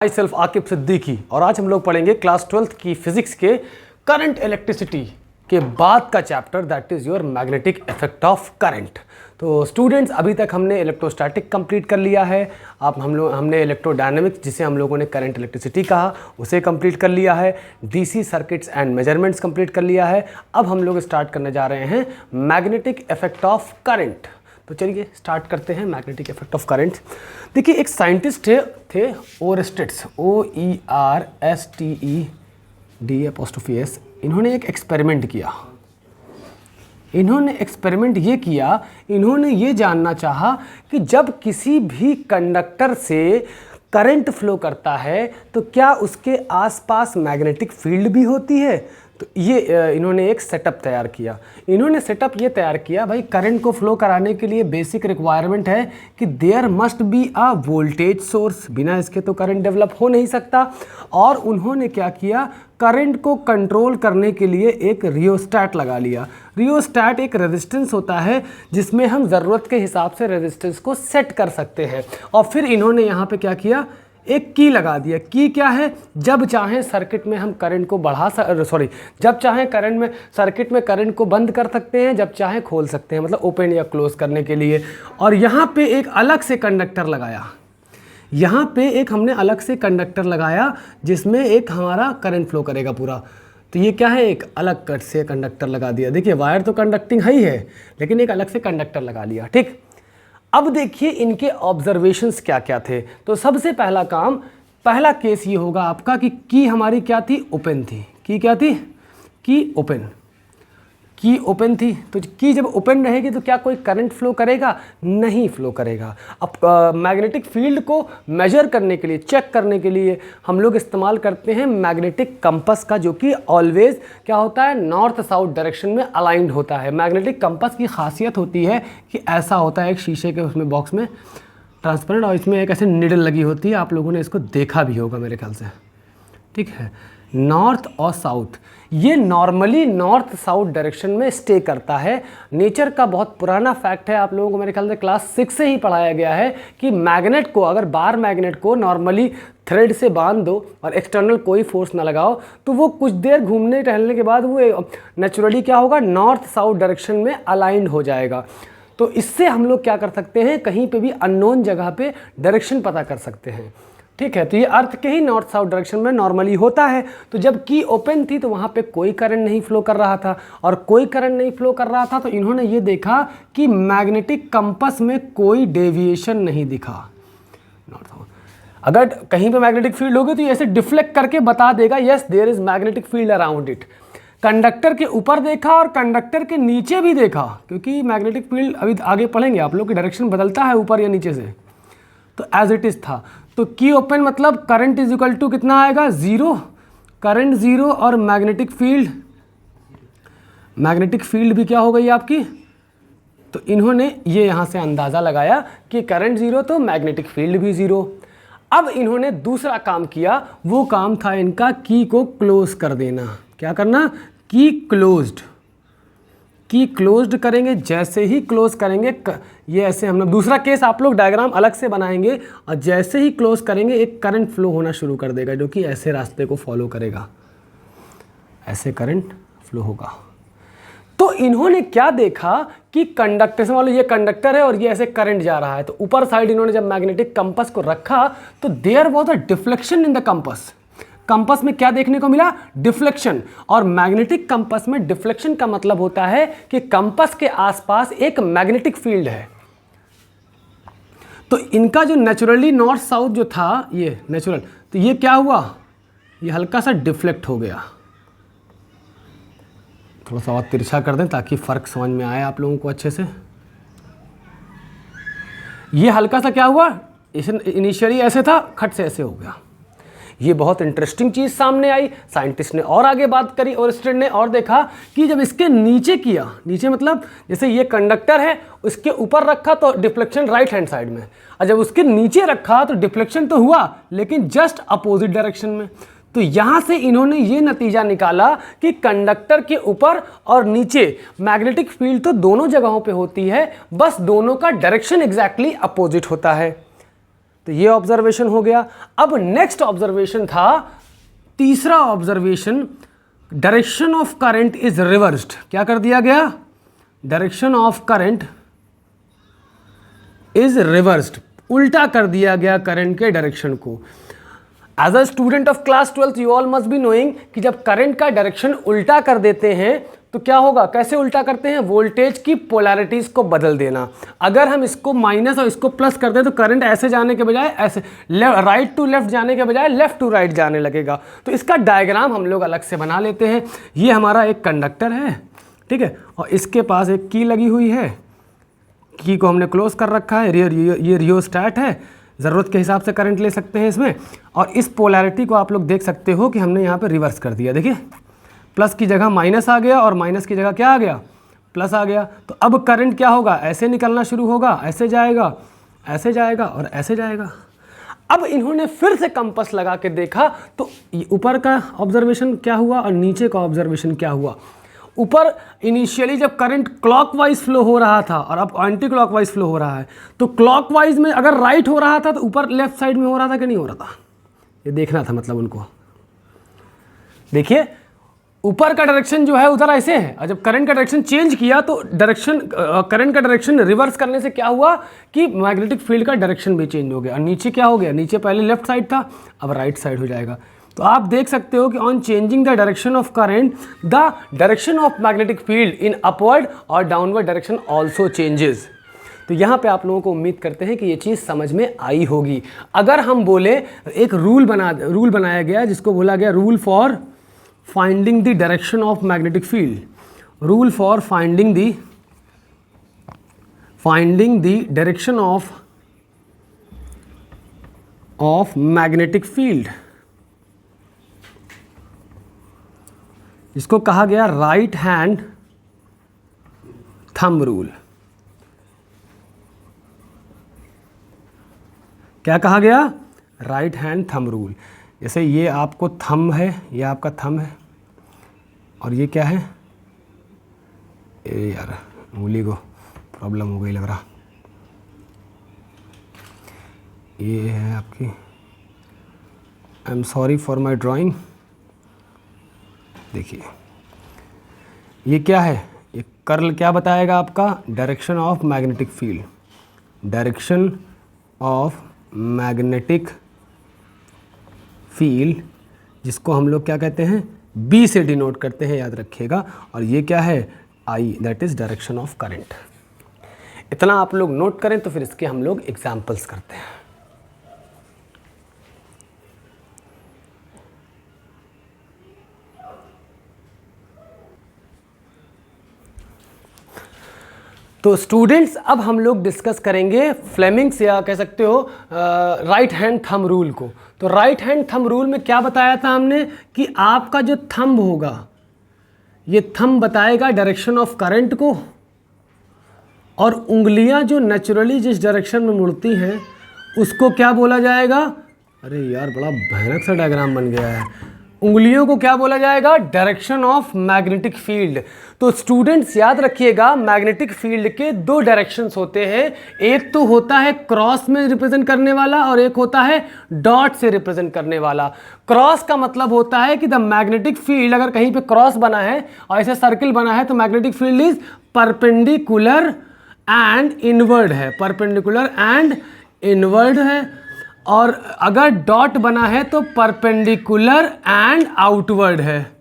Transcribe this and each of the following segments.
My self Aqib Siddiqui और आज हम लोग पढ़ेंगे क्लास 12th की फिजिक्स के करंट इलेक्ट्रिसिटी के बाद का chapter that is your magnetic effect of current. तो स्टूडेंट्स अभी तक हमने इलेक्ट्रोस्टैटिक कंप्लीट कर लिया है। अब हमने इलेक्ट्रोडायनेमिक्स जिसे हम लोगों ने करंट इलेक्ट्रिसिटी कहा उसे कंप्लीट कर लिया है। DC circuits and measurements complete कर लिया है। अब हम लोग स्टार्ट करने जा रहे हैं मैग्नेटिक इफेक्ट ऑफ करंट। तो चलिए स्टार्ट करते हैं मैग्नेटिक इफेक्ट ऑफ करंट। देखिए एक साइंटिस्ट थे ओरेस्टेट्स, OERSTED'. इन्होंने एक एक्सपेरिमेंट किया। इन्होंने ये जानना चाहा कि जब किसी भी कंडक्टर से करंट फ्लो करता है तो क्या उसके आसपास मैग्नेटिक फील्ड भी होती है। तो ये इन्होंने एक सेटअप तैयार किया। इन्होंने सेटअप ये तैयार किया, भाई करंट को फ्लो कराने के लिए बेसिक रिक्वायरमेंट है कि there must be a voltage source, बिना इसके तो करंट डेवलप हो नहीं सकता। और उन्होंने क्या किया, करंट को कंट्रोल करने के लिए एक रियोस्टैट लगा लिया। रियोस्टैट एक रेजिस्टेंस होता है जिसमें हम ज़रूरत के हिसाब से रेजिस्टेंस को सेट कर सकते हैं। और फिर इन्होंने यहाँ पे क्या किया, एक की लगा दिया। की क्या है, जब चाहें सर्किट में हम करंट को जब चाहें सर्किट में करंट को बंद कर सकते हैं, जब चाहें खोल सकते हैं, मतलब ओपन या क्लोज करने के लिए। और यहाँ पे एक अलग से कंडक्टर लगाया, जिसमें एक हमारा करंट फ्लो करेगा पूरा। तो ये क्या है, एक अलग कट से कंडक्टर लगा दिया। देखिए वायर तो कंडक्टिंग है ही है, लेकिन एक अलग से कंडक्टर लगा लिया। ठीक, अब देखिए इनके ऑब्जर्वेशंस क्या क्या थे। तो सबसे पहला केस ये होगा आपका कि की हमारी क्या थी, ओपन थी। की क्या थी, की ओपन थी। तो की जब ओपन रहेगी तो क्या कोई करंट फ्लो करेगा, नहीं फ्लो करेगा। अब मैग्नेटिक फील्ड को मेजर करने के लिए, चेक करने के लिए हम लोग इस्तेमाल करते हैं मैग्नेटिक कंपस का, जो कि ऑलवेज क्या होता है, नॉर्थ साउथ डायरेक्शन में अलाइंड होता है। मैग्नेटिक कंपस की खासियत होती है कि ऐसा होता है, एक शीशे के उसमें बॉक्स में ट्रांसपेरेंट, और इसमें एक ऐसे निडल लगी होती है। आप लोगों ने इसको देखा भी होगा मेरे ख्याल से। ठीक है, नॉर्थ और साउथ, ये नॉर्मली नॉर्थ साउथ डायरेक्शन में स्टे करता है। नेचर का बहुत पुराना फैक्ट है, आप लोगों को मेरे ख्याल से क्लास 6 से ही पढ़ाया गया है कि मैग्नेट को, अगर बार मैग्नेट को नॉर्मली थ्रेड से बांध दो और एक्सटर्नल कोई फोर्स ना लगाओ, तो वो कुछ देर घूमने टहलने के बाद वो नेचुरली क्या होगा, नॉर्थ साउथ डायरेक्शन में अलाइंड हो जाएगा। तो इससे हम लोग क्या कर सकते हैं, कहीं पे भी अननोन जगह पे डायरेक्शन पता कर सकते हैं। ठीक है, तो ये अर्थ के ही नॉर्थ साउथ डायरेक्शन में नॉर्मली होता है। तो जब की ओपन थी तो वहाँ पे कोई करंट नहीं फ्लो कर रहा था, और कोई करंट नहीं फ्लो कर रहा था तो इन्होंने ये देखा कि मैग्नेटिक कंपस में कोई डेविएशन नहीं दिखा। अगर कहीं पे मैग्नेटिक फील्ड होगी तो ये ऐसे डिफ्लेक्ट करके बता देगा, yes there is magnetic field around it. Conductor के ऊपर देखा और कंडक्टर के नीचे भी देखा, क्योंकि मैग्नेटिक फील्ड अभी आगे पढ़ेंगे आप लोग की डायरेक्शन बदलता है ऊपर या नीचे से। तो एज इट इज़ था। तो की ओपन मतलब करंट इज इक्वल टू कितना आएगा, 0, करंट 0, और मैग्नेटिक फील्ड भी क्या हो गई आपकी। तो इन्होंने ये यहाँ से अंदाज़ा लगाया कि करंट 0 तो मैग्नेटिक फील्ड भी 0। अब इन्होंने दूसरा काम किया, वो काम था इनका की को क्लोज कर देना। क्या करना, की क्लोज्ड करेंगे। जैसे ही क्लोज करेंगे, ये ऐसे हम लोग दूसरा केस आप लोग डायग्राम अलग से बनाएंगे, और जैसे ही क्लोज करेंगे एक करंट फ्लो होना शुरू कर देगा, जो कि ऐसे रास्ते को फॉलो करेगा, ऐसे करंट फ्लो होगा। तो इन्होंने क्या देखा कि कंडक्टर से, मान लो ये कंडक्टर है और ये ऐसे करंट जा रहा है, तो ऊपर साइड इन्होंने जब मैग्नेटिक कंपस को रखा तो there was a deflection in the compass. Compass में क्या देखने को मिला, डिफ्लेक्शन। और मैग्नेटिक कंपस में डिफ्लेक्शन का मतलब होता है कि कंपस के आसपास एक मैग्नेटिक फील्ड है। तो इनका जो नेचुरली नॉर्थ साउथ जो था, ये नेचुरल, तो ये क्या हुआ, ये हल्का सा डिफ्लेक्ट हो गया। थोड़ा सा और तिरछा कर दें ताकि फर्क समझ में आए आप लोगों को अच्छे से। ये हल्का सा क्या हुआ, इनिशियली ऐसे था, खट से ऐसे हो गया। ये बहुत इंटरेस्टिंग चीज़ सामने आई। साइंटिस्ट ने और आगे बात करी और स्टूडेंट ने और देखा कि जब इसके नीचे किया, नीचे मतलब जैसे ये कंडक्टर है उसके ऊपर रखा तो डिफ्लेक्शन राइट हैंड साइड में, और जब उसके नीचे रखा तो डिफ्लेक्शन तो हुआ लेकिन जस्ट अपोजिट डायरेक्शन में। तो यहाँ से इन्होंने ये नतीजा निकाला कि कंडक्टर के ऊपर और नीचे मैग्नेटिक फील्ड तो दोनों जगहों पे होती है, बस दोनों का डायरेक्शन एग्जैक्टली अपोजिट होता है। तो ये ऑब्जर्वेशन हो गया। अब नेक्स्ट ऑब्जर्वेशन था, तीसरा observation, direction of current is reversed. क्या कर दिया गया? Direction of current is reversed, उल्टा कर दिया गया करंट के डायरेक्शन को। As a student of class 12th you all must be knowing कि जब करंट का डायरेक्शन उल्टा कर देते हैं तो क्या होगा? कैसे उल्टा करते हैं? वोल्टेज की पोलैरिटीज को बदल देना। अगर हम इसको माइनस और इसको प्लस कर दें तो करंट ऐसे जाने के बजाय ऐसे राइट टू लेफ्ट जाने के बजाय लेफ्ट टू राइट जाने लगेगा। तो इसका डायग्राम हम लोग अलग से बना लेते हैं। ये हमारा एक कंडक्टर है, ठीक है, और इसके पास एक की लगी हुई है। की को हमने क्लोज कर रखा है। ये रियोस्टैट है, ज़रूरत के हिसाब से करंट ले सकते हैं इसमें। और इस पोलैरिटी को आप लोग देख सकते हो कि हमने यहाँ पे रिवर्स कर दिया। देखिए, प्लस की जगह माइनस आ गया और माइनस की जगह क्या आ गया? प्लस आ गया। तो अब करंट क्या होगा? ऐसे निकलना शुरू होगा, ऐसे जाएगा, ऐसे जाएगा और ऐसे जाएगा। अब इन्होंने फिर से कंपास लगा के देखा तो ऊपर का ऑब्जर्वेशन क्या हुआ और नीचे का ऑब्जर्वेशन क्या हुआ। ऊपर इनिशियली जब करंट क्लॉकवाइज फ्लो हो रहा था और अब एंटी क्लॉकवाइज फ्लो हो रहा है, तो क्लॉकवाइज में अगर राइट हो रहा था तो ऊपर लेफ्ट साइड में हो रहा था कि नहीं हो रहा था? ये देखना था मतलब उनको। देखिए, ऊपर का डायरेक्शन जो है उधर ऐसे है, और जब करंट का डायरेक्शन चेंज किया तो करंट का डायरेक्शन रिवर्स करने से क्या हुआ कि मैग्नेटिक फील्ड का डायरेक्शन भी चेंज हो गया। और नीचे क्या हो गया? नीचे पहले लेफ्ट साइड था, अब राइट साइड हो जाएगा। तो आप देख सकते हो कि on changing the direction of current the direction of magnetic field in upward और डाउनवर्ड डायरेक्शन ऑल्सो चेंजेस। तो यहाँ पे आप लोगों को उम्मीद करते हैं कि ये चीज़ समझ में आई होगी। अगर हम बोले, एक रूल बनाया गया जिसको बोला गया rule for finding the direction of magnetic field, rule for finding the direction of magnetic field, इसको कहा गया राइट हैंड थंब रूल। क्या कहा गया? Right hand thumb rule. जैसे ये आपको थंब है, ये आपका थंब है, और ये क्या है? ए यार, उंगली को प्रॉब्लम हो गई लग रहा। ये है आपकी, I am sorry for my drawing. देखिए, ये क्या है? ये कर्ल क्या बताएगा आपका? Direction of magnetic field, direction of magnetic field, जिसको हम लोग क्या कहते हैं? बी से डिनोट करते हैं, याद रखिएगा। और ये क्या है? I, that is direction of current. इतना आप लोग नोट करें तो फिर इसके हम लोग एग्जाम्पल्स करते हैं। तो स्टूडेंट्स, अब हम लोग डिस्कस करेंगे फ्लेमिंग्स या कह सकते हो राइट हैंड थंब रूल को। तो राइट हैंड थंब रूल में क्या बताया था हमने कि आपका जो थंब होगा, ये थंब बताएगा डायरेक्शन ऑफ करंट को, और उंगलियां जो नेचुरली जिस डायरेक्शन में मुड़ती हैं उसको क्या बोला जाएगा? अरे यार, बड़ा भयानक सा डायग्राम बन गया है। उंगलियों को क्या बोला जाएगा? Direction of magnetic field. तो स्टूडेंट्स याद रखिएगा, मैग्नेटिक फील्ड के दो डायरेक्शंस होते हैं। एक तो होता है क्रॉस में रिप्रेजेंट करने वाला और एक होता है डॉट से रिप्रेजेंट करने वाला। क्रॉस का मतलब होता है कि द मैग्नेटिक फील्ड, अगर कहीं पे क्रॉस बना है और ऐसे सर्किल बना है तो magnetic field is perpendicular and inward है, परपेंडिकुलर एंड इनवर्ड है। और अगर डॉट बना है तो परपेंडिकुलर एंड आउटवर्ड है।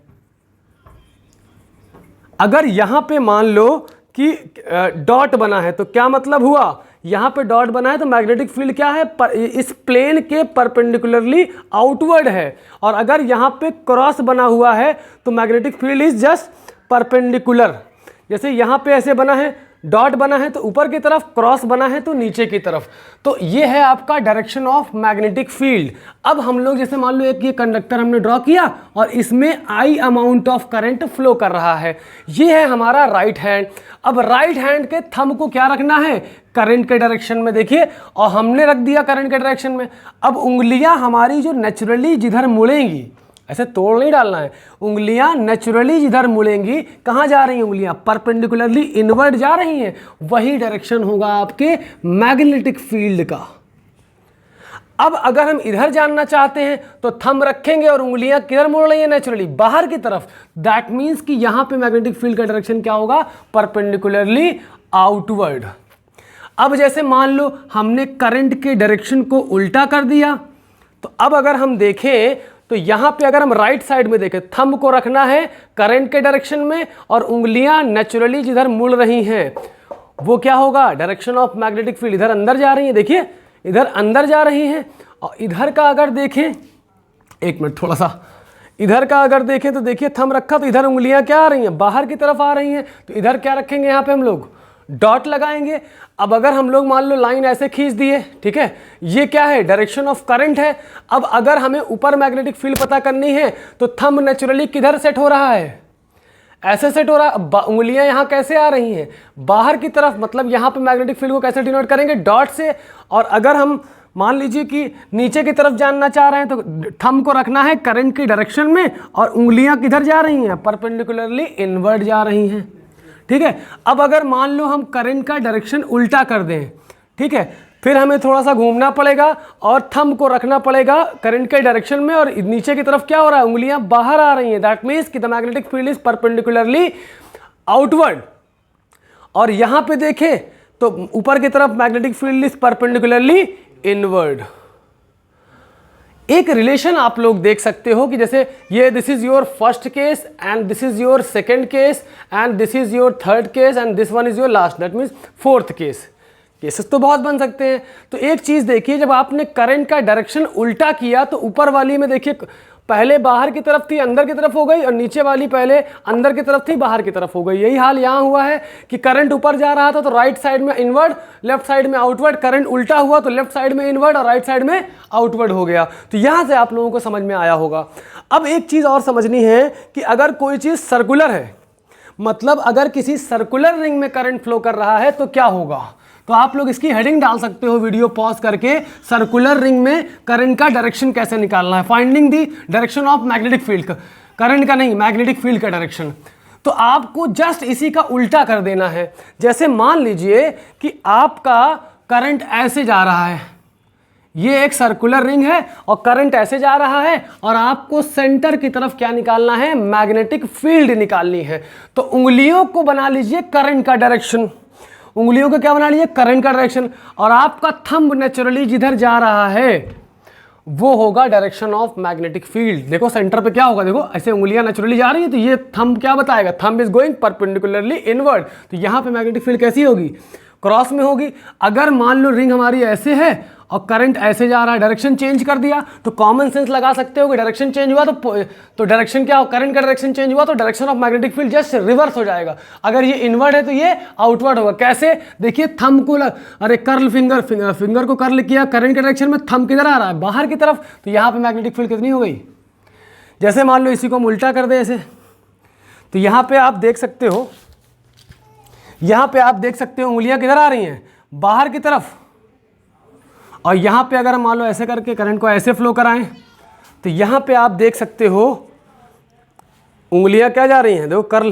अगर यहां पे मान लो कि डॉट बना है तो क्या मतलब हुआ? यहां पे डॉट बना है तो मैग्नेटिक फील्ड क्या है? इस प्लेन के परपेंडिकुलरली आउटवर्ड है। और अगर यहां पे क्रॉस बना हुआ है तो magnetic field is just perpendicular. जैसे यहां पे ऐसे बना है, डॉट बना है तो ऊपर की तरफ, क्रॉस बना है तो नीचे की तरफ। तो ये है आपका डायरेक्शन ऑफ मैग्नेटिक फील्ड। अब हम लोग जैसे मान लो एक ये कंडक्टर हमने ड्रॉ किया और इसमें आई अमाउंट ऑफ करंट फ्लो कर रहा है। ये है हमारा राइट हैंड। अब राइट हैंड के थंब को क्या रखना है? करंट के डायरेक्शन में। देखिए, और हमने रख दिया करंट के डायरेक्शन में। अब उंगलियां हमारी जो नेचुरली जिधर मुड़ेंगी, ऐसे तोड़ नहीं डालना है, उंगलियां नेचुरली जिधर मुड़ेंगी, कहाँ जा रही हैं उंगलियां? परपेंडिकुलरली इनवर्ड जा रही हैं। वही डायरेक्शन होगा आपके मैग्नेटिक फील्ड का। अब अगर हम इधर जानना चाहते हैं तो थंब रखेंगे और उंगलियां किधर मोड़ रही है नेचुरली, बाहर की तरफ। दैट मीन्स कि यहां पे मैग्नेटिक फील्ड का डायरेक्शन क्या होगा, परपेंडिकुलरली आउटवर्ड। अब जैसे मान लो हमने करंट के डायरेक्शन को उल्टा कर दिया, तो अब अगर हम देखें तो यहां पे अगर हम राइट साइड में देखें, थंब को रखना है करंट के डायरेक्शन में और उंगलियां नेचुरली जिधर मुड़ रही हैं वो क्या होगा, डायरेक्शन ऑफ मैग्नेटिक फील्ड इधर अंदर जा रही है, देखिए इधर अंदर जा रही हैं। और इधर का अगर देखें, एक मिनट थोड़ा सा, इधर का अगर देखें तो देखिए थंब रखा तो इधर उंगलियां क्या आ रही हैं, बाहर की तरफ आ रही हैं। तो इधर क्या रखेंगे, यहाँ पे हम लोग डॉट लगाएंगे। अब अगर हम लोग मान लो लाइन ऐसे खींच दिए, ठीक है, ये क्या है, डायरेक्शन ऑफ करंट है। अब अगर हमें ऊपर मैग्नेटिक फील्ड पता करनी है तो थंब नेचुरली किधर सेट हो रहा है, ऐसे सेट हो रहा है। उंगलियां यहां कैसे आ रही हैं, बाहर की तरफ, मतलब यहां पे मैग्नेटिक फील्ड को कैसे डिनोट करेंगे, डॉट से। और अगर हम मान लीजिए कि नीचे की तरफ जानना चाह रहे हैं तो थंब को रखना है करंट की डायरेक्शन में और उंगलियां किधर जा रही हैं, परपेंडिकुलरली इनवर्ड जा रही हैं, ठीक है। अब अगर मान लो हम करंट का डायरेक्शन उल्टा कर दें, ठीक है, फिर हमें थोड़ा सा घूमना पड़ेगा और थंब को रखना पड़ेगा करंट के डायरेक्शन में और नीचे की तरफ क्या हो रहा है, उंगलियां बाहर आ रही हैं। दैट मीन्स कि the magnetic field is perpendicularly outward. और यहां पे देखें तो ऊपर की तरफ magnetic field is perpendicularly inward. एक रिलेशन आप लोग देख सकते हो कि जैसे ये this is your first case and this is your second case and this is your third case and this one is your last, that means fourth case. Cases तो बहुत बन सकते हैं। तो एक चीज देखिए, जब आपने करंट का डायरेक्शन उल्टा किया तो ऊपर वाली में देखिए पहले बाहर की तरफ थी अंदर की तरफ हो गई और नीचे वाली पहले अंदर की तरफ थी बाहर की तरफ हो गई। यही हाल यहाँ हुआ है कि करंट ऊपर जा रहा था तो राइट साइड में इनवर्ड, लेफ्ट साइड में आउटवर्ड। करंट उल्टा हुआ तो लेफ्ट साइड में इनवर्ड और राइट साइड में आउटवर्ड हो गया। तो यहाँ से आप लोगों को समझ में आया होगा। अब एक चीज़ और समझनी है कि अगर कोई चीज़ सर्कुलर है, मतलब अगर किसी सर्कुलर रिंग में करंट फ्लो कर रहा है तो क्या होगा, तो आप लोग इसकी हेडिंग डाल सकते हो वीडियो पॉज करके, सर्कुलर रिंग में करंट का डायरेक्शन कैसे निकालना है, finding the direction of magnetic field, current का नहीं मैग्नेटिक फील्ड का डायरेक्शन। तो आपको जस्ट इसी का उल्टा कर देना है। जैसे मान लीजिए कि आपका करंट ऐसे जा रहा है, ये एक सर्कुलर रिंग है और करंट ऐसे जा रहा है और आपको सेंटर की तरफ क्या निकालना है, मैग्नेटिक फील्ड निकालनी है। तो उंगलियों को बना लीजिए करंट का डायरेक्शन, उंगलियों को क्या बना लीजिए, करंट का डायरेक्शन, और आपका थंब नेचुरली जिधर जा रहा है वो होगा डायरेक्शन ऑफ मैग्नेटिक फील्ड। देखो सेंटर पे क्या होगा, देखो ऐसे उंगलियां नेचुरली जा रही है तो ये थंब क्या बताएगा, thumb is going perpendicularly inward. तो यहां पे मैग्नेटिक फील्ड कैसी होगी, क्रॉस में होगी। अगर मान लो रिंग हमारी ऐसे है और करंट ऐसे जा रहा है, डायरेक्शन चेंज कर दिया तो कॉमन सेंस लगा सकते हो कि डायरेक्शन चेंज हुआ तो डायरेक्शन क्या हो, करंट का डायरेक्शन चेंज हुआ तो direction of magnetic field just reverse हो जाएगा। अगर ये इनवर्ड है तो ये आउटवर्ड होगा। कैसे, देखिए थंब को अरे कर्ल फिंगर को कर्ल किया करंट के डायरेक्शन में, थंब किधर आ रहा है, बाहर की तरफ। तो यहाँ पे मैग्नेटिक फील्ड कितनी हो गई, जैसे मान लो इसी को हम उल्टा कर दे ऐसे, तो यहाँ पे आप देख सकते हो, यहाँ पे आप देख सकते हो उंगलियां किधर आ रही हैं, बाहर की तरफ। और यहाँ पे अगर हम मान लो ऐसे करके करंट को ऐसे फ्लो कराएं तो यहाँ पे आप देख सकते हो उंगलियां क्या जा रही हैं, देखो कर्ल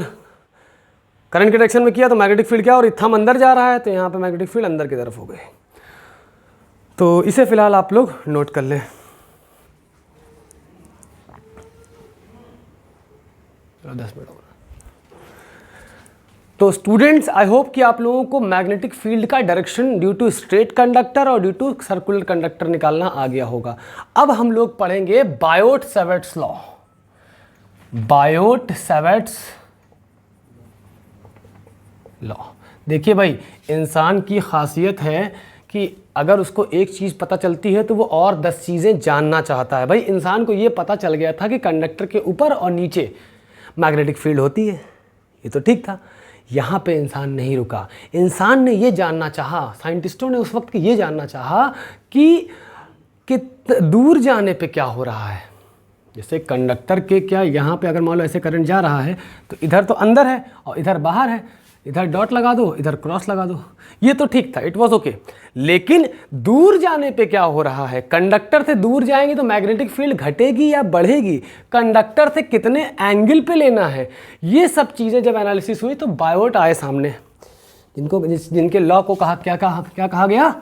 करंट के डायरेक्शन में किया तो मैग्नेटिक फील्ड क्या, और थंब अंदर जा रहा है तो यहाँ पे मैग्नेटिक फील्ड अंदर की तरफ हो गए। तो इसे फिलहाल आप लोग नोट कर लें। 10 मिनट। तो स्टूडेंट्स आई होप कि आप लोगों को मैग्नेटिक फील्ड का direction due to straight conductor और ड्यू टू सर्कुलर कंडक्टर निकालना आ गया होगा। अब हम लोग पढ़ेंगे बायोट-सैवर्ट्स लॉ। बायोट-सैवर्ट्स लॉ, देखिए भाई इंसान की खासियत है कि अगर उसको एक चीज़ पता चलती है तो वो और 10 चीज़ें जानना चाहता है। भाई इंसान को ये पता चल गया था कि कंडक्टर के ऊपर और नीचे मैग्नेटिक फील्ड होती है, ये तो ठीक था। यहाँ पे इंसान नहीं रुका, इंसान ने ये जानना चाहा, साइंटिस्टों ने उस वक्त ये जानना चाहा कि दूर जाने पे क्या हो रहा है। जैसे कंडक्टर के क्या, यहाँ पे अगर मान लो ऐसे करंट जा रहा है तो इधर तो अंदर है और इधर बाहर है, इधर डॉट लगा दो इधर क्रॉस लगा दो, ये तो ठीक था, इट वाज ओके। लेकिन दूर जाने पे क्या हो रहा है, कंडक्टर से दूर जाएंगे तो मैग्नेटिक फील्ड घटेगी या बढ़ेगी, कंडक्टर से कितने एंगल पे लेना है, ये सब चीज़ें जब एनालिसिस हुई तो बायोट आए सामने, जिनके लॉ को क्या कहा गया,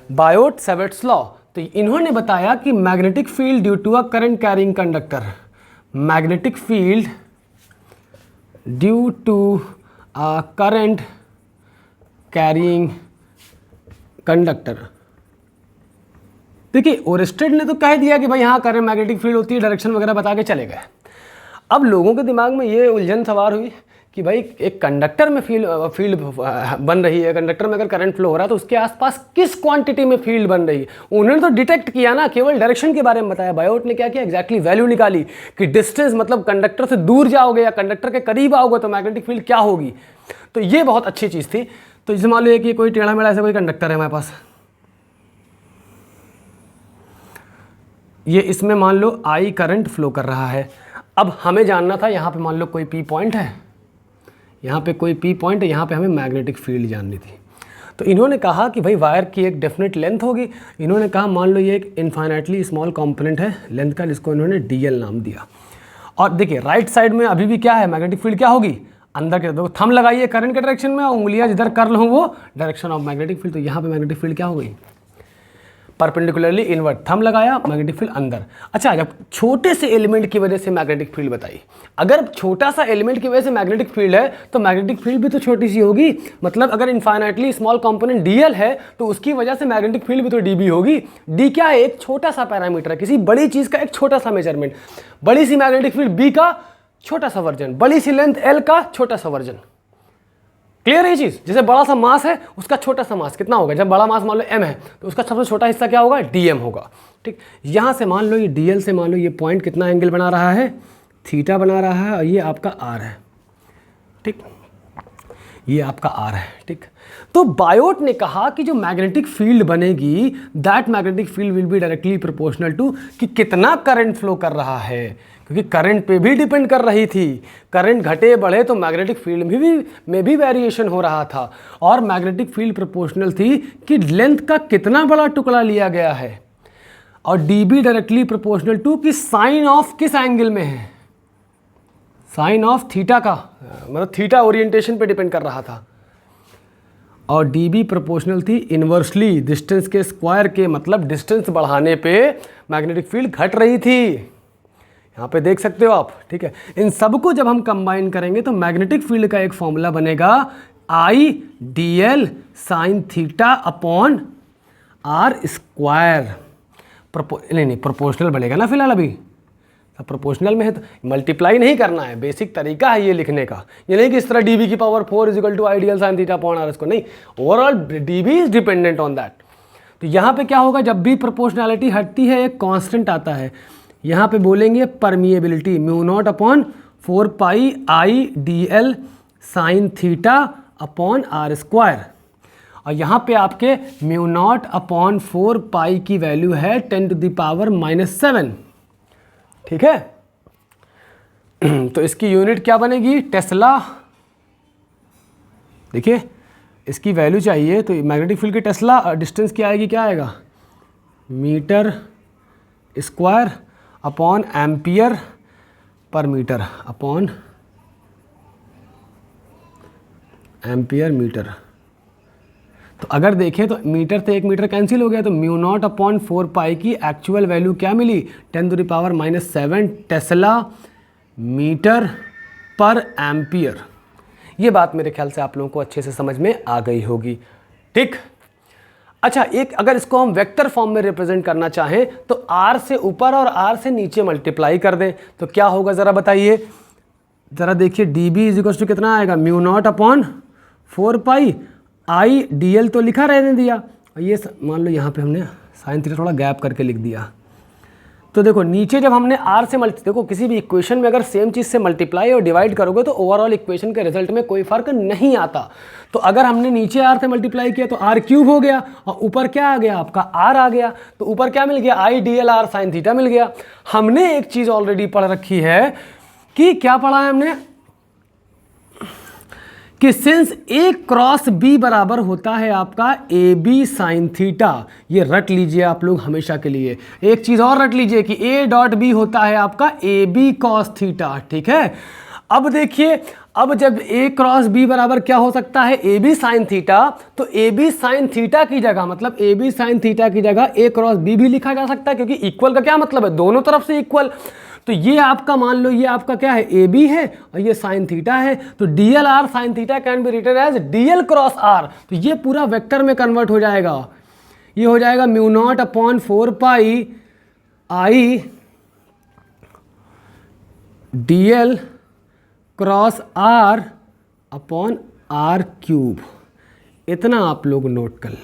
बायोट-सैवर्ट्स लॉ। तो इन्होंने बताया कि magnetic field due to a current carrying conductor, magnetic field due to a current carrying conductor. देखिए ओरेस्टेड ने तो कह दिया कि भाई यहाँ करंट मैग्नेटिक फील्ड होती है, डायरेक्शन वगैरह बता के चले गए। अब लोगों के दिमाग में ये उलझन सवार हुई कि भाई एक कंडक्टर में फील्ड बन रही है, कंडक्टर में अगर करंट फ्लो हो रहा है तो उसके आसपास किस क्वांटिटी में फील्ड बन रही है। उन्होंने तो डिटेक्ट किया ना, केवल डायरेक्शन के बारे में बताया। बायोट ने क्या किया, एग्जैक्टली वैल्यू निकाली कि डिस्टेंस मतलब कंडक्टर से दूर जाओगे या कंडक्टर के करीब आओगे तो मैग्नेटिक फील्ड क्या होगी। तो ये बहुत अच्छी चीज़ थी। तो जैसे मान लो कि कोई टेढ़ा मेढ़ा ऐसा कोई कंडक्टर है हमारे पास, ये इसमें मान लो आई करंट फ्लो कर रहा है। अब हमें जानना था यहाँ पे मान लो कोई पी पॉइंट है, यहाँ पे कोई पी पॉइंट है, यहाँ पे हमें मैग्नेटिक फील्ड जाननी थी। तो इन्होंने कहा कि भाई वायर की एक डेफिनेट लेंथ होगी। इन्होंने कहा मान लो ये एक इनफाइनाइटली स्मॉल कंपोनेंट है लेंथ का, जिसको इन्होंने डीएल नाम दिया। और देखिए राइट साइड में अभी भी क्या है, मैग्नेटिक फील्ड क्या होगी, अंदर के देखो थंब लगाइए करंट के डायरेक्शन में और उंगलियां जिधर कर लो वो डायरेक्शन ऑफ मैग्नेटिक फील्ड। तो यहाँ पे मैग्नेटिक फील्ड क्या हो गई, परपेंडिकुलरली इनवर्ट, थंब लगाया मैग्नेटिक फील्ड अंदर। अच्छा, जब छोटे से एलिमेंट की वजह से मैग्नेटिक फील्ड बताई, अगर छोटा सा एलिमेंट की वजह से मैग्नेटिक फील्ड है तो मैग्नेटिक फील्ड भी तो छोटी सी होगी। मतलब अगर इनफाइनाइटली स्मॉल कंपोनेंट डीएल है तो उसकी वजह से मैग्नेटिक फील्ड भी तो डीबी होगी। डी क्या है, एक छोटा सा पैरामीटर है, किसी बड़ी चीज का एक छोटा सा मेजरमेंट। बड़ी सी मैग्नेटिक फील्ड बी का छोटा सा वर्जन, बड़ी सी लेंथ एल का छोटा सा वर्जन। क्लियर है ये चीज। जैसे बड़ा सा मास है उसका छोटा सा मास कितना होगा, जब बड़ा मास मान लो m है तो उसका सबसे छोटा हिस्सा क्या होगा, dm होगा। ठीक, यहां से मान लो ये dl से मान लो ये पॉइंट कितना एंगल बना रहा है, थीटा बना रहा है, और ये आपका r है। ठीक, ये आपका r है। ठीक, तो बायोट ने कहा कि जो मैग्नेटिक फील्ड बनेगी that magnetic field will be directly proportional to कि कितना करंट फ्लो कर रहा है, क्योंकि करंट पे भी डिपेंड कर रही थी। करंट घटे बढ़े तो मैग्नेटिक फील्ड में भी वेरिएशन हो रहा था। और मैग्नेटिक फील्ड प्रोपोर्शनल थी कि लेंथ का कितना बड़ा टुकड़ा लिया गया है, और dB डायरेक्टली प्रोपोर्शनल टू कि साइन ऑफ किस एंगल में है, साइन ऑफ थीटा का, मतलब थीटा ओरिएंटेशन पे डिपेंड कर रहा था। और dB प्रोपोर्शनल थी इन्वर्सली डिस्टेंस के स्क्वायर के, मतलब डिस्टेंस बढ़ाने पे मैग्नेटिक फील्ड घट रही थी। यहाँ पे देख सकते हो आप। ठीक है, इन सबको जब हम कंबाइन करेंगे तो मैग्नेटिक फील्ड का एक फॉर्मूला बनेगा I D L sine theta upon R square. नहीं प्रोपोर्शनल बनेगा ना फिलहाल, अभी सब प्रोपोर्शनल में है तो मल्टीप्लाई नहीं करना है, बेसिक तरीका है ये लिखने का। ये नहीं कि इस तरह dB की power 4 is equal to I D L sine theta upon R, इसको नहीं, overall dB is dependent on that. तो यहाँ पे क्या होगा, जब भी प्रोपोर्शनैलिटी हटती है एक कांस्टेंट आता है, यहाँ पे बोलेंगे permeability mu naught upon 4 pi I D L sine theta upon R square. और यहाँ पे आपके म्यू नॉट अपॉन 4 पाई की वैल्यू है 10 टू द पावर -7। ठीक है, तो इसकी यूनिट क्या बनेगी, टेस्ला। देखिए इसकी वैल्यू चाहिए तो मैग्नेटिक फील्ड की टेस्ला डिस्टेंस क्या आएगी, क्या आएगा, metre square upon ampere per metre upon ampere metre. तो अगर देखें तो मीटर से एक मीटर कैंसिल हो गया, तो म्यू नॉट अपॉन 4 पाई की एक्चुअल वैल्यू क्या मिली, 10 to the power -7 tesla metre per ampere. ये बात मेरे ख्याल से आप लोगों को अच्छे से समझ में आ गई होगी। ठीक, अच्छा, एक अगर इसको हम वेक्टर फॉर्म में रिप्रेजेंट करना चाहें तो r से ऊपर और r से नीचे मल्टीप्लाई कर दें तो क्या होगा ज़रा बताइए, ज़रा देखिए। dB इज इक्वल टू कितना आएगा, mu naught upon 4 pi I D L तो लिखा रहने दिया, और ये मान लो यहाँ पे हमने साइन थीटा थोड़ा गैप करके लिख दिया। तो देखो नीचे जब हमने r से देखो किसी भी इक्वेशन में अगर सेम चीज़ से मल्टीप्लाई और डिवाइड करोगे तो ओवरऑल इक्वेशन के रिजल्ट में कोई फर्क नहीं आता। तो अगर हमने नीचे r से मल्टीप्लाई किया तो r क्यूब हो गया, और ऊपर क्या आ गया आपका r आ गया। तो ऊपर क्या मिल गया, I D L R sine theta मिल गया। हमने एक चीज़ ऑलरेडी पढ़ रखी है कि क्या पढ़ा है हमने, कि सिंस ए क्रॉस बी बराबर होता है आपका ए बी साइन थीटा। ये रट लीजिए आप लोग हमेशा के लिए। एक चीज़ और रट लीजिए कि ए डॉट बी होता है आपका ए बी कॉस थीटा। ठीक है, अब देखिए अब जब ए क्रॉस बी बराबर क्या हो सकता है, ए बी साइन थीटा, तो ए बी साइन थीटा की जगह, मतलब ए बी साइन थीटा की जगह ए क्रॉस बी भी लिखा जा सकता है, क्योंकि इक्वल का क्या मतलब है, दोनों तरफ से इक्वल। तो ये आपका मान लो ये आपका क्या है, ए बी है और ये साइन थीटा है, तो D L R sine theta can be written as D L cross R. तो ये पूरा वेक्टर में कन्वर्ट हो जाएगा, ये हो जाएगा mu naught upon 4 pi I D L cross R upon R cube. इतना आप लोग नोट कर लें।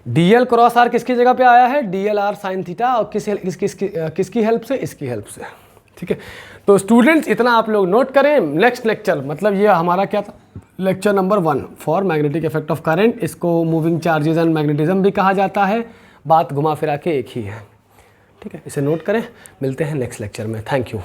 डी एल क्रॉस आर किसकी जगह पे आया है, D L R sine theta, और किसकी हेल्प से, इसकी हेल्प से। ठीक है, तो स्टूडेंट्स इतना आप लोग नोट करें। नेक्स्ट लेक्चर, मतलब ये हमारा क्या था, lecture number 1 for magnetic effect of current. इसको मूविंग चार्जेस एंड मैग्नेटिज्म भी कहा जाता है, बात घुमा फिरा के एक ही है। ठीक है, इसे नोट करें, मिलते हैं नेक्स्ट लेक्चर में। Thank you.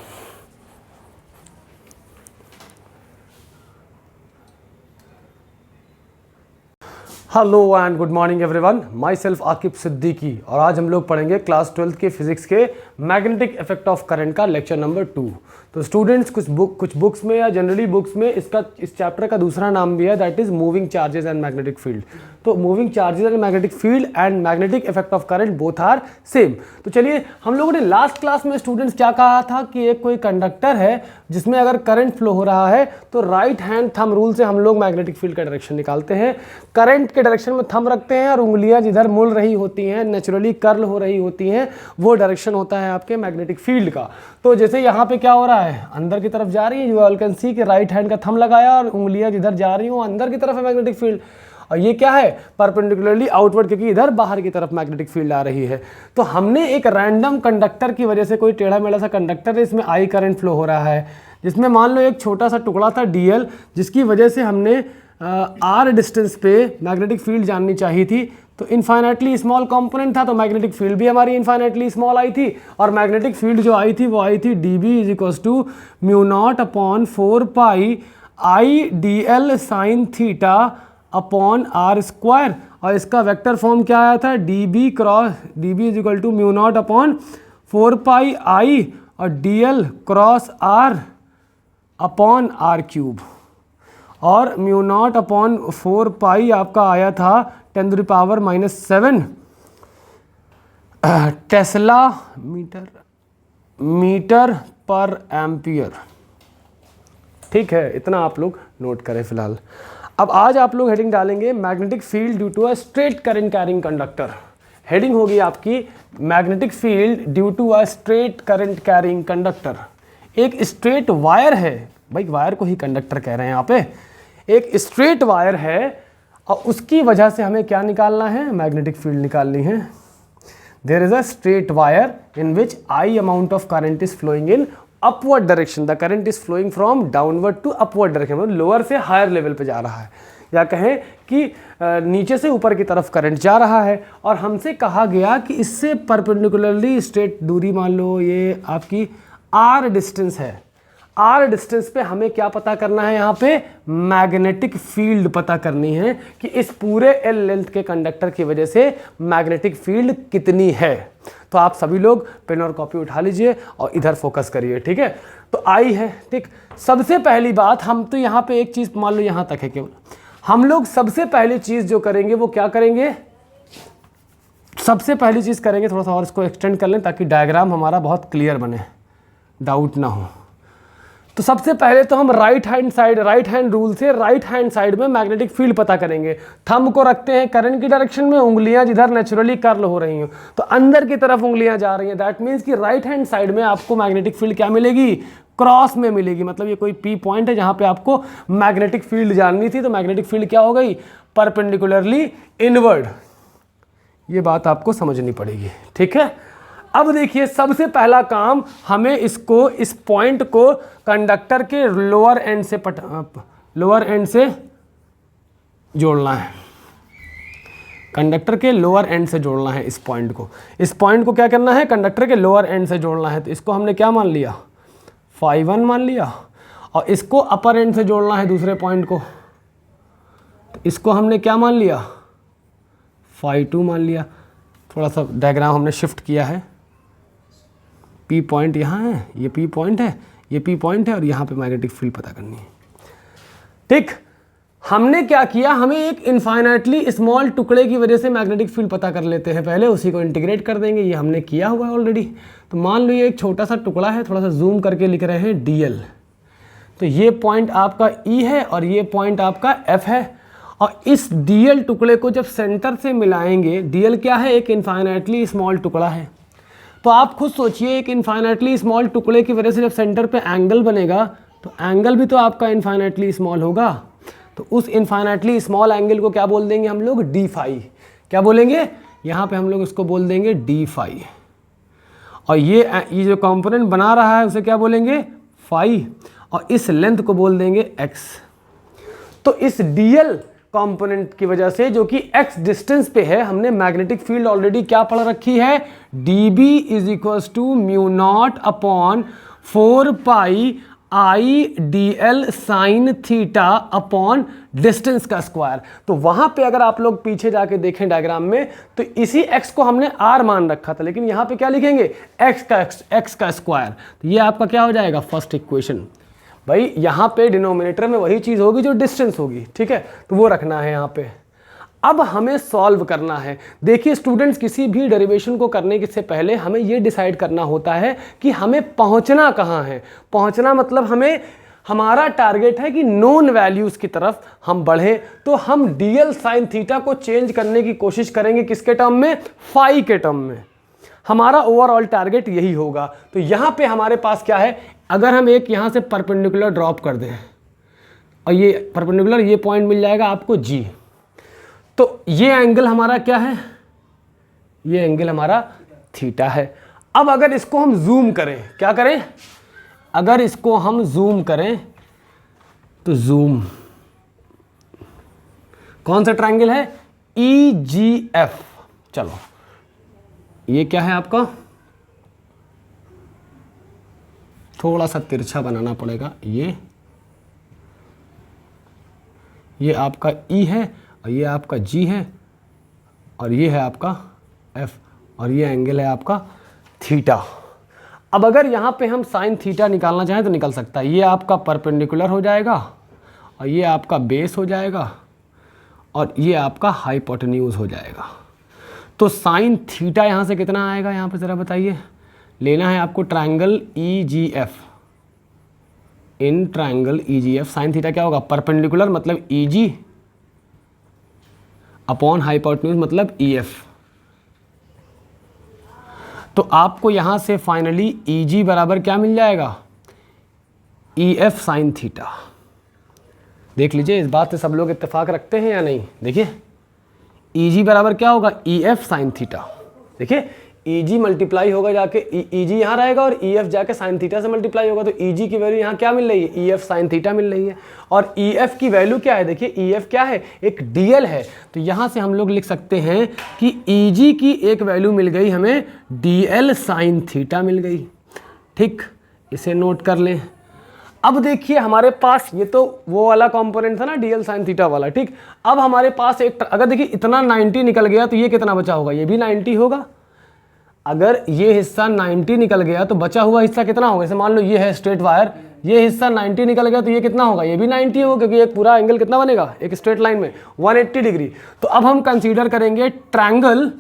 Hello and good morning everyone, my self Aqib Siddiqui, और आज हम लोग पढ़ेंगे क्लास 12th के फिजिक्स के मैग्नेटिक इफेक्ट ऑफ करंट का लेक्चर नंबर 2। तो स्टूडेंट्स कुछ बुक्स में या जनरली बुक्स में इस चैप्टर का दूसरा नाम भी है, that is moving charges and magnetic field. तो moving charges and magnetic field and magnetic effect of current both are same. तो चलिए, हम लोगों ने लास्ट क्लास में स्टूडेंट्स क्या कहा था कि एक कोई कंडक्टर है जिसमें अगर करंट फ्लो हो रहा है तो राइट हैंड थंब रूल से हम लोग मैग्नेटिक फील्ड का डायरेक्शन निकालते हैं। करंट के डायरेक्शन में थंब रखते हैं और उंगलियां जिधर मुड़ रही होती हैं, नेचुरली कर्ल हो रही होती हैं, वो डायरेक्शन होता है आपके मैग्नेटिक फील्ड का। तो जैसे यहाँ पे क्या हो रहा है, अंदर की तरफ जा रही है, यू ऑल कैन सी कि राइट हैंड का थंब लगाया और उंगलियां जिधर जा रही हो अंदर की तरफ है मैग्नेटिक फील्ड, और ये क्या है, परपेंडिकुलरली आउटवर्ड, क्योंकि इधर बाहर की तरफ मैग्नेटिक फील्ड आ रही है। तो हमने एक रैंडम कंडक्टर की वजह से, कोई टेढ़ा मेढ़ा सा कंडक्टर है, इसमें आई करंट फ्लो हो रहा है, जिसमें मान लो एक छोटा सा टुकड़ा था डीएल, जिसकी वजह से हमने आर डिस्टेंस पे मैग्नेटिक फील्ड जाननी चाहिए थी। तो इनफाइनाइटली स्मॉल कंपोनेंट था, तो मैग्नेटिक फील्ड भी हमारी इनफाइनाइटली स्मॉल आई थी, और मैग्नेटिक फील्ड जो आई थी वो आई थी D B is equals to mu naught upon 4 pi I D L sine theta upon R square. और इसका वेक्टर फॉर्म क्या आया था, D B is equal to mu naught upon 4 pi I और D L cross R upon R cube, और mu naught upon 4 pi आपका आया था 10⁻⁻7 टेस्ला मीटर पर एम्पियर। ठीक है, इतना आप लोग नोट करें फिलहाल। अब आज आप लोग हेडिंग डालेंगे magnetic field due to a straight current carrying conductor. Heading होगी आपकी magnetic field due to a straight current carrying conductor. एक स्ट्रेट वायर है, भाई वायर को ही कंडक्टर कह रहे हैं यहाँ पे, एक स्ट्रेट वायर है और उसकी वजह से हमें क्या निकालना है, मैग्नेटिक फील्ड निकालनी है। There is a straight wire in which I amount of current is flowing in upward direction, the current is flowing from downward to upward direction, मतलब लोअर से हायर लेवल पे जा रहा है, या कहें कि नीचे से ऊपर की तरफ करंट जा रहा है। और हमसे कहा गया कि इससे परपेंडिकुलरली स्ट्रेट दूरी, मान लो ये आपकी आर डिस्टेंस है, आर डिस्टेंस पे हमें क्या पता करना है, यहाँ पे मैग्नेटिक फील्ड पता करनी है कि इस पूरे एल लेंथ के कंडक्टर की वजह से मैग्नेटिक फील्ड कितनी है। तो आप सभी लोग पेन और कॉपी उठा लीजिए और इधर फोकस करिए। ठीक है, तो आई है, ठीक। सबसे पहली बात, हम तो यहाँ पे एक चीज़ मान लो यहाँ तक है केवल, हम लोग सबसे पहली चीज़ जो करेंगे वो क्या करेंगे, सबसे पहली चीज़ करेंगे, थोड़ा सा और इसको एक्सटेंड कर लें ताकि डायग्राम हमारा बहुत क्लियर बने, डाउट ना हो। तो सबसे पहले तो हम राइट हैंड रूल से राइट हैंड साइड में मैग्नेटिक फील्ड पता करेंगे। थंब को रखते हैं करंट की डायरेक्शन में, उंगलियां जिधर नेचुरली कर्ल हो रही हो, तो अंदर की तरफ उंगलियां जा रही हैं, दैट मीन्स कि राइट हैंड साइड में आपको मैग्नेटिक फील्ड क्या मिलेगी, क्रॉस में मिलेगी। मतलब ये कोई पी पॉइंट है जहां पे आपको मैग्नेटिक फील्ड जाननी थी, तो मैग्नेटिक फील्ड क्या हो गई, परपेंडिकुलरली इनवर्ड। ये बात आपको समझनी पड़ेगी। ठीक है, अब देखिए सबसे पहला काम, हमें इसको, इस पॉइंट को कंडक्टर के लोअर एंड से जोड़ना है, कंडक्टर के लोअर एंड से जोड़ना है इस पॉइंट को। इस पॉइंट को क्या करना है, कंडक्टर के लोअर एंड से जोड़ना है। तो इसको हमने क्या मान लिया, φ1 मान लिया, और इसको अपर एंड से जोड़ना है दूसरे पॉइंट को, तो इसको हमने क्या मान लिया, φ2 मान लिया। थोड़ा सा डायग्राम हमने शिफ्ट किया है, पी पॉइंट यहाँ है, ये पी पॉइंट है, ये P पॉइंट है और यहाँ पे मैग्नेटिक फील्ड पता करनी है। ठीक, हमने क्या किया, हमें एक इनफाइनाइटली स्मॉल टुकड़े की वजह से मैग्नेटिक फील्ड पता कर लेते हैं पहले, उसी को इंटीग्रेट कर देंगे। ये हमने किया हुआ है ऑलरेडी। तो मान लो ये एक छोटा सा टुकड़ा है, थोड़ा सा जूम करके लिख रहे हैं DL। तो ये पॉइंट आपका E है और ये पॉइंट आपका F है। और इस DL टुकड़े को जब सेंटर से मिलाएंगे, DL क्या है, एक इनफाइनाइटली स्मॉल टुकड़ा है। तो आप खुद सोचिए, एक इनफाइनाइटली स्मॉल टुकड़े की वजह से जब सेंटर पे एंगल बनेगा तो एंगल भी तो आपका इनफाइनाइटली स्मॉल होगा। तो उस इनफाइनाइटली स्मॉल एंगल को क्या बोल देंगे हम लोग, D फाई। क्या बोलेंगे, यहाँ पे हम लोग इसको बोल देंगे D फाई। और ये जो कंपोनेंट बना रहा है उसे क्या बोलेंगे, फाई। और इस लेंथ को बोल देंगे x। तो इस DL कंपोनेंट की वजह से, जो कि x डिस्टेंस पे है, हमने मैग्नेटिक फील्ड ऑलरेडी क्या पढ़ रखी है, dB is equals to mu naught upon 4 pi IDL sine theta upon distance का स्क्वायर। तो वहां पे अगर आप लोग पीछे जाके देखें डायग्राम में, तो इसी x को हमने r मान रखा था, लेकिन यहां पे क्या लिखेंगे, x का स्क्वायर। तो ये आपका क्या हो जाएगा, फर्स्ट इक्वेशन। भाई यहाँ पे डिनोमिनेटर में वही चीज़ होगी जो डिस्टेंस होगी, ठीक है, तो वो रखना है यहाँ पे। अब हमें सॉल्व करना है। देखिए स्टूडेंट्स, किसी भी डेरिवेशन को करने से पहले हमें ये डिसाइड करना होता है कि हमें पहुँचना कहाँ है। पहुँचना मतलब हमारा टारगेट है कि नोन वैल्यूज़ की तरफ हम बढ़ें। तो हम DL साइन थीटा को चेंज करने की कोशिश करेंगे, किसके टर्म में, फाई के टर्म में। हमारा ओवरऑल टारगेट यही होगा। तो यहाँ पे हमारे पास क्या है, अगर हम एक यहाँ से परपेंडिकुलर ड्रॉप कर दें और ये परपेंडिकुलर, ये पॉइंट मिल जाएगा आपको G। तो ये एंगल हमारा क्या है, ये एंगल हमारा थीटा है। अब अगर इसको हम जूम करें, क्या करें, अगर इसको हम जूम करें तो जूम, कौन सा ट्रायंगल है, EGF। चलो ये क्या है आपका, थोड़ा सा तिरछा बनाना पड़ेगा। ये आपका E है और ये आपका G है और ये है आपका F और ये एंगल है आपका थीटा। अब अगर यहाँ पे हम साइन थीटा निकालना चाहें तो निकल सकता है। ये आपका परपेंडिकुलर हो जाएगा और ये आपका बेस हो जाएगा और ये आपका हाइपोटेन्यूज हो जाएगा। तो साइन थीटा यहाँ से कितना आएगा, यहाँ पे ज़रा बताइए। लेना है आपको triangle EGF। In triangle EGF sine theta क्या होगा, परपेंडिकुलर मतलब EG अपॉन हाइपोटेन्यूज मतलब EF। तो आपको यहाँ से फाइनली EG बराबर क्या मिल जाएगा, EF साइन थीटा। देख लीजिए, इस बात से सब लोग इत्तेफाक रखते हैं या नहीं। देखिए EG बराबर क्या होगा, EF साइन थीटा। देखिए EG मल्टीप्लाई होगा जाके, EG यहाँ रहेगा और EF जाके साइन थीटा से मल्टीप्लाई होगा। तो EG की वैल्यू यहाँ क्या मिल रही है, EF साइन थीटा मिल रही है। और EF की वैल्यू क्या है, देखिए EF क्या है, एक DL है। तो यहाँ से हम लोग लिख सकते हैं कि EG की एक वैल्यू मिल गई हमें, DL साइन थीटा मिल गई। ठीक, इसे नोट कर लें। अब देखिए हमारे पास ये तो वो वाला कंपोनेंट था ना, DL साइन थीटा वाला। ठीक, अब हमारे पास एक, अगर देखिए इतना 90 निकल गया तो ये कितना बचा होगा, ये भी 90 होगा। अगर ये हिस्सा 90 निकल गया तो बचा हुआ हिस्सा कितना होगा। जैसे मान लो ये है स्ट्रेट वायर, ये हिस्सा 90 निकल गया तो ये कितना होगा, ये भी 90 होगा, क्योंकि एक पूरा एंगल कितना बनेगा एक स्ट्रेट लाइन में, 180 डिग्री। तो अब हम कंसीडर करेंगे ट्रायंगल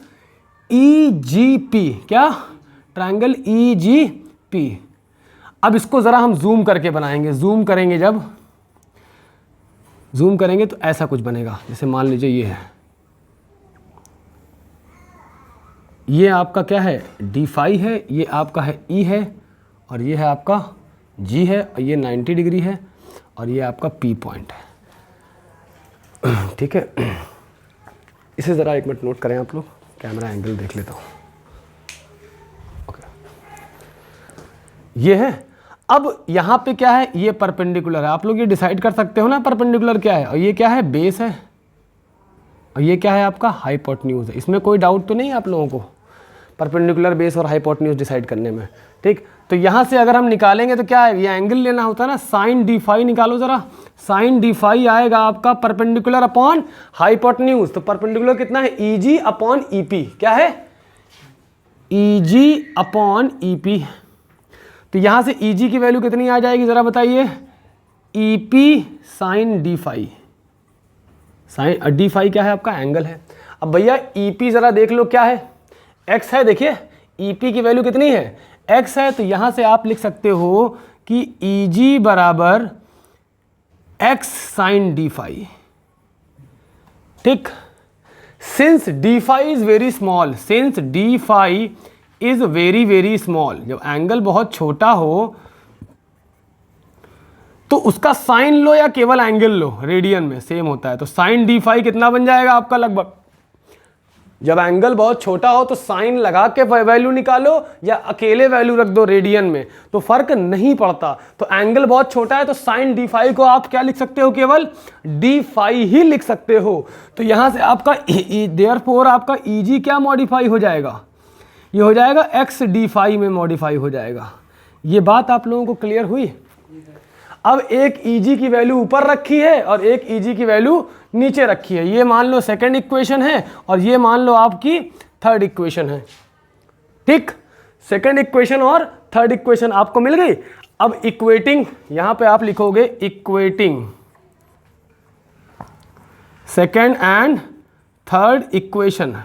EGP। क्या, ट्रायंगल EGP। अब इसको ज़रा हम जूम करके बनाएंगे। जूम करेंगे, जब जूम करेंगे तो ऐसा कुछ बनेगा। जैसे मान लीजिए ये है, ये आपका क्या है, D फाई है, ये आपका है E है और ये है आपका G है और ये 90 डिग्री है और ये आपका P पॉइंट है। ठीक है, इसे ज़रा एक मिनट नोट करें आप लोग। कैमरा एंगल देख लेता हूँ। ओके, ये है। अब यहाँ पे क्या है, ये परपेंडिकुलर है। आप लोग ये डिसाइड कर सकते हो ना परपेंडिकुलर क्या है। और ये क्या है, बेस है और ये क्या है आपका हाइपोटेन्यूज है। इसमें कोई डाउट तो नहीं है आप लोगों को परपेंडिकुलर, बेस और हाइपोटेन्यूज डिसाइड करने में। ठीक, तो यहाँ से अगर हम निकालेंगे तो क्या है, ये एंगल लेना होता है ना, साइन D फाई निकालो ज़रा। साइन D फाई आएगा आपका परपेंडिकुलर अपॉन हाइपोटेन्यूज। तो परपेंडिकुलर कितना है, EG अपॉन EP। क्या है, EG अपॉन EP। तो यहाँ से ई जी की वैल्यू कितनी आ जाएगी ज़रा बताइए, E P sine D phi. Sine D phi क्या है आपका, एंगल है। अब भैया ई पी ज़रा देख लो क्या है, एक्स है। देखिए ई पी की वैल्यू कितनी है, एक्स है। तो यहाँ से आप लिख सकते हो कि ई जी बराबर एक्स साइन डी फाई। ठीक, since D phi is very small, since D phi is very very small, जब एंगल बहुत छोटा हो तो उसका साइन लो या केवल एंगल लो, रेडियन में सेम होता है। तो साइन डी फाई कितना बन जाएगा आपका लगभग, जब एंगल बहुत छोटा हो तो साइन लगा के वैल्यू निकालो या अकेले वैल्यू रख दो रेडियन में, तो फर्क नहीं पड़ता। तो एंगल बहुत छोटा है तो साइन डी फाई को आप क्या लिख सकते हो, केवल डी फाई ही लिख सकते हो। तो यहां से आपका देयरफॉर आपका ई जी क्या मॉडिफाई हो जाएगा, ये हो जाएगा एक्स डी फाई में मॉडिफाई हो जाएगा। ये बात आप लोगों को क्लियर हुई। अब एक Eg की वैल्यू ऊपर रखी है और एक Eg की वैल्यू नीचे रखी है। ये मान लो सेकंड इक्वेशन है और ये मान लो आपकी थर्ड इक्वेशन है। ठीक, सेकंड इक्वेशन और थर्ड इक्वेशन आपको मिल गई। अब इक्वेटिंग, यहां पे आप लिखोगे equating second and third equation,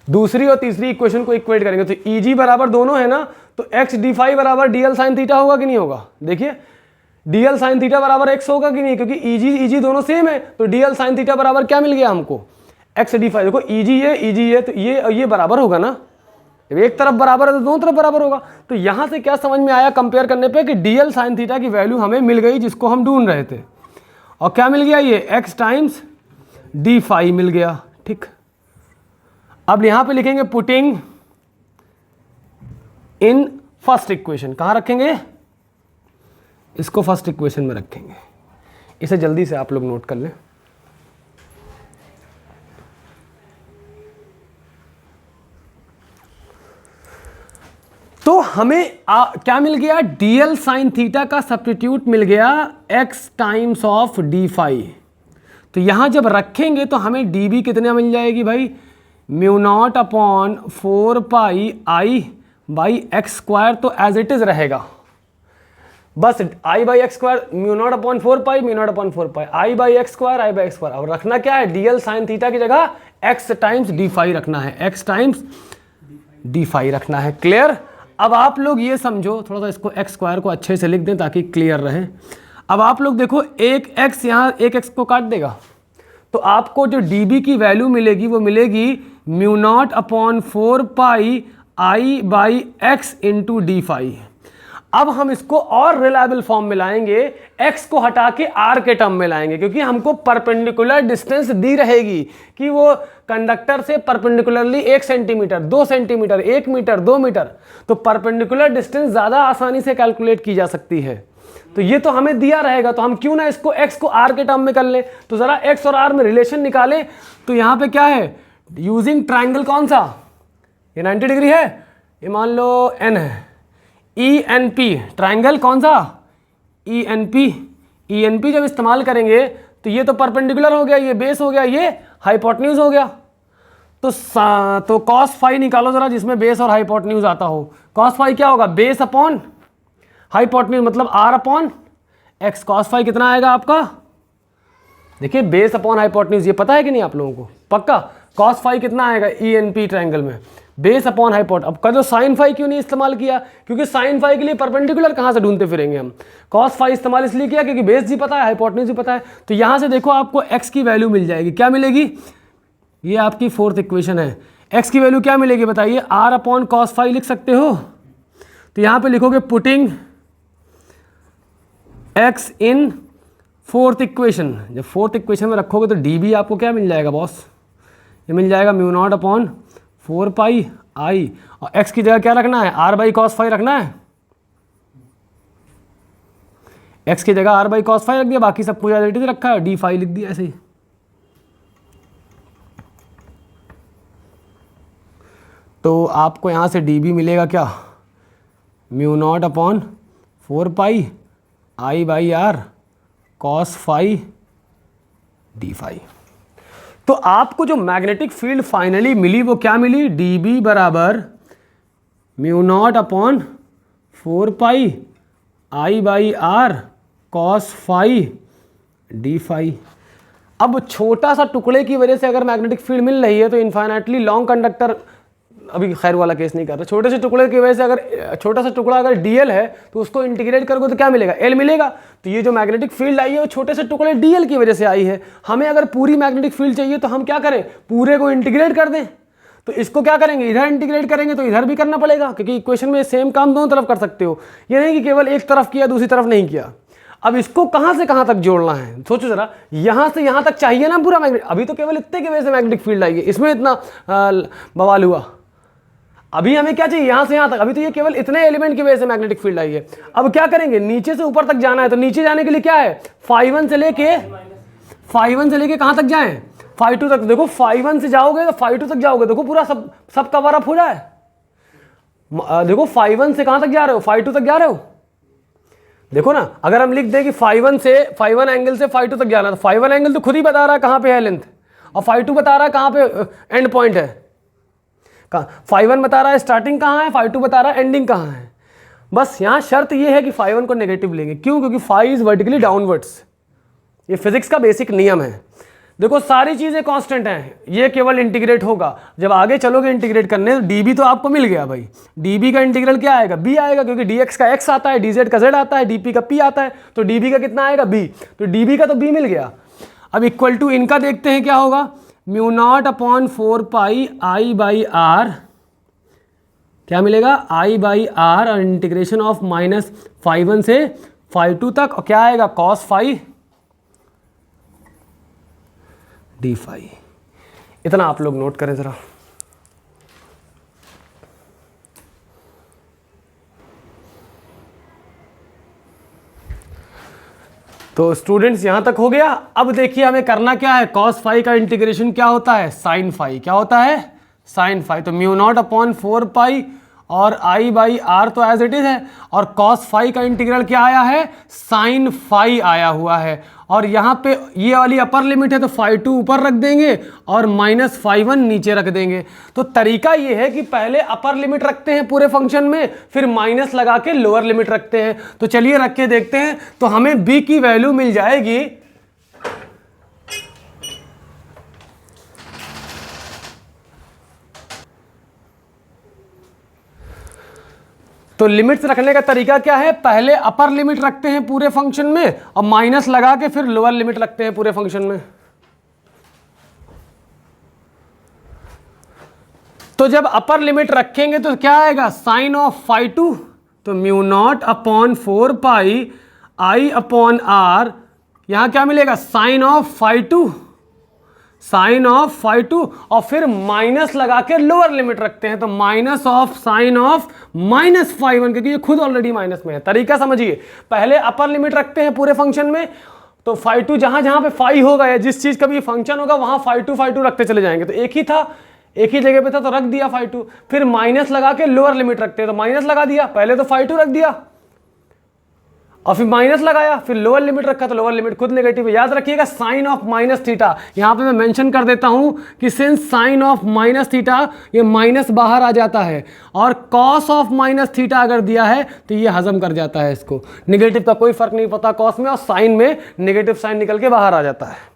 दूसरी और तीसरी इक्वेशन को इक्वेट करेंगे। तो Eg बराबर दोनों है ना, तो एक्स डी फाई बराबर डी एल साइन थीटा होगा कि नहीं होगा। देखिए डी एल साइन थीटा बराबर एक्स होगा कि नहीं, क्योंकि Eg दोनों सेम है। तो डी एल साइन थीटा बराबर क्या मिल गया हमको, एक्स डी फाई। देखो Eg ये तो ये बराबर होगा ना, एक तरफ बराबर है तो दोनों तरफ बराबर होगा। तो यहां से क्या समझ में आया कंपेयर करने पे कि डी एल साइन थीटा की वैल्यू हमें मिल गई जिसको हम ढूंढ रहे थे, और क्या मिल गया, ये एक्स टाइम्स डी फाई मिल गया। ठीक, अब यहां पे लिखेंगे पुटिंग इन फर्स्ट इक्वेशन। कहां रखेंगे, इसको फर्स्ट इक्वेशन में रखेंगे। इसे जल्दी से आप लोग नोट कर लें। तो हमें क्या मिल गया, डीएल साइन थीटा का सब्स्टिट्यूट मिल गया x times of D phi. तो यहां जब रखेंगे तो हमें डी बी कितने मिल जाएगी भाई, mu naught upon 4 pi I by x square. तो एज इट इज रहेगा बस I by x square, mu naught upon 4 pi, mu naught upon 4 pi, I by x square, I by x square. अब रखना क्या है, DL sine theta की जगह x times D phi रखना है, एक्स टाइम्स डी फाई रखना है। क्लियर। अब आप लोग ये समझो, थोड़ा सा इसको एक्स स्क्वायर को अच्छे से लिख दें ताकि क्लियर रहे। अब आप लोग देखो, एक एक्स यहाँ एक एक्स को काट देगा, तो आपको जो डी बी की वैल्यू मिलेगी वो मिलेगी mu naught upon 4 pi I by x into D phi. अब हम इसको और रिलायबल फॉर्म में लाएंगे, x को हटा के r के टर्म में लाएंगे, क्योंकि हमको परपेंडिकुलर डिस्टेंस दी रहेगी कि वो कंडक्टर से perpendicularly 1 centimetre, 2 centimetre, 1 metre, 2 metre. तो परपेंडिकुलर डिस्टेंस ज़्यादा आसानी से कैलकुलेट की जा सकती है। तो ये तो हमें दिया रहेगा, तो हम क्यों ना इसको x को r के टर्म में कर लें। तो ज़रा x और r में रिलेशन निकालें। तो यहाँ पे क्या है, यूजिंग ट्राइंगल कौन सा, ये 90 डिग्री है, ये मान लो n है, ई एन पी ट्राइंगल कौन सा, ई एन पी जब इस्तेमाल करेंगे तो ये तो परपेंडिकुलर हो गया, ये बेस हो गया, ये हाइपोटेन्यूज हो गया। तो कॉस फाई निकालो जरा जिसमें बेस और हाइपोटेन्यूज आता हो। कॉस फाई क्या होगा, बेस अपॉन हाइपोटेन्यूज, मतलब R upon x. Cos phi कितना आएगा आपका, देखिए बेस अपॉन हाइपोटेन्यूज, ये पता है कि नहीं आप लोगों को, पक्का। कॉस फाई कितना आएगा ई एन पी ट्राइंगल में, बेस अपॉन हाइपोट। अब कह दो साइन फाई क्यों नहीं इस्तेमाल किया, क्योंकि साइन फाई के लिए परपेंडिकुलर कहां से ढूंढते फिरेंगे हम। कॉस फाई इस्तेमाल इसलिए किया क्योंकि बेस भी पता है, हाइपोटेन्यूज भी पता है। तो यहां से देखो आपको एक्स की वैल्यू मिल जाएगी, क्या मिलेगी, ये आपकी फोर्थ इक्वेशन है। एक्स की वैल्यू क्या मिलेगी बताइए, आर अपॉन कॉस फाई लिख सकते हो। तो यहां पे लिखोगे putting x in fourth equation. जब फोर्थ इक्वेशन में रखोगे तो डी बी आपको क्या मिल जाएगा बॉस, ये मिल जाएगा mu naught upon 4 pi I, और x की जगह क्या रखना है, r बाई कॉस फाई रखना है। x की जगह r बाई कॉस फाई रख दिया, बाकी सब कुछ एज इट इज रखा है, डी फाई लिख दिया ऐसे ही। तो आपको यहां से डी बी मिलेगा क्या, mu naught upon 4 pi I by R cos phi D phi. तो आपको जो मैग्नेटिक फील्ड फाइनली मिली वो क्या मिली, डी बी बराबर mu naught upon 4 pi I by R cos phi D phi. अब छोटा सा टुकड़े की वजह से अगर मैग्नेटिक फील्ड मिल रही है तो इन्फाइनाइटली लॉन्ग कंडक्टर, अभी खैर वाला केस नहीं कर रहा, छोटे से टुकड़े की वजह से अगर छोटा सा टुकड़ा अगर डीएल है तो उसको इंटीग्रेट करोगे तो क्या मिलेगा, एल मिलेगा। तो ये जो मैग्नेटिक फील्ड आई है वो छोटे से टुकड़े डीएल की वजह से आई है। हमें अगर पूरी मैग्नेटिक फील्ड चाहिए तो हम क्या करें, पूरे को इंटीग्रेट कर दें। तो इसको क्या करेंगे, इधर इंटीग्रेट करेंगे तो इधर भी करना पड़ेगा, क्योंकि इक्वेशन में सेम काम दोनों तरफ कर सकते हो, ये नहीं कि केवल एक तरफ किया दूसरी तरफ नहीं किया। अब इसको कहां से कहां तक जोड़ना है, सोचो जरा, यहां से यहां तक चाहिए ना पूरा मैग्नेटिक। अभी तो केवल इतने की वजह से मैग्नेटिक फील्ड आई है, इसमें इतना बवाल हुआ। अभी हमें क्या चाहिए, यहां से यहां तक, अभी तो ये केवल इतने एलिमेंट की वजह से मैग्नेटिक फील्ड आई है। अब क्या करेंगे, नीचे से ऊपर तक जाना है, तो नीचे जाने के लिए क्या है, φ1 से लेके कहां तक जाएं, φ2 तक। देखो φ1 से जाओगे तो φ2 तक जाओगे, देखो पूरा सब कवर अप हो जाए। देखो φ1 से कहां तक जा रहे हो, φ2 तक जा रहे हो। देखो ना, अगर हम लिख दें कि φ1 एंगल से φ2 तक जाना, तो φ1 एंगल तो खुद ही बता रहा है कहां पे है लेंथ, और φ2 बता रहा है कहां पे एंड पॉइंट है। φ1 बता रहा है स्टार्टिंग कहां है, φ2 बता रहा है एंडिंग कहां है। बस यहां शर्त ये है कि φ1 को नेगेटिव लेंगे, क्यों, क्योंकि φ इज वर्टिकली डाउनवर्ड्स। ये फिजिक्स का बेसिक नियम है। देखो सारी चीजें कांस्टेंट हैं, ये केवल इंटीग्रेट होगा। जब आगे चलोगे इंटीग्रेट करने, तो डीबी तो आपको मिल गया भाई, डीबी का इंटीग्रल क्या आएगा, बी आएगा, क्योंकि डीएक्स का एक्स आता है, डीजेड का जेड आता है, डीपी का पी आता है, तो डीबी का कितना आएगा, बी। तो डीबी का तो बी मिल गया। अब इक्वल टू इनका देखते हैं क्या होगा, μ0/4 पाई आई बाई आर, क्या मिलेगा, आई बाई आर, और इंटीग्रेशन ऑफ माइनस φ1 से φ2 तक, और क्या आएगा, कॉस फाई डी फाई। इतना आप लोग नोट करें जरा। तो स्टूडेंट्स यहां तक हो गया। अब देखिए हमें करना क्या है, कॉस फाई का इंटीग्रेशन क्या होता है, साइन फाई। क्या होता है, साइन फाई। तो μ0/4 पाई और आई बाई आर तो एज इट इज है, और कॉस फाई का इंटीग्रल क्या आया है, साइन फाई आया हुआ है। और यहाँ पे ये वाली अपर लिमिट है तो φ2 ऊपर रख देंगे और माइनस φ1 नीचे रख देंगे। तो तरीका ये है कि पहले अपर लिमिट रखते हैं पूरे फंक्शन में, फिर माइनस लगा के लोअर लिमिट रखते हैं। तो चलिए रख के देखते हैं। तो हमें b की वैल्यू मिल जाएगी, तो लिमिट्स रखने का तरीका क्या है, पहले अपर लिमिट रखते हैं पूरे फंक्शन में और माइनस लगा के फिर लोअर लिमिट रखते हैं पूरे फंक्शन में। तो जब अपर लिमिट रखेंगे तो क्या आएगा, साइन ऑफ φ2, तो μ0/4 पाई आई अपॉन आर, यहां क्या मिलेगा, साइन ऑफ φ2, साइन ऑफ φ2, और फिर माइनस लगा के लोअर लिमिट रखते हैं, तो minus of sine of minus φ1, क्योंकि ये खुद ऑलरेडी माइनस में है। तरीका समझिए, पहले अपर लिमिट रखते हैं पूरे फंक्शन में, तो φ2 जहां जहां पे फाई होगा या जिस चीज का भी फंक्शन होगा वहां φ2 रखते चले जाएंगे। तो एक ही था, एक ही जगह पे था तो रख दिया φ2, फिर माइनस लगा के लोअर लिमिट रखते हैं, तो माइनस लगा दिया, पहले तो φ2 रख दिया और फिर माइनस लगाया, फिर लोअर लिमिट रखा तो लोअर लिमिट खुद नेगेटिव है। याद रखिएगा साइन ऑफ माइनस थीटा, यहां पे मैं मेंशन कर देता हूं कि since sign of minus theta, ये माइनस बाहर आ जाता है, और कॉस ऑफ माइनस थीटा अगर दिया है तो ये हजम कर जाता है इसको, नेगेटिव का कोई फर्क नहीं पड़ता कॉस में, और साइन में नेगेटिव साइन निकल के बाहर आ जाता है।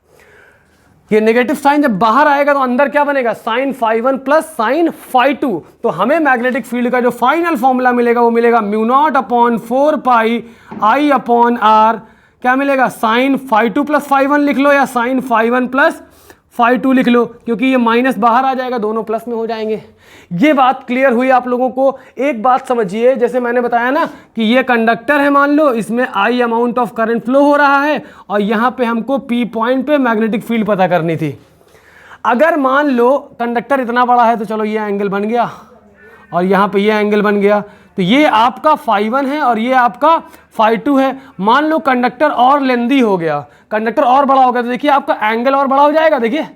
ये नेगेटिव साइन जब बाहर आएगा तो अंदर क्या बनेगा, साइन φ1 प्लस साइन φ2। तो हमें मैग्नेटिक फील्ड का जो फाइनल फॉर्मूला मिलेगा वो मिलेगा μ0/4 पाई आई अपॉन आर, क्या मिलेगा, साइन φ2 प्लस φ1 लिख लो या साइन φ1 प्लस φ2 लिख लो, क्योंकि ये माइनस बाहर आ जाएगा, दोनों प्लस में हो जाएंगे। ये बात क्लियर हुई आप लोगों को। एक बात समझिए, जैसे मैंने बताया ना कि ये कंडक्टर है, मान लो इसमें आई अमाउंट ऑफ करंट फ्लो हो रहा है, और यहाँ पे हमको पी पॉइंट पे मैग्नेटिक फील्ड पता करनी थी। अगर मान लो कंडक्टर इतना बड़ा है तो चलो ये एंगल बन गया और यहाँ पे ये एंगल बन गया, तो ये आपका φ1 है और ये आपका φ2 है। मान लो कंडक्टर और लेंदी हो गया, कंडक्टर और बड़ा हो गया, तो देखिए आपका एंगल और बड़ा हो जाएगा, देखिए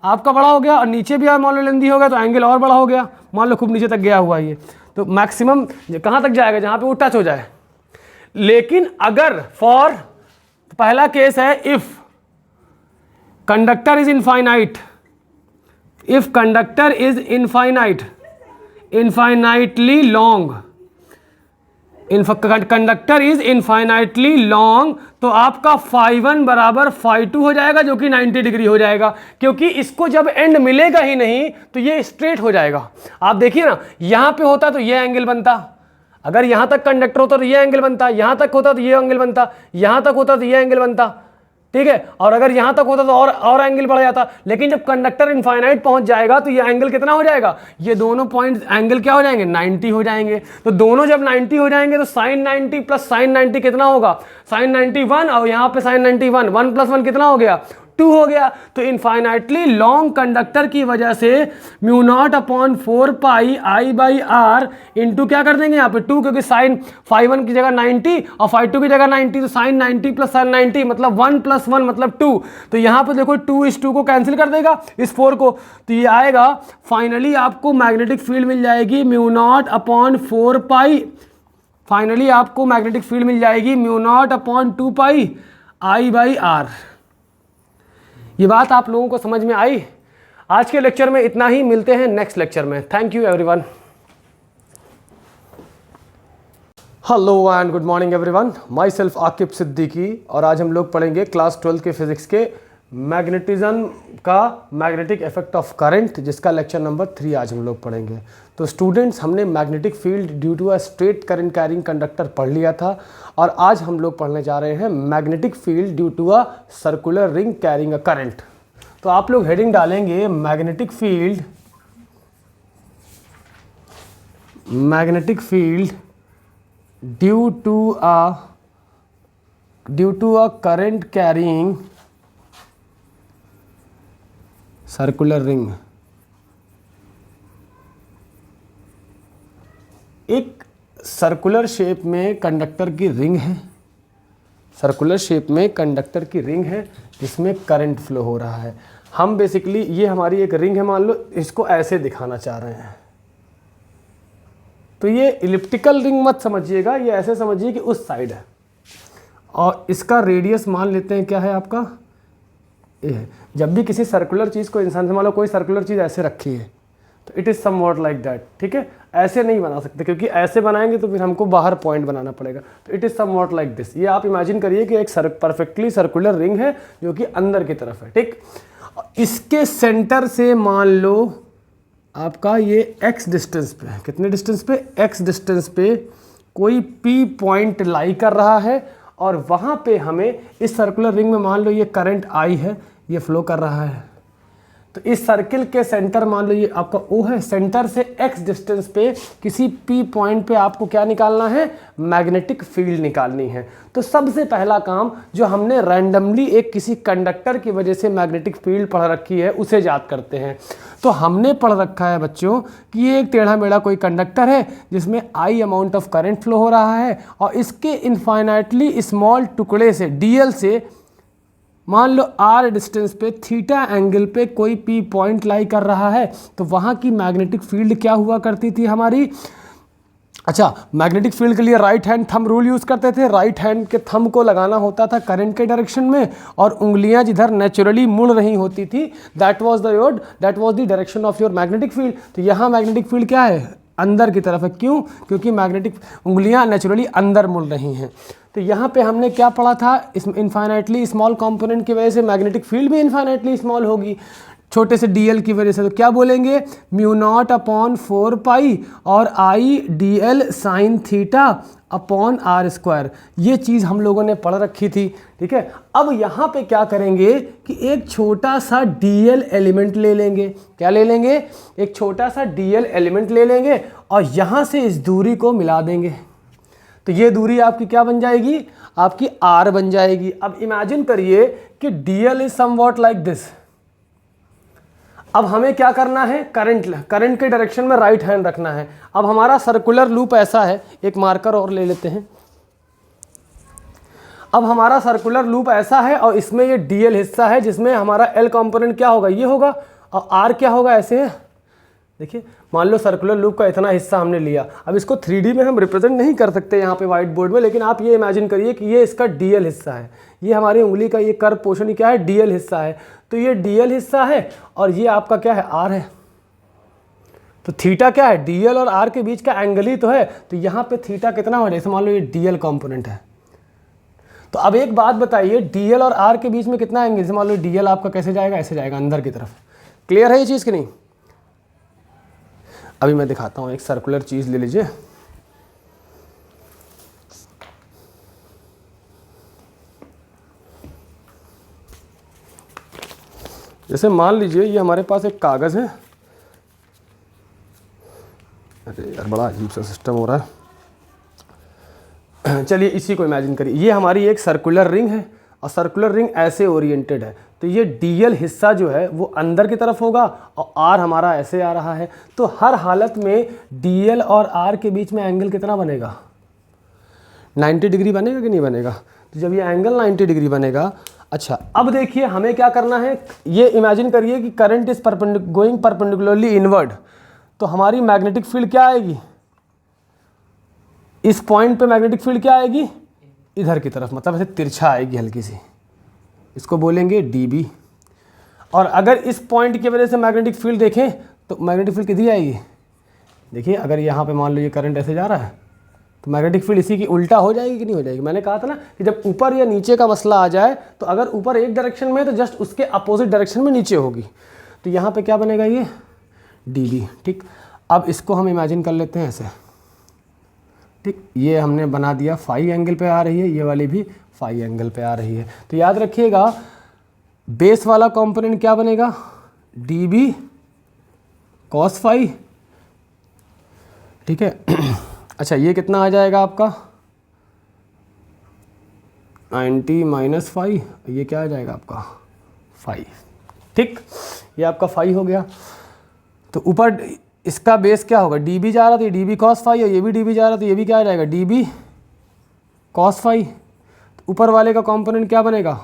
आपका बड़ा हो गया, और नीचे भी मान लो लेंदी हो गया तो एंगल और बड़ा हो गया। मान लो खूब नीचे तक गया हुआ ये, तो मैक्सिमम कहाँ तक जाएगा, जहाँ पे वो टच हो जाए। लेकिन अगर फॉर पहला केस है, if conductor is infinite, if conductor is infinite, infinitely long, conductor is infinitely long, तो आपका φ1 बराबर φ2 हो जाएगा, जो कि 90 डिग्री हो जाएगा, क्योंकि इसको जब एंड मिलेगा ही नहीं तो ये स्ट्रेट हो जाएगा। आप देखिए ना, यहां पे होता तो ये एंगल बनता, अगर यहां तक कंडक्टर होता तो ये एंगल बनता, यहां तक होता तो ये एंगल बनता, यहां तक होता तो ये एंगल बनता, ठीक है, और अगर यहां तक होता तो और एंगल बढ़ जाता। लेकिन जब कंडक्टर इनफाइनाइट पहुंच जाएगा तो ये एंगल कितना हो जाएगा, ये दोनों पॉइंट एंगल क्या हो जाएंगे, 90 हो जाएंगे। तो दोनों जब 90 हो जाएंगे तो sin 90 प्लस sin 90 कितना होगा, sin 91, और यहां पे sin 91, 1 प्लस 1 कितना हो गया, 2 हो गया। तो इनफाइनाइटली लॉन्ग कंडक्टर की वजह से mu naught upon 4 pi I by R into क्या कर देंगे यहाँ पे 2, क्योंकि साइन φ1 की जगह 90 और φ2 की जगह 90, तो साइन 90 प्लस साइन 90 मतलब 1 प्लस 1 मतलब 2। तो यहाँ पे देखो 2 को कैंसिल कर देगा इस 4 को, तो ये आएगा फाइनली आपको मैग्नेटिक फील्ड मिल जाएगी mu naught upon 4 pi, finally आपको मैग्नेटिक फील्ड मिल जाएगी mu naught upon 2 pi I by R. ये बात आप लोगों को समझ में आई? आज के लेक्चर में इतना ही, मिलते हैं नेक्स्ट लेक्चर में। Thank you everyone. Hello and good morning everyone, my self Aqib Siddiqui, और आज हम लोग पढ़ेंगे क्लास 12 के फिजिक्स के मैग्नेटिज्म का मैग्नेटिक इफेक्ट ऑफ करंट, जिसका लेक्चर नंबर 3 आज हम लोग पढ़ेंगे। तो स्टूडेंट्स, हमने magnetic field due to a straight current carrying conductor पढ़ लिया था, और आज हम लोग पढ़ने जा रहे हैं magnetic field due to a circular ring carrying a current. तो आप लोग हेडिंग डालेंगे magnetic field due to a current carrying circular ring. एक सर्कुलर शेप में कंडक्टर की रिंग है, सर्कुलर शेप में कंडक्टर की रिंग है जिसमें करंट फ्लो हो रहा है। हम बेसिकली, ये हमारी एक रिंग है, मान लो इसको ऐसे दिखाना चाह रहे हैं, तो ये इलिप्टिकल रिंग मत समझिएगा, ये ऐसे समझिए कि उस साइड है, और इसका रेडियस मान लेते हैं क्या है आपका, ये है। जब भी किसी सर्कुलर चीज़ को इंसान से, मान लो कोई सर्कुलर चीज़ ऐसे रखी है, तो it is somewhat like that, ठीक है। ऐसे नहीं बना सकते, क्योंकि ऐसे बनाएंगे तो फिर हमको बाहर पॉइंट बनाना पड़ेगा, तो it is somewhat like this. ये आप इमेजिन करिए कि एक परफेक्टली सर्कुलर रिंग है जो कि अंदर की तरफ है, ठीक। इसके सेंटर से मान लो आपका ये x डिस्टेंस पे है, कितने डिस्टेंस पे, x डिस्टेंस पे कोई P पॉइंट लाई कर रहा है, और वहाँ पे हमें इस सर्कुलर रिंग में मान लो ये करंट I है, ये फ्लो कर रहा है। तो इस सर्किल के सेंटर मान लो ये आपका O है, सेंटर से x डिस्टेंस पे किसी P पॉइंट पे आपको क्या निकालना है, मैग्नेटिक फील्ड निकालनी है। तो सबसे पहला काम जो हमने रैंडमली एक किसी कंडक्टर की वजह से मैग्नेटिक फील्ड पढ़ रखी है उसे याद करते हैं। तो हमने पढ़ रखा है बच्चों कि ये एक टेढ़ा मेढ़ा कोई कंडक्टर है जिसमें I amount of current flow हो रहा है, और इसके इनफाइनाइटली स्मॉल टुकड़े से dl से मान लो r डिस्टेंस पे थीटा एंगल पे कोई P पॉइंट लाई कर रहा है, तो वहाँ की मैग्नेटिक फील्ड क्या हुआ करती थी हमारी। अच्छा, मैग्नेटिक फील्ड के लिए right hand thumb rule use करते थे, राइट हैंड के थंब को लगाना होता था करंट के डायरेक्शन में, और उंगलियां जिधर नेचुरली मुड़ रही होती थी, that was the direction of your magnetic field. तो यहाँ मैग्नेटिक फील्ड क्या है, अंदर की तरफ है। क्यों? क्योंकि मैग्नेटिक उंगलियां नेचुरली अंदर मुड़ रही हैं। तो यहाँ पे हमने क्या पढ़ा था, इस इनफाइनाइटली स्मॉल कंपोनेंट की वजह से मैग्नेटिक फील्ड भी इनफाइनाइटली स्मॉल होगी, छोटे से dl की वजह से। तो क्या बोलेंगे, म्यू नॉट अपॉन 4 पाई और I dl sine theta upon R square. ये चीज़ हम लोगों ने पढ़ रखी थी, ठीक है। अब यहाँ पे क्या करेंगे कि एक छोटा सा dl एलिमेंट ले लेंगे। क्या ले लेंगे, एक छोटा सा dl एलिमेंट ले लेंगे, और यहाँ से इस दूरी को मिला देंगे। तो ये दूरी आपकी क्या बन जाएगी, आपकी r बन जाएगी। अब इमेजिन करिए कि dl is somewhat like this. अब हमें क्या करना है, करंट के डायरेक्शन में राइट हैंड रखना है। अब हमारा सर्कुलर लूप ऐसा है, एक मार्कर और ले लेते हैं। अब हमारा सर्कुलर लूप ऐसा है, और इसमें ये dl हिस्सा है जिसमें हमारा l कंपोनेंट क्या होगा, ये होगा, और r क्या होगा, ऐसे है। देखिए, मान लो सर्कुलर लूप का इतना हिस्सा हमने लिया। अब इसको 3D में हम रिप्रेजेंट नहीं कर सकते यहाँ पे व्हाइट बोर्ड में, लेकिन आप ये इमेजिन करिए कि ये इसका dl हिस्सा है, ये हमारी उंगली का ये कर्व पोर्शन क्या है, dl हिस्सा है। तो ये dl हिस्सा है, और ये आपका क्या है, r है। तो थीटा क्या है, डीएल और आर के बीच का एंगल ही तो है। तो यहाँ पे थीटा कितना हो, जैसे मान लो ये डीएल कंपोनेंट है। तो अब एक बात बताइए, डीएल और आर के बीच में कितना एंगल, जैसे मान लो डीएल आपका कैसे जाएगा, ऐसे जाएगा अंदर की तरफ। क्लियर है ये चीज़ कि नहीं? अभी मैं दिखाता हूँ, एक सर्कुलर चीज़ ले लीजिए। जैसे मान लीजिए ये हमारे पास एक कागज़ है। अरे यार बड़ा अजीब सा सिस्टम हो रहा है। चलिए इसी को इमेजिन करिए, ये हमारी एक सर्कुलर रिंग है और सर्कुलर रिंग ऐसे ओरिएंटेड है। तो ये डीएल हिस्सा जो है वो अंदर की तरफ होगा और आर हमारा ऐसे आ रहा है। तो हर हालत में डीएल और आर के बीच में एंगल कितना बनेगा, 90 डिग्री बनेगा कि नहीं बनेगा? तो जब ये एंगल 90 डिग्री बनेगा, अच्छा अब देखिए हमें क्या करना है, ये इमेजिन करिए कि current is going perpendicularly inward. तो हमारी मैग्नेटिक फील्ड क्या आएगी, इस पॉइंट पे मैग्नेटिक फील्ड क्या आएगी, इधर की तरफ, मतलब ऐसे तिरछा आएगी हल्की सी, इसको बोलेंगे डीबी। और अगर इस पॉइंट की वजह से मैग्नेटिक फील्ड देखें तो मैग्नेटिक फील्ड कितनी आएगी, देखिए अगर यहाँ पे मान लो ये करंट ऐसे जा रहा है तो मैग्नेटिक फील्ड इसी की उल्टा हो जाएगी कि नहीं हो जाएगी? मैंने कहा था ना कि जब ऊपर या नीचे का मसला आ जाए तो अगर ऊपर एक डायरेक्शन में तो जस्ट उसके अपोजिट डायरेक्शन में नीचे होगी। तो यहाँ पे क्या बनेगा, ये डीबी। ठीक, अब इसको हम इमेजिन कर लेते हैं ऐसे। ठीक, ये हमने बना दिया फाई एंगल पे आ रही है, ये वाली भी फाई एंगल पे आ रही है। तो याद रखिएगा बेस वाला कंपोनेंट क्या बनेगा, डीबी कॉस फाई। ठीक है। अच्छा ये कितना आ जाएगा आपका 90 माइनस फाई, ये क्या आ जाएगा आपका फाई। ठीक, ये आपका फाई हो गया। तो ऊपर इसका बेस क्या होगा, डीबी जा रहा था, ये डीबी कॉस फाई, और ये भी डीबी जा रहा था, ये भी क्या आ जाएगा डीबी कॉस फाई। तो ऊपर वाले का कंपोनेंट क्या बनेगा,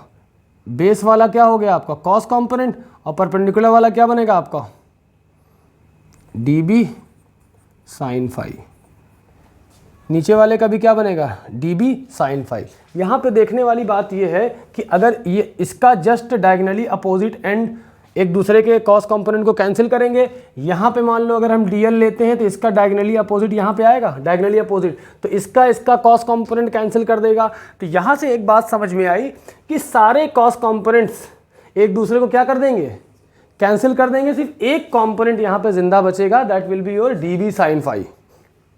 बेस वाला क्या हो गया आपका कॉस कंपोनेंट, और परपेंडिकुलर वाला क्या बनेगा आपका डीबी साइन फाई। नीचे वाले का भी क्या बनेगा डीबी साइन फाई। यहाँ पे देखने वाली बात ये है कि अगर ये इसका जस्ट डायगनली अपोजिट एंड एक दूसरे के कॉस कंपोनेंट को कैंसिल करेंगे, यहाँ पे मान लो अगर हम डीएल लेते हैं तो इसका डायगनली अपोजिट यहाँ पे आएगा, डायगनली अपोजिट, तो इसका कॉस कंपोनेंट कैंसिल कर देगा। तो यहाँ से एक बात समझ में आई कि सारे कॉस कंपोनेंट्स एक दूसरे को क्या कर देंगे, कैंसिल कर देंगे, सिर्फ एक कंपोनेंट यहाँ पे जिंदा बचेगा, that will be your DB sine phi.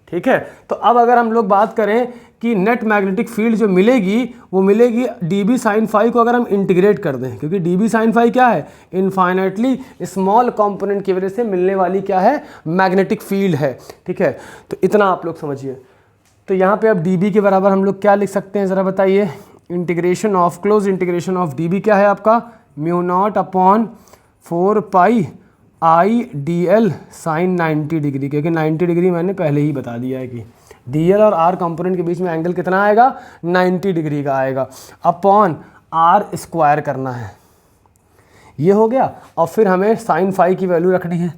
ठीक है। तो अब अगर हम लोग बात करें कि नेट मैग्नेटिक फील्ड जो मिलेगी वो मिलेगी डीबी साइन फाई को अगर हम इंटीग्रेट कर दें, क्योंकि डीबी साइन फाई क्या है, इनफाइनाइटली स्मॉल कंपोनेंट की वजह से मिलने वाली क्या है, मैग्नेटिक फील्ड है। ठीक है, तो इतना आप लोग समझिए। तो यहाँ पे अब डीबी के बराबर हम लोग क्या लिख सकते हैं ज़रा बताइए, integration of close integration of dB क्या है आपका mu naught upon 4 pi I D L sine 90 degree, क्योंकि 90 डिग्री मैंने पहले ही बता दिया है कि डी एल और आर कंपोनेंट के बीच में एंगल कितना आएगा 90 डिग्री का आएगा, अपॉन आर स्क्वायर करना है। ये हो गया, और फिर हमें साइन फाई की वैल्यू रखनी है,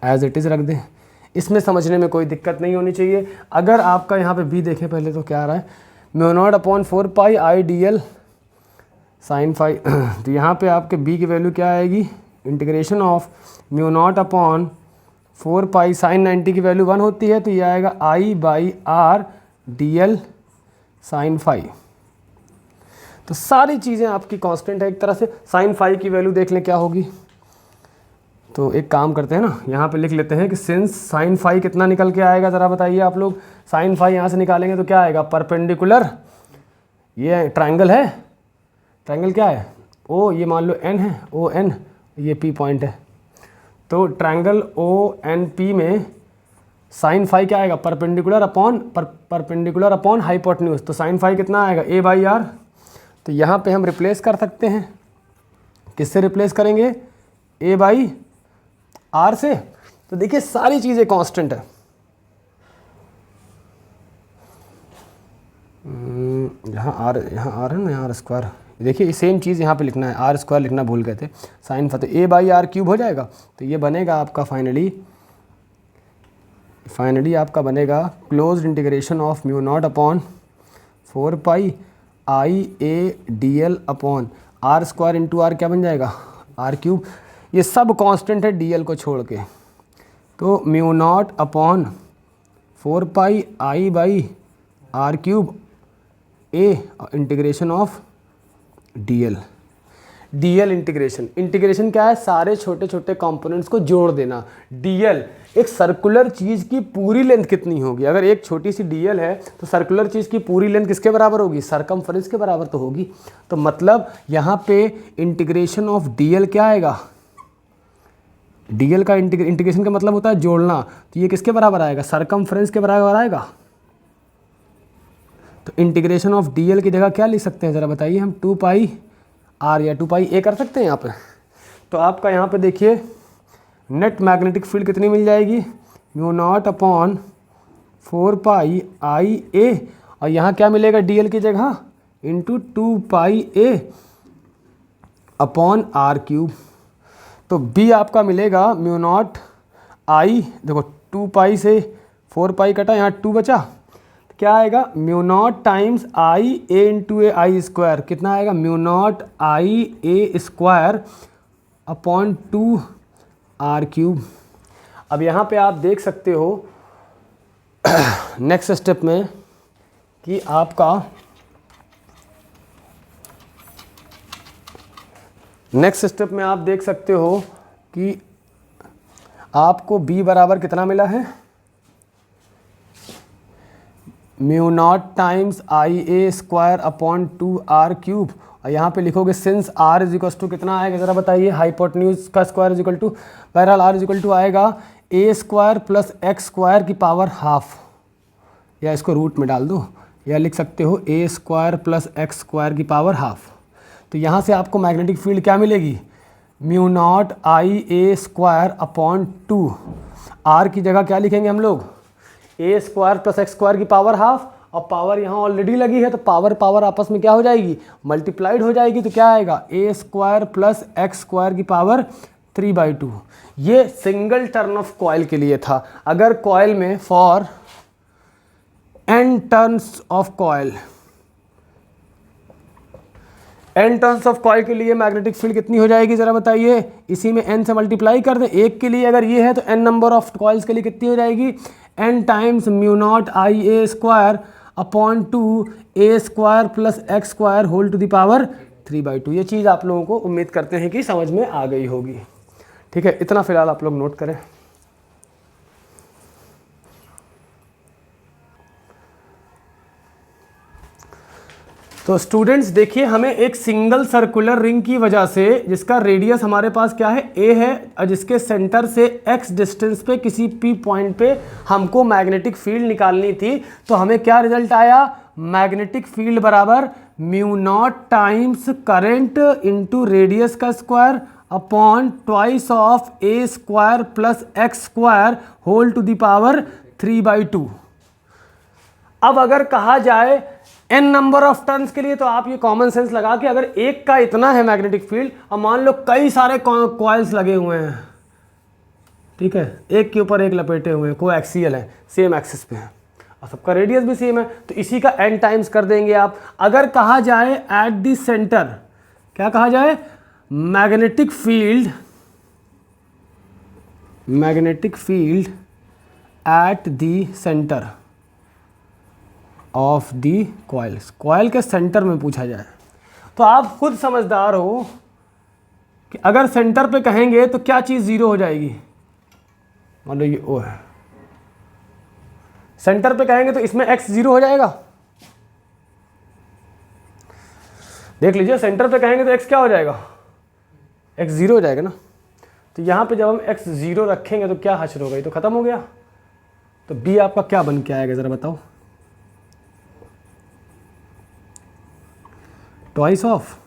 एज इट इज़ रख दें। इसमें समझने में कोई दिक्कत नहीं होनी चाहिए। अगर आपका यहाँ पे बी देखें पहले तो क्या आ रहा है, mu naught upon 4 pi I D L sine phi. तो यहाँ पे आपके बी की वैल्यू क्या आएगी, integration of mu naught upon 4 pi sine 90 की वैल्यू 1 होती है, तो ये आएगा I by R d L sine phi. तो सारी चीज़ें आपकी कांस्टेंट है एक तरह से। साइन फाई की वैल्यू देख लें क्या होगी, तो एक काम करते हैं ना, यहाँ पे लिख लेते हैं कि सिंस साइन फाई कितना निकल के आएगा, ज़रा बताइए आप लोग। साइन फाई यहाँ से निकालेंगे तो क्या आएगा, परपेंडिकुलर, ये ट्रायंगल है, ट्रायंगल क्या है ओ, ये मान लो एन है, ओ एन, ये पी पॉइंट है, तो ट्रायंगल ओ एन पी में साइन फाई क्या आएगा, परपेंडिकुलर अपॉन हाइपोटेन्यूज। तो साइन फाई कितना आएगा ए बाई आर। तो यहाँ पे हम रिप्लेस कर सकते हैं, किससे रिप्लेस करेंगे, ए बाई आर से। तो देखिए सारी चीज़ें कांस्टेंट है, यहाँ आर है ना, यहाँ आर स्क्वायर, देखिए सेम चीज़ यहाँ पे लिखना है, आर स्क्वायर लिखना भूल गए थे, साइन फते ए बाई आर क्यूब हो जाएगा। तो ये बनेगा आपका फाइनली आपका बनेगा close integration of mu naught upon 4 pi I A D L upon R square into R क्या बन जाएगा, आर क्यूब। ये सब कांस्टेंट है डी एल को छोड़ के, तो mu naught upon 4 pi I by R cube A integration of DL. DL integration क्या है? सारे छोटे छोटे कंपोनेंट्स को जोड़ देना। डीएल एक सर्कुलर चीज़ की पूरी लेंथ कितनी होगी? अगर एक छोटी सी डीएल है तो सर्कुलर चीज़ की पूरी लेंथ किसके बराबर होगी? सरकमफ्रेंस के बराबर तो होगी। तो मतलब यहाँ पे इंटीग्रेशन ऑफ डीएल क्या आएगा? डीएल का इंटीग्रेशन का मतलब होता है जोड़ना, तो ये किसके बराबर आएगा? सरकमफ्रेंस के बराबर आएगा। तो इंटीग्रेशन ऑफ डीएल की जगह क्या लिख सकते हैं ज़रा बताइए? हम 2 पाई आर या 2 पाई ए कर सकते हैं यहाँ पे। तो आपका यहाँ पे देखिए नेट मैग्नेटिक फील्ड कितनी मिल जाएगी? Mu naught upon 4 pi I A, और यहाँ क्या मिलेगा डीएल की जगह? Into 2 pi A upon R cube. तो बी आपका मिलेगा म्यू नॉट आई, देखो 2 पाई से 4 पाई कटा, यहाँ 2 बचा, तो क्या आएगा? Mu naught times I A into A I square. कितना आएगा? Mu naught I A square upon 2 R cube. अब यहाँ पे आप देख सकते हो नेक्स्ट स्टेप में कि आपका नेक्स्ट स्टेप में आप देख सकते हो कि आपको b बराबर कितना मिला है? Mu naught times I A square upon 2 R cube, और यहाँ पे लिखोगे since r is equal to कितना आएगा ज़रा बताइए? हाइपोटेन्यूज का स्क्वायर इज इक्वल टू, बहरहाल r इज इक्वल टू आएगा A square plus x square की पावर हाफ, या इसको रूट में डाल दो, या लिख सकते हो A square plus x square की पावर हाफ। तो यहाँ से आपको मैग्नेटिक फील्ड क्या मिलेगी? Mu naught I A square upon 2, R की जगह क्या लिखेंगे हम लोग? A square plus x square की पावर हाफ, और पावर यहाँ ऑलरेडी लगी है तो पावर पावर आपस में क्या हो जाएगी? मल्टीप्लाइड हो जाएगी। तो क्या आएगा? A square plus x square की पावर 3/2। ये सिंगल टर्न ऑफ कॉइल के लिए था। अगर कॉइल में for n turns of coil, n turns of coil के लिए मैग्नेटिक फील्ड कितनी हो जाएगी ज़रा बताइए? इसी में n से मल्टीप्लाई कर दें। एक के लिए अगर ये है तो n नंबर ऑफ कॉइल्स के लिए कितनी हो जाएगी? n times mu naught I A square upon 2 A square plus x square whole to the power 3/2। ये चीज़ आप लोगों को उम्मीद करते हैं कि समझ में आ गई होगी। ठीक है, इतना फिलहाल आप लोग नोट करें। तो स्टूडेंट्स देखिए, हमें एक सिंगल सर्कुलर रिंग की वजह से, जिसका रेडियस हमारे पास क्या है? a है, और जिसके सेंटर से x डिस्टेंस पे किसी p पॉइंट पे हमको मैग्नेटिक फील्ड निकालनी थी, तो हमें क्या रिजल्ट आया? मैग्नेटिक फील्ड बराबर mu naught times current into radius का square upon twice of a square plus x square whole to the power 3/2। अब अगर कहा जाए n नंबर ऑफ टर्न्स के लिए, तो आप ये कॉमन सेंस लगा कि अगर एक का इतना है मैग्नेटिक फील्ड, और मान लो कई सारे कॉइल्स लगे हुए हैं, ठीक है, एक के ऊपर एक लपेटे हुए हैं, कोएक्सियल है, सेम एक्सिस पे है, और सबका रेडियस भी सेम है, तो इसी का n टाइम्स कर देंगे आप। अगर कहा जाए एट द सेंटर, क्या कहा जाए? Magnetic field at the centre of the coils, coil के सेंटर में पूछा जाए, तो आप खुद समझदार हो कि अगर सेंटर पे कहेंगे तो क्या चीज़ जीरो हो जाएगी? मान लो ये ओ है, सेंटर पे कहेंगे तो इसमें x जीरो हो जाएगा। देख लीजिए, सेंटर पे कहेंगे तो x क्या हो जाएगा? x जीरो हो जाएगा ना। तो यहाँ पे जब हम x जीरो रखेंगे तो क्या हश्र हो गई? तो खत्म हो गया। तो b आपका क्या बन के आएगा ज़रा बताओ? Twice of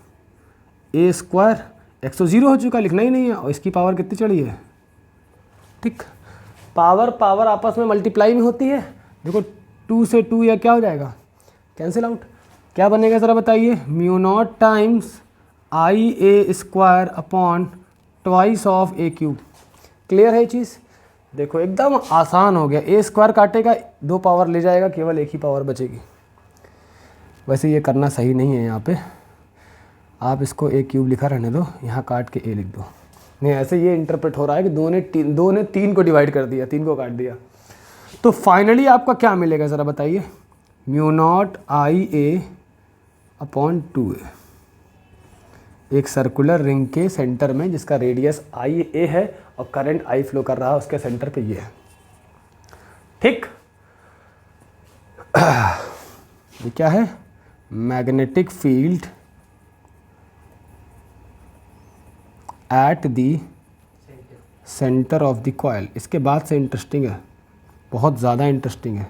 A square, x तो जीरो हो चुका, लिखना ही नहीं है, और इसकी पावर कितनी चढ़ी है? ठीक, पावर पावर आपस में मल्टीप्लाई में होती है। देखो 2 से 2 या क्या हो जाएगा? Cancel out. क्या बनेगा ज़रा बताइए? Mu naught times I A square upon twice of A cube. Clear है ये चीज़? देखो एकदम आसान हो गया। ए स्क्वायर काटेगा, 2 पावर ले जाएगा, केवल एक ही पावर बचेगी। वैसे ये करना सही नहीं है, यहाँ पे आप इसको ए क्यूब लिखा रहने दो, यहाँ काट के ए लिख दो, नहीं, ऐसे ये इंटरप्रेट हो रहा है कि दो ने तीन को डिवाइड कर दिया, तीन को काट दिया। तो फाइनली आपका क्या मिलेगा ज़रा बताइए, mu naught I A upon 2a, एक सर्कुलर रिंग के सेंटर में जिसका रेडियस आई ए है और करंट आई फ्लो कर रहा है, उसके सेंटर पे ये है। ठीक, ये क्या है, magnetic field at the centre of the coil. इसके बाद से इंटरेस्टिंग है, बहुत ज़्यादा इंटरेस्टिंग है।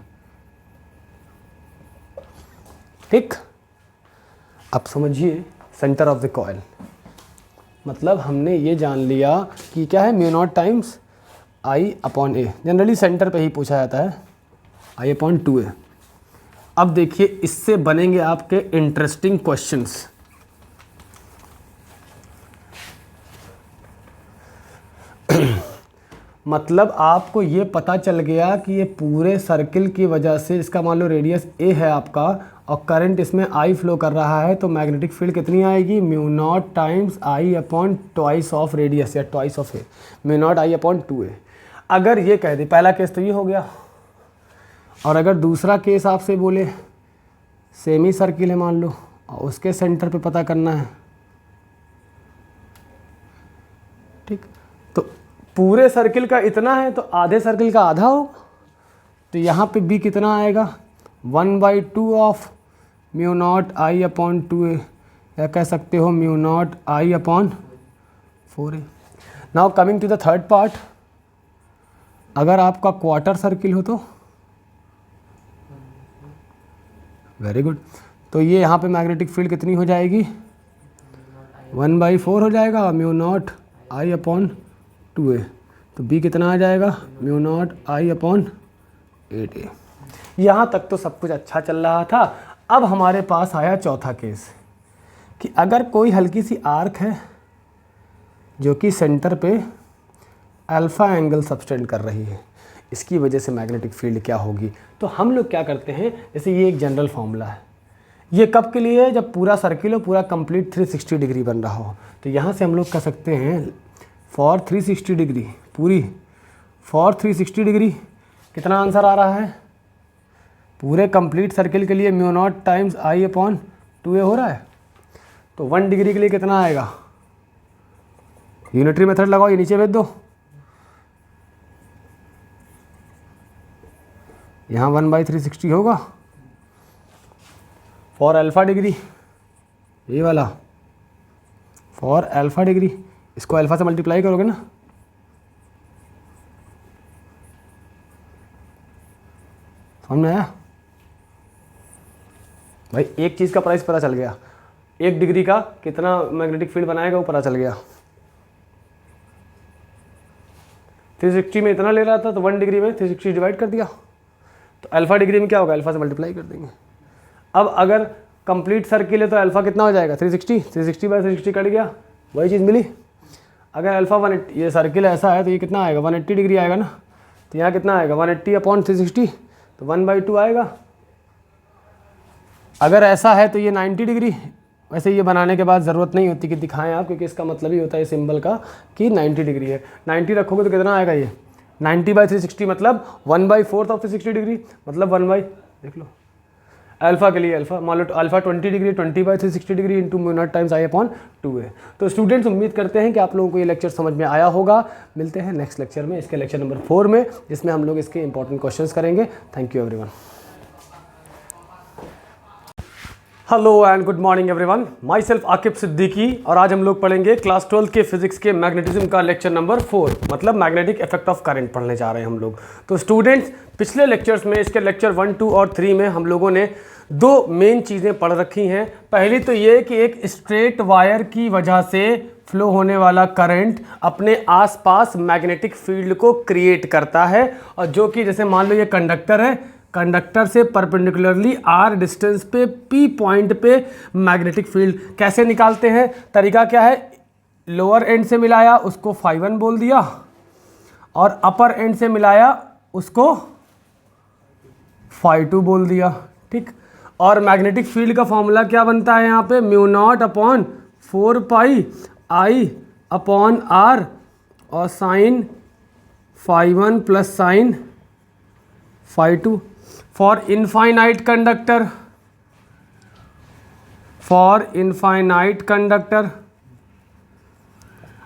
ठीक, अब समझिए सेंटर ऑफ द कॉइल मतलब हमने ये जान लिया कि क्या है, mu naught times I upon A. Generally centre पे ही पूछा जाता है, आई अपॉन 2a। अब देखिए इससे बनेंगे आपके इंटरेस्टिंग क्वेश्चंस। मतलब आपको ये पता चल गया कि ये पूरे सर्किल की वजह से, इसका मान लो रेडियस ए है आपका और करंट इसमें आई फ्लो कर रहा है, तो मैग्नेटिक फील्ड कितनी आएगी, mu naught times I upon twice of radius या twice of a, mu naught I upon 2a। अगर ये कह दे, पहला केस तो ये हो गया, और अगर दूसरा केस आपसे बोले सेमी सर्किल है मान लो और उसके सेंटर पे पता करना है, ठीक, तो पूरे सर्किल का इतना है तो आधे सर्किल का आधा हो, तो यहाँ पे b कितना आएगा, 1/2 of mu naught I upon 2a, या कह सकते हो mu naught I upon 4a। Now coming to the third part, अगर आपका क्वार्टर सर्किल हो तो वेरी गुड, तो ये यहाँ पे मैग्नेटिक फील्ड कितनी हो जाएगी, 1/4 हो जाएगा mu naught I upon 2a, तो b कितना आ जाएगा, mu naught I upon 8a। यहाँ तक तो सब कुछ अच्छा चल रहा था। अब हमारे पास आया चौथा केस कि अगर कोई हल्की सी आर्क है जो कि सेंटर पे अल्फ़ा एंगल सबटेंड कर रही है, इसकी वजह से मैग्नेटिक फील्ड क्या होगी। तो हम लोग क्या करते हैं, जैसे ये एक जनरल फॉर्मूला है, ये कब के लिए है, जब पूरा सर्किल हो, पूरा कंप्लीट 360 डिग्री बन रहा हो। तो यहाँ से हम लोग कह सकते हैं फॉर 360 डिग्री, पूरी फॉर 360 डिग्री कितना आंसर आ रहा है, पूरे कंप्लीट सर्किल के लिए mu naught times I upon 2a हो रहा है। तो 1 डिग्री के लिए कितना आएगा, यूनिटरी मेथड लगाओ, ये नीचे भेज दो, यहाँ 1/360 होगा। फॉर अल्फ़ा डिग्री, ये वाला फॉर अल्फ़ा डिग्री, इसको अल्फ़ा से मल्टीप्लाई करोगे ना, समझ में आया भाई। एक चीज़ का प्राइस पता चल गया, 1 डिग्री का कितना मैग्नेटिक फील्ड बनाएगा वो पता चल गया। 360 में इतना ले रहा था तो 1 डिग्री में 360 डिवाइड कर दिया, तो अल्फ़ा डिग्री में क्या होगा, अल्फ़ा से मल्टीप्लाई कर देंगे। अब अगर कंप्लीट सर्किल है तो अल्फ़ा कितना हो जाएगा, 360/360 कट गया, वही चीज़ मिली। अगर अल्फ़ा 180, ये सर्किल ऐसा है तो ये कितना आएगा, 180 डिग्री आएगा ना, तो यहाँ कितना आएगा 180 अपॉन 360, तो 1/2 आएगा। अगर ऐसा है तो ये 90 डिग्री। वैसे ये बनाने के बाद ज़रूरत नहीं होती कि दिखाएं आप, क्योंकि इसका मतलब ही होता है सिंबल का कि 90 डिग्री है। 90 रखोगे तो कितना आएगा, ये 90/360 मतलब 1/4 ऑफ 360 डिग्री, मतलब 1 देख लो अल्फ़ा के लिए, अल्फ़ा मान लो alpha 20 degree, 20/360 degree into mu naught times I upon 2a। तो स्टूडेंट्स उम्मीद करते हैं कि आप लोगों को ये लेक्चर समझ में आया होगा। मिलते हैं नेक्स्ट लेक्चर में, इसके लेक्चर नंबर 4 में, जिसमें हम लोग इसके इंपॉर्टेंट क्वेश्चंस करेंगे। Thank you everyone. Hello and good morning everyone, my self Aqib Siddiqui, और आज हम लोग पढ़ेंगे क्लास 12 के फिजिक्स के मैग्नेटिज्म का लेक्चर नंबर 4, मतलब मैग्नेटिक इफेक्ट ऑफ करंट पढ़ने जा रहे हैं हम लोग। तो स्टूडेंट्स पिछले लेक्चर्स में, इसके लेक्चर 1, 2 और 3 में हम लोगों ने 2 मेन चीज़ें पढ़ रखी हैं। पहली तो ये कि एक स्ट्रेट वायर की वजह से फ्लो होने वाला करंट अपने आसपास मैग्नेटिक फील्ड को क्रिएट करता है, और जो कि जैसे मान लो ये कंडक्टर है, कंडक्टर से परपेंडिकुलरली r डिस्टेंस पे p पॉइंट पे मैग्नेटिक फील्ड कैसे निकालते हैं। तरीका क्या है, लोअर एंड से मिलाया उसको φ1 बोल दिया, और अपर एंड से मिलाया उसको φ2 बोल दिया, ठीक। और मैग्नेटिक फील्ड का फॉर्मूला क्या बनता है यहाँ पे, mu naught upon 4 pi I upon r और sine phi 1 plus sine phi 2। For infinite conductor, for infinite conductor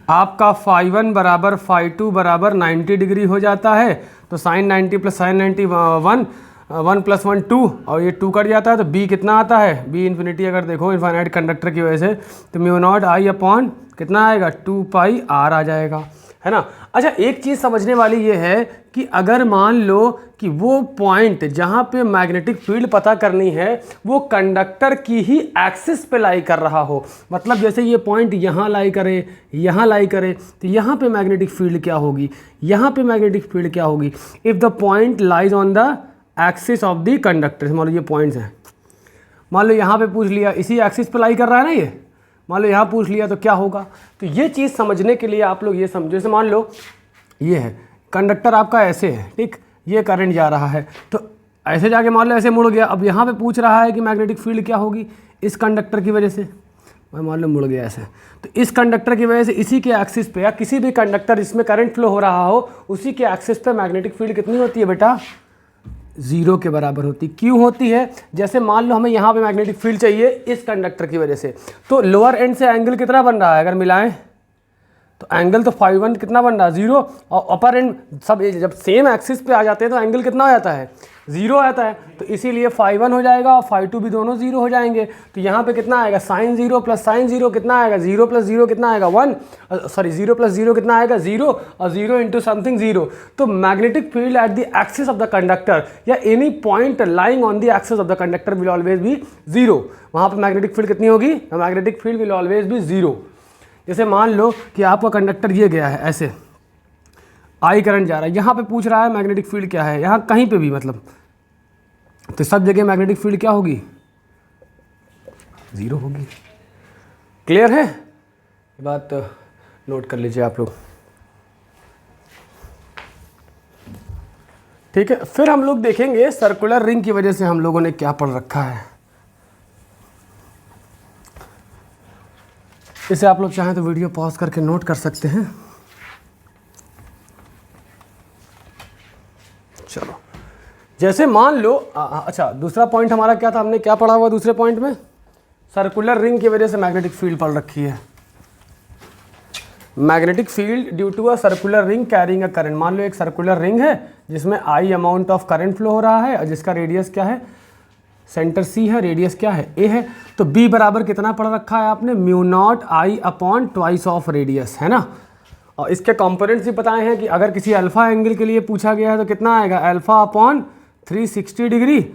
आपका फाई 1 बराबर फाई 2 बराबर 90 डिग्री हो जाता है। तो साइन 90 प्लस साइन 90 1 प्लस 1 2, और ये 2 कट जाता है तो b कितना आता है, b इन्फिनिटी अगर देखो इनफाइनाइट कंडक्टर की वजह से तो म्यू नॉट आई अपॉन कितना आएगा 2 पाई r आ जाएगा, है ना। अच्छा एक चीज़ समझने वाली ये है कि अगर मान लो कि वो पॉइंट जहाँ पे मैग्नेटिक फील्ड पता करनी है वो कंडक्टर की ही एक्सिस पे लाई कर रहा हो, मतलब जैसे ये पॉइंट यहाँ लाई करे, यहाँ लाई करे, तो यहाँ पे मैग्नेटिक फील्ड क्या होगी, यहाँ पे मैग्नेटिक फील्ड क्या होगी। If the point lies on the axis of the conductor, मान लो ये पॉइंट्स हैं, मान लो यहाँ पे पूछ लिया इसी एक्सिस पे लाई कर रहा है ना ये, मान लो यहाँ पूछ लिया तो क्या होगा। तो ये चीज़ समझने के लिए आप लोग ये समझो, जैसे मान लो ये है कंडक्टर आपका ऐसे है, ठीक, ये करंट जा रहा है तो ऐसे जाके मान लो ऐसे मुड़ गया। अब यहाँ पे पूछ रहा है कि मैग्नेटिक फील्ड क्या होगी इस कंडक्टर की वजह से, मैं मान लो मुड़ गया ऐसे, तो इस कंडक्टर की वजह से इसी के एक्सिस पे या किसी भी कंडक्टर जिसमें करंट फ्लो हो रहा हो उसी के एक्सिस पे मैग्नेटिक फील्ड कितनी होती है बेटा, 0 के बराबर होती। क्यों होती है, जैसे मान लो हमें यहाँ पे मैग्नेटिक फील्ड चाहिए इस कंडक्टर की वजह से, तो लोअर एंड से एंगल कितना बन रहा है अगर मिलाएं तो एंगल तो फाई 1 कितना बन रहा है 0, और अपर एंड सब जब सेम एक्सिस पे आ जाते हैं तो एंगल कितना हो जाता है 0 आता है, तो इसीलिए फाई 1 हो जाएगा और फाई 2 भी दोनों 0 हो जाएंगे। तो यहाँ पे कितना आएगा साइन 0 प्लस साइन 0 कितना आएगा 0 प्लस 0 कितना आएगा 1, सॉरी 0 प्लस 0 कितना आएगा 0, और 0 इंटू समथिंग 0। तो magnetic field at the axis of the conductor या any point lying on the axis of the conductor will always be 0। वहाँ पर मैग्नेटिक फील्ड कितनी होगी, magnetic field will always be 0। जैसे मान लो कि आपका कंडक्टर ये गया है ऐसे, आई करंट जा रहा है, यहाँ पे पूछ रहा है मैग्नेटिक फील्ड क्या है, यहाँ कहीं पे भी मतलब, तो सब जगह मैग्नेटिक फील्ड क्या होगी 0 होगी। क्लियर है, ये बात नोट कर लीजिए आप लोग, ठीक है। फिर हम लोग देखेंगे सर्कुलर रिंग की वजह से हम लोगों ने क्या पढ़ रखा है। इसे आप लोग चाहें तो वीडियो पॉज करके नोट कर सकते हैं। चलो जैसे मान लो अच्छा दूसरा पॉइंट हमारा क्या था, हमने क्या पढ़ा हुआ दूसरे पॉइंट में, सर्कुलर रिंग की वजह से मैग्नेटिक फील्ड पढ़ रखी है। Magnetic field due to a circular ring carrying a current. मान लो एक सर्कुलर रिंग है जिसमें I amount of current flow हो रहा है और जिसका रेडियस क्या है, सेंटर सी है, रेडियस क्या है ए है। तो बी बराबर कितना पढ़ रखा है आपने, mu naught I upon twice of radius, है ना। और इसके कंपोनेंट्स भी बताए हैं कि अगर किसी अल्फा एंगल के लिए पूछा गया है तो कितना आएगा, अल्फा अपॉन 360 डिग्री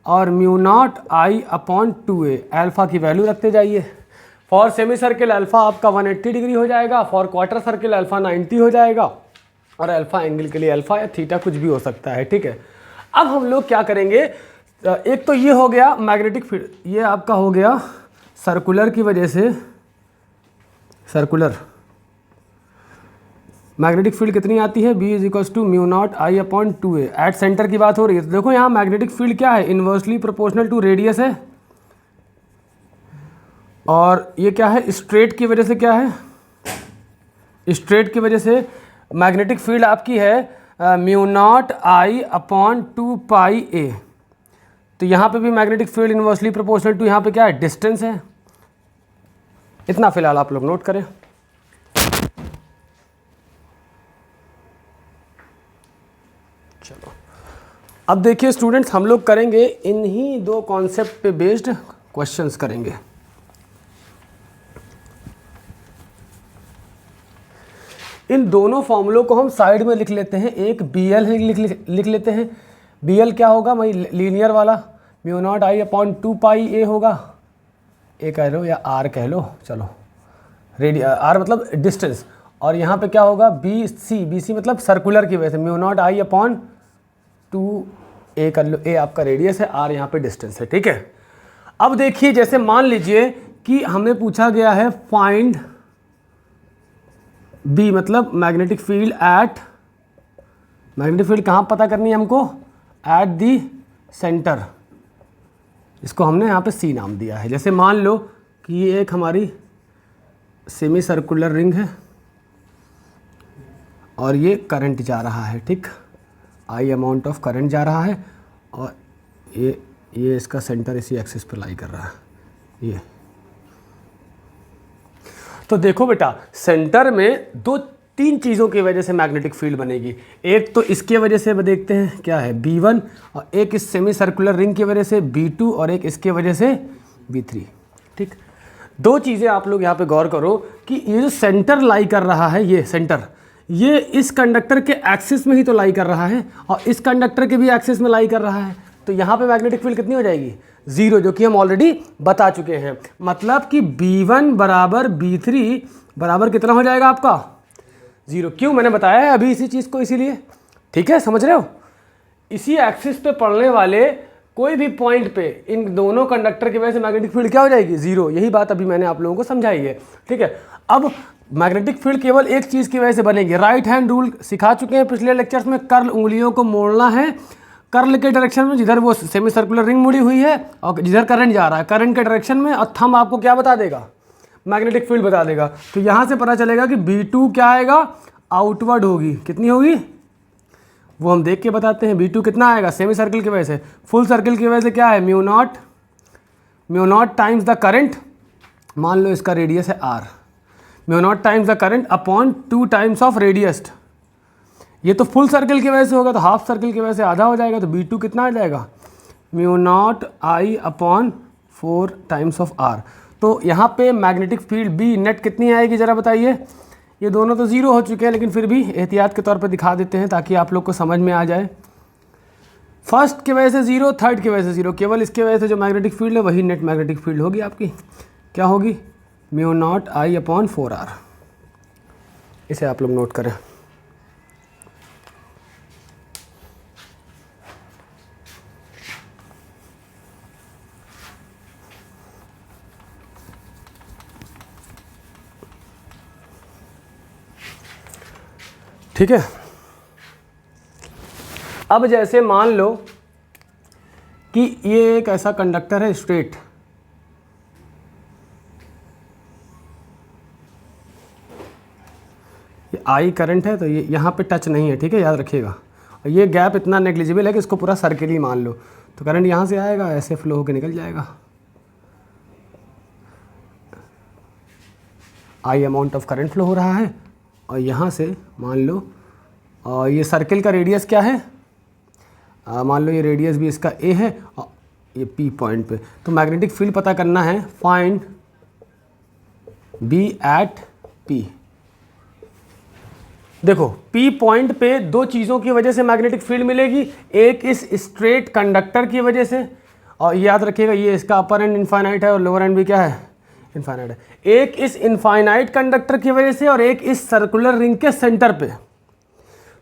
और mu naught I upon 2a, alpha की वैल्यू रखते जाइए। फॉर सेमी सर्किल अल्फा आपका 180 डिग्री हो जाएगा, फॉर क्वार्टर सर्किल अल्फा 90 हो जाएगा, और अल्फा एंगल के लिए अल्फा या थीटा कुछ भी हो सकता है, ठीक है। अब हम लोग क्या करेंगे, एक तो ये हो गया मैग्नेटिक फील्ड, ये आपका हो गया सर्कुलर की वजह से, सर्कुलर मैग्नेटिक फील्ड कितनी आती है, B is equals to mu naught I upon 2a। At center की बात हो रही है तो देखो यहाँ मैग्नेटिक फील्ड क्या है, इन्वर्सली प्रोपोर्शनल टू रेडियस है, और ये क्या है स्ट्रेट की वजह से, क्या है स्ट्रेट की वजह से मैग्नेटिक फील्ड आपकी है mu naught I upon 2 pi a। तो यहाँ पे भी magnetic field inversely proportional to यहाँ पे क्या है डिस्टेंस है। इतना फिलहाल आप लोग नोट करें। चलो अब देखिए स्टूडेंट्स, हम लोग करेंगे इन्हीं दो कॉन्सेप्ट पे बेस्ड क्वेश्चंस करेंगे। इन दोनों फॉर्मूलों को हम साइड में लिख लेते हैं, एक BL लिख लेते हैं। BL क्या होगा भाई, लीनियर वाला mu naught I upon 2 pi a होगा, a कह लो या r कह लो, चलो r मतलब डिस्टेंस, और यहाँ पे क्या होगा BC मतलब सर्कुलर की वजह से mu naught I upon 2a कर लो, a आपका रेडियस है, r यहाँ पे डिस्टेंस है, ठीक है। अब देखिए जैसे मान लीजिए कि हमें पूछा गया है फाइंड B मतलब magnetic field eight, magnetic field कहाँ पता करनी है हमको, एट दी सेंटर, इसको हमने यहाँ पे C नाम दिया है। जैसे मान लो कि ये एक हमारी सेमी सर्कुलर रिंग है, और ये करंट जा रहा है, ठीक, आई अमाउंट ऑफ करंट जा रहा है, और ये इसका सेंटर इसी एक्सिस पर लाई कर रहा है ये। तो देखो बेटा, सेंटर में दो तीन चीज़ों की वजह से मैग्नेटिक फील्ड बनेगी। एक तो इसके वजह से देखते हैं क्या है B1, और एक इस सेमी सर्कुलर रिंग की वजह से B2, और एक इसके वजह से B3, ठीक। दो चीज़ें आप लोग यहाँ पे गौर करो कि ये जो सेंटर लाई कर रहा है, ये सेंटर, ये इस कंडक्टर के एक्सिस में ही तो लाई कर रहा है, और इस कंडक्टर के भी एक्सिस में लाई कर रहा है। तो यहाँ पे मैग्नेटिक फील्ड कितनी हो जाएगी? 0, जो कि हम ऑलरेडी बता चुके हैं। मतलब कि B1 बराबर B3 बराबर कितना हो जाएगा आपका? 0। क्यों? मैंने बताया है अभी इसी चीज़ को, इसीलिए, ठीक है, समझ रहे हो? इसी एक्सिस पे पड़ने वाले कोई भी पॉइंट पे इन दोनों कंडक्टर की वजह से मैग्नेटिक फील्ड क्या हो जाएगी? 0। यही बात अभी मैंने आप लोगों को समझाई है, ठीक है। अब मैग्नेटिक फील्ड केवल एक चीज़ की वजह से बनेगी। राइट हैंड रूल सिखा चुके हैं पिछले लेक्चर्स में, कर्ल उंगलियों को मोड़ना है कर्ल के डायरेक्शन में, जिधर वो सेमी सर्कुलर रिंग मुड़ी हुई है और जिधर करंट जा रहा है करंट के डायरेक्शन में, और थंब आपको क्या बता देगा? मैग्नेटिक फील्ड बता देगा। तो यहाँ से पता चलेगा कि B2 क्या आएगा? आउटवर्ड होगी। कितनी होगी वो हम देख के बताते हैं। B2 कितना आएगा? सेमी सर्कल की वजह से, फुल सर्कल की वजह से क्या है? Mu naught times the current, मान लो इसका रेडियस है R, mu naught times the current upon 2 times of radius. ये तो फुल सर्कल की वजह से होगा, तो हाफ सर्कल की वजह से आधा हो जाएगा। तो B2 कितना आ जाएगा? Mu not I upon 4 times of R। तो यहाँ पे मैग्नेटिक फील्ड B नेट कितनी आएगी ज़रा बताइए? ये दोनों तो 0 हो चुके हैं, लेकिन फिर भी एहतियात के तौर पे दिखा देते हैं ताकि आप लोग को समझ में आ जाए। फर्स्ट की वजह से 0, थर्ड की वजह से 0, केवल इसके वजह से जो मैग्नेटिक फील्ड है वही नेट मैग्नेटिक फील्ड होगी आपकी। क्या होगी? Mu naught I upon 4R। इसे आप लोग नोट करें। ठीक है। अब जैसे मान लो कि ये एक ऐसा कंडक्टर है स्ट्रेट, ये I करंट है, तो ये यहाँ पे टच नहीं है, ठीक है, याद रखिएगा। और ये गैप इतना नेग्लिजिबल है कि इसको पूरा सर्किल ही मान लो। तो करंट यहाँ से आएगा, ऐसे फ्लो होकर निकल जाएगा। I amount of current flow हो रहा है, और यहाँ से मान लो, और ये सर्किल का रेडियस क्या है? मान लो ये रेडियस भी इसका A है, और ये P पॉइंट पे। तो मैग्नेटिक फील्ड पता करना है, फाइंड B एट P। देखो P पॉइंट पे दो चीज़ों की वजह से मैग्नेटिक फील्ड मिलेगी। एक इस स्ट्रेट कंडक्टर की वजह से, और याद रखिएगा ये इसका अपर एंड इनफाइनाइट है और लोअर एंड भी क्या है? इनफाइनाइट है। एक इस इनफाइनाइट कंडक्टर की वजह से और एक इस सर्कुलर रिंग के सेंटर पे।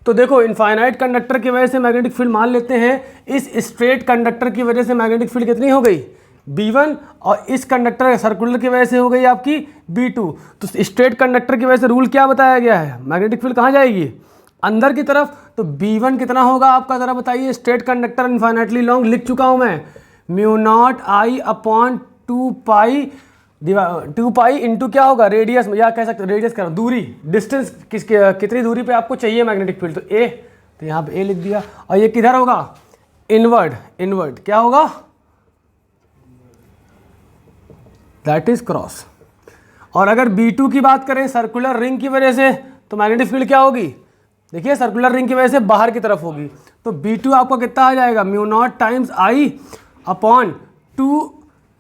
तो देखो इनफाइनाइट कंडक्टर की वजह से मैग्नेटिक फील्ड मान लेते हैं, इस स्ट्रेट कंडक्टर की वजह से मैग्नेटिक फील्ड कितनी हो गई? B1, और इस कंडक्टर सर्कुलर की वजह से हो गई आपकी B2। तो स्ट्रेट कंडक्टर की वजह से रूल क्या बताया गया है? मैग्नेटिक फील्ड कहाँ जाएगी? अंदर की तरफ। तो B1 कितना होगा आपका, ज़रा बताइए? स्ट्रेट कंडक्टर इनफाइनाइटली लॉन्ग लिख चुका हूँ मैं, mu naught I upon 2 pi into क्या होगा? रेडियस, या कह सकते हो रेडियस करो, दूरी, डिस्टेंस, कितनी दूरी पे आपको चाहिए मैग्नेटिक फील्ड? तो A, तो यहाँ पे A लिख दिया। और ये किधर होगा? इनवर्ड क्या होगा? That is cross. और अगर B2 की बात करें सर्कुलर रिंग की वजह से, तो मैग्नेटिक फील्ड क्या होगी? देखिए सर्कुलर रिंग की वजह से बाहर की तरफ होगी। तो B2 आपका कितना आ जाएगा? Mu naught times I upon 2,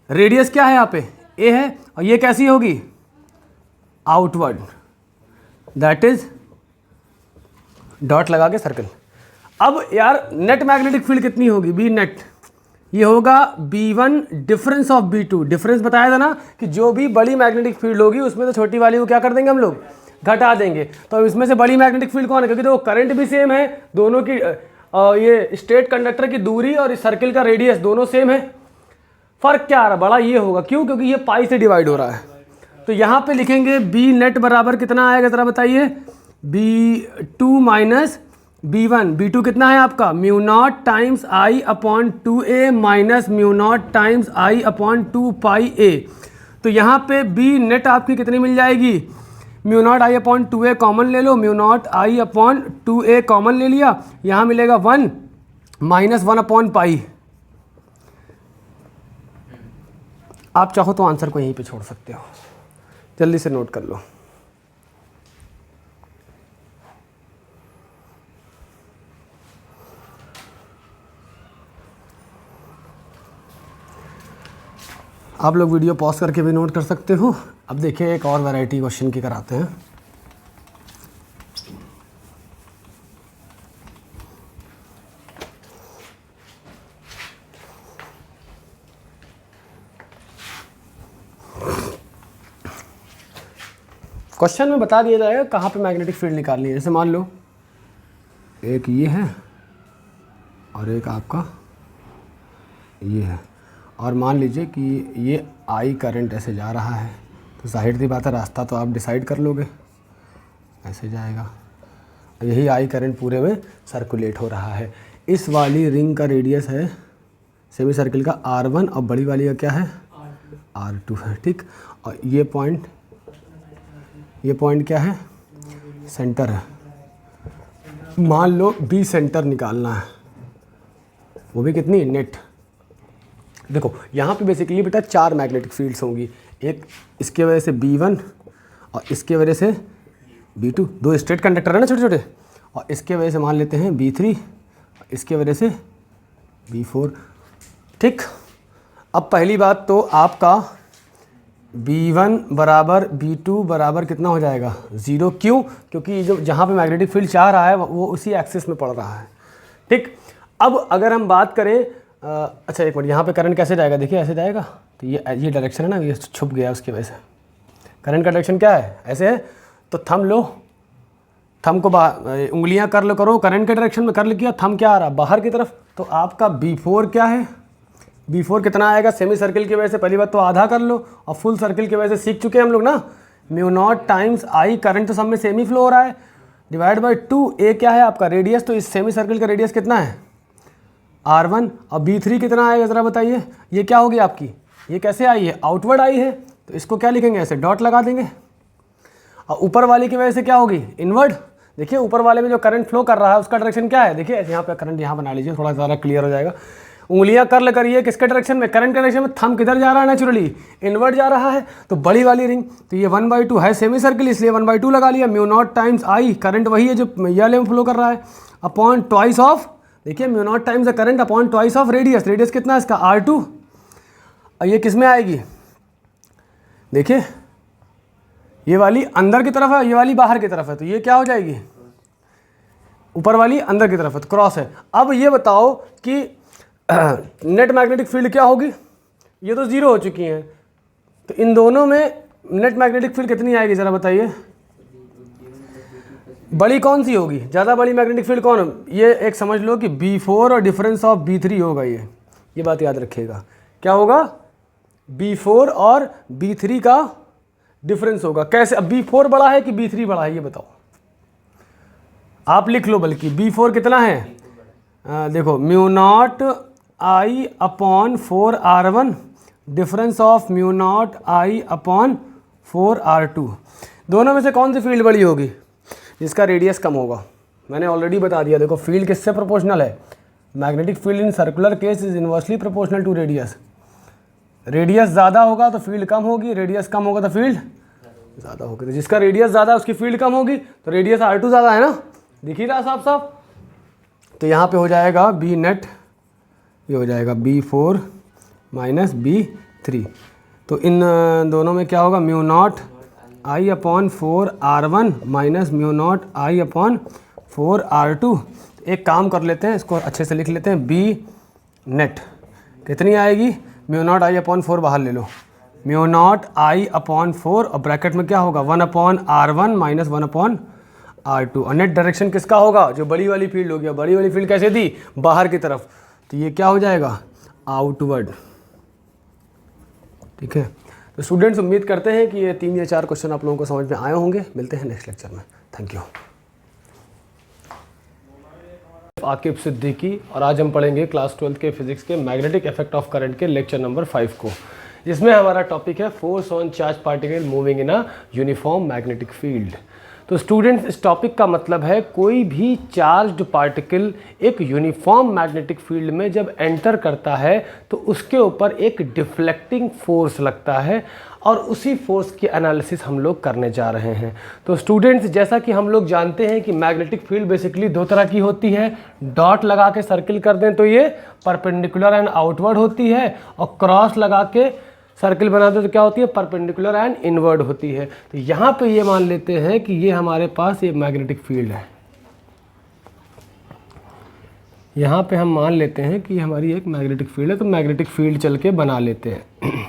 radius क्या है यहाँ पे? A है, और ये कैसी होगी? आउटवर्ड, दैट इज डॉट लगा के सर्कल। अब यार नेट मैग्नेटिक फील्ड कितनी होगी? B नेट, ये होगा B1 difference of B2। Difference बताया था ना कि जो भी बड़ी मैग्नेटिक फील्ड होगी उसमें तो छोटी वाली को क्या कर देंगे हम लोग? घटा देंगे। तो इसमें से बड़ी मैग्नेटिक फील्ड कौन है? क्योंकि तो करंट भी सेम है, दोनों की ये स्ट्रेट कंडक्टर की दूरी और इस सर्किल का रेडियस दोनों सेम है। फर्क क्या आ रहा है? बड़ा ये होगा। क्यों? क्योंकि ये पाई से डिवाइड हो रहा है। तो यहाँ पे लिखेंगे B नेट बराबर कितना आएगा ज़रा बताइए? B2 minus B1। B2 कितना है आपका? Mu naught times I upon 2A minus mu naught times I upon 2 pi A। तो यहाँ पे B नेट आपकी कितनी मिल जाएगी? Mu naught I upon 2a common ले लो, mu naught I upon 2a common ले लिया, यहाँ मिलेगा 1 माइनस 1 अपॉन पाई। आप चाहो तो आंसर को यहीं पे छोड़ सकते हो, जल्दी से नोट कर लो। आप लोग वीडियो पॉज करके भी नोट कर सकते हो। अब देखिए एक और वैरायटी क्वेश्चन की कराते हैं। क्वेश्चन में बता दिया जाएगा कहाँ पे मैग्नेटिक फील्ड निकालनी है। जैसे मान लो एक ये है और एक आपका ये है, और मान लीजिए कि ये आई करंट ऐसे जा रहा है, तो जाहिर सी बात है रास्ता तो आप डिसाइड कर लोगे, ऐसे जाएगा। यही आई करंट पूरे में सर्कुलेट हो रहा है। इस वाली रिंग का रेडियस है सेमी सर्किल का R1 और बड़ी वाली का क्या है R2 है, ठीक। और ये पॉइंट क्या है, सेंटर है। मान लो बी सेंटर निकालना है, वो भी कितनी, नेट। देखो यहाँ पे बेसिकली बेटा 4 मैग्नेटिक फील्ड्स होंगी, एक इसके वजह से B1 और इसके वजह से B2, 2 स्ट्रेट कंडक्टर है ना छोटे छोटे, और इसके वजह से मान लेते हैं B3, इसके वजह से B4, ठीक। अब पहली बात तो आपका B1 बराबर B2 बराबर कितना हो जाएगा 0, क्यों, क्योंकि जो जहाँ पे मैग्नेटिक फील्ड चाह रहा है वो उसी एक्सिस में पड़ रहा है, ठीक। अब अगर हम बात करें अच्छा एक मिनट, यहाँ पे करंट कैसे जाएगा, देखिए ऐसे जाएगा, तो ये डायरेक्शन है ना, ये छुप गया उसकी वजह से। करंट का डायरेक्शन क्या है, ऐसे है, तो थंब लो, थंब को उंगलियां कर लो, करो करंट के डायरेक्शन में कर लिया, थंब क्या आ रहा बाहर की तरफ, तो आपका B4 क्या है, B4 कितना आएगा, सेमी सर्किल की वजह से पहली बात तो आधा कर लो, और फुल सर्किल की वजह से सीख चुके हैं हम लोग ना, म्यू नॉट टाइम्स आई, करंट तो सब में सेमी फ्लो हो रहा है, डिवाइड बाई 2, ए क्या है आपका रेडियस, तो इस सेमी सर्किल का रेडियस कितना है R1, और B3 कितना आएगा ज़रा बताइए। ये क्या होगी आपकी, ये कैसे आई है, आउटवर्ड आई है, तो इसको क्या लिखेंगे, ऐसे डॉट लगा देंगे। और ऊपर वाले की वजह से क्या होगी, इनवर्ड। देखिए ऊपर वाले में जो करंट फ्लो कर रहा है उसका डायरेक्शन क्या है, देखिए यहाँ पे करंट यहाँ बना लीजिए, थोड़ा ज़्यादा क्लियर हो जाएगा। उंगलियां कर करिए किसके डायरेक्शन में, करंट के डायरेक्शन में। थंब किधर जा रहा है, नेचुरली इनवर्ड जा रहा है, तो बड़ी वाली रिंग, तो ये 1/2 है सेमी सर्किल, इसलिए 1/2 लगा लिया। म्यू नॉट टाइम्स आई, करंट वही है जो ये वाले में फ्लो कर रहा है, अपॉन ट्वाइस ऑफ, देखिए mu naught times the current upon twice of radius, radius कितना है इसका R2, और ये किस में आएगी, देखिए ये वाली अंदर की तरफ है, ये वाली बाहर की तरफ है, तो ये क्या हो जाएगी, ऊपर वाली अंदर की तरफ है, तो क्रॉस है। अब ये बताओ कि नेट मैग्नेटिक फील्ड क्या होगी, ये तो 0 हो चुकी हैं, तो इन दोनों में नेट मैग्नेटिक फील्ड कितनी आएगी ज़रा बताइए, बड़ी कौन सी होगी, ज़्यादा बड़ी मैग्नेटिक फील्ड कौन, ये एक समझ लो कि B4 और डिफरेंस ऑफ B3 होगा, ये बात याद रखिएगा, क्या होगा, B4 और B3 का डिफरेंस होगा। कैसे, अब B4 बड़ा है कि B3 बड़ा है, ये बताओ, आप लिख लो, बल्कि B4 कितना है, देखो mu naught I upon 4R1 difference of mu naught I upon 4R2, दोनों में से कौन सी फील्ड बड़ी होगी, जिसका रेडियस कम होगा। मैंने ऑलरेडी बता दिया, देखो फील्ड किससे प्रोपोर्शनल है, magnetic field in circular case is inversely proportional to radius, radius ज़्यादा होगा तो फील्ड कम होगी, रेडियस कम होगा तो फील्ड ज़्यादा होगी, तो जिसका रेडियस ज़्यादा है उसकी फील्ड कम होगी, तो रेडियस R2 ज़्यादा है ना, दिख ही रहा साफ साफ। तो यहाँ पे हो जाएगा B नेट, ये हो जाएगा B4 माइनस B3, तो इन दोनों में क्या होगा, mu naught I upon 4R1 minus mu naught I upon 4R2। एक काम कर लेते हैं, इसको अच्छे से लिख लेते हैं, B नेट कितनी आएगी, म्यू नॉट आई अपॉन 4 बाहर ले लो, म्यू नॉट आई अपॉन 4, और ब्रैकेट में क्या होगा 1/R1 माइनस 1/R2, और नेट डायरेक्शन किसका होगा, जो बड़ी वाली फील्ड होगी। बड़ी वाली फील्ड कैसे थी, बाहर की तरफ, तो ये क्या हो जाएगा, आउटवर्ड, ठीक है। तो स्टूडेंट्स उम्मीद करते हैं कि ये 3 या 4 क्वेश्चन आप लोगों को समझ में आए होंगे। मिलते हैं नेक्स्ट लेक्चर में, थैंक यू। आकिब सिद्दीकी, और आज हम पढ़ेंगे क्लास 12 के फिजिक्स के मैग्नेटिक इफेक्ट ऑफ करंट के लेक्चर नंबर 5 को। जिसमें हमारा टॉपिक है force on charge particle moving in a uniform magnetic field. तो स्टूडेंट्स, इस टॉपिक का मतलब है कोई भी चार्ज्ड पार्टिकल एक यूनिफॉर्म मैग्नेटिक फील्ड में जब एंटर करता है तो उसके ऊपर एक डिफ्लेक्टिंग फोर्स लगता है और उसी फोर्स की एनालिसिस हम लोग करने जा रहे हैं। तो स्टूडेंट्स, जैसा कि हम लोग जानते हैं कि मैग्नेटिक फील्ड बेसिकली दो तरह की होती है। डॉट लगा के सर्किल कर दें तो ये परपेंडिकुलर एंड आउटवर्ड होती है, और क्रॉस लगा के सर्किल बना दो तो क्या होती है, परपेंडिकुलर एंड इनवर्ड होती है। तो यहाँ पे ये मान लेते हैं कि ये हमारे पास ये मैग्नेटिक फील्ड है। यहाँ पे हम मान लेते हैं कि हमारी एक मैग्नेटिक फील्ड है, तो मैग्नेटिक फील्ड चल के बना लेते हैं।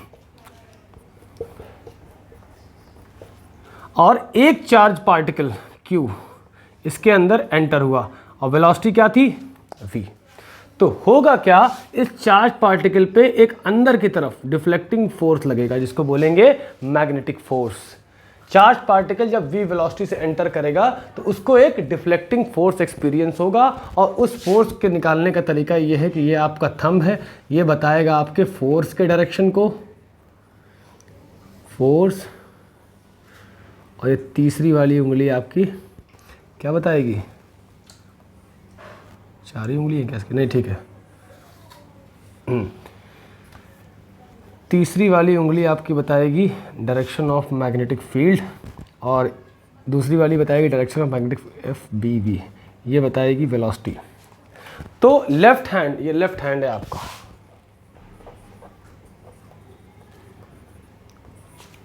और एक चार्ज पार्टिकल Q इसके अंदर एंटर हुआ और वेलोसिटी क्या थी, v। तो होगा क्या, इस चार्ज पार्टिकल पे एक अंदर की तरफ डिफ्लेक्टिंग फोर्स लगेगा जिसको बोलेंगे मैग्नेटिक फोर्स। चार्ज पार्टिकल जब v वेलोसिटी से एंटर करेगा तो उसको एक डिफ्लेक्टिंग फोर्स एक्सपीरियंस होगा, और उस फोर्स के निकालने का तरीका ये है कि ये आपका थंब है, ये बताएगा आपके फोर्स के डायरेक्शन को, फोर्स, और ये तीसरी वाली उंगली आपकी क्या बताएगी, चार ही उंगली है क्या इसकी, नहीं ठीक है, तीसरी वाली उंगली आपकी बताएगी डायरेक्शन ऑफ मैग्नेटिक फील्ड, और दूसरी वाली बताएगी direction of magnetic F B V, ये बताएगी वेलोसिटी। तो लेफ्ट हैंड, ये लेफ्ट हैंड है आपका,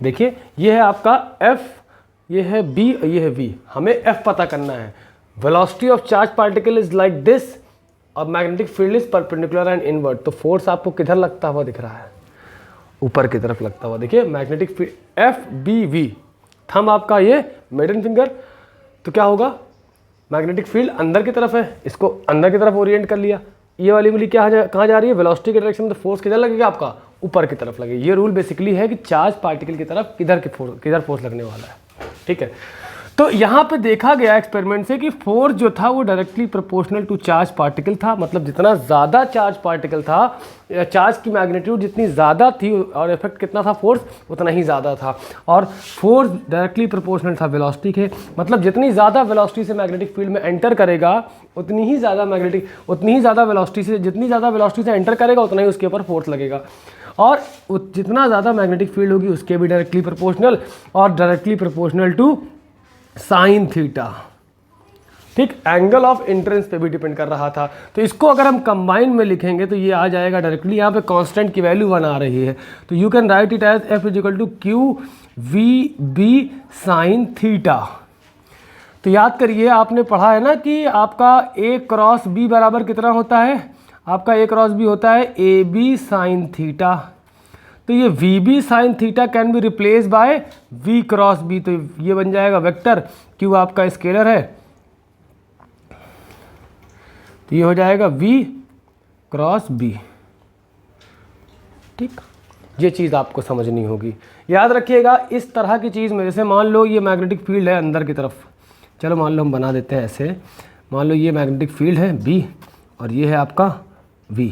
देखिए ये है आपका F, ये है B और ये है V। हमें F पता करना है। Velocity of charge particle is like this और magnetic field is perpendicular and inward. तो फोर्स आपको किधर लगता हुआ दिख रहा है, ऊपर की तरफ लगता हुआ। देखिए मैग्नेटिक फील्ड FBV, थंब आपका ये मिडिल फिंगर, तो क्या होगा, मैग्नेटिक फील्ड अंदर की तरफ है, इसको अंदर की तरफ ओरिएंट कर लिया। ये वाली उंगली कहाँ जा रही है, वेलोसिटी के डायरेक्शन में, तो फोर्स किधर लगेगा आपका, ऊपर की तरफ लगेगा। ये रूल बेसिकली है कि चार्ज पार्टिकल की तरफ किधर फोर्स लगने वाला है, ठीक है। तो यहाँ पे देखा गया एक्सपेरिमेंट से कि फोर्स जो था वो directly proportional to charge particle था। मतलब जितना ज़्यादा चार्ज पार्टिकल था, चार्ज की मैग्नीट्यूड जितनी ज़्यादा थी और इफेक्ट कितना था, फोर्स उतना ही ज़्यादा था। और फोर्स डायरेक्टली प्रोपोर्शनल था वेलोसिटी के। मतलब जितनी ज़्यादा वेलोसिटी से मैग्नेटिक फील्ड में एंटर करेगा उतनी ही ज़्यादा वेलोसिटी से एंटर करेगा उतना ही उसके ऊपर फोर्स लगेगा। और जितना ज़्यादा मैग्नेटिक फील्ड होगी उसके भी डायरेक्टली प्रोपोर्शनल, और directly proportional to sine theta, ठीक, एंगल ऑफ एंट्रेंस पे भी डिपेंड कर रहा था। तो इसको अगर हम कंबाइन में लिखेंगे तो ये आ जाएगा डायरेक्टली, यहाँ पे कांस्टेंट की वैल्यू 1 आ रही है, तो you can write it as F is to Q V B sine theta. तो याद करिए, आपने पढ़ा है ना कि आपका A क्रॉस B बराबर कितना होता है, आपका A क्रॉस B होता है AB साइन थीटा। तो ये VB sign theta can be replace by V cross B, तो ये बन जाएगा वेक्टर, Q आपका स्केलर है, तो ये हो जाएगा V क्रॉस B, ठीक। ये चीज़ आपको समझनी होगी, याद रखिएगा इस तरह की चीज़ में। जैसे मान लो ये मैग्नेटिक फील्ड है अंदर की तरफ, चलो मान लो हम बना देते हैं ऐसे, मान लो ये मैग्नेटिक फील्ड है B और ये है आपका V।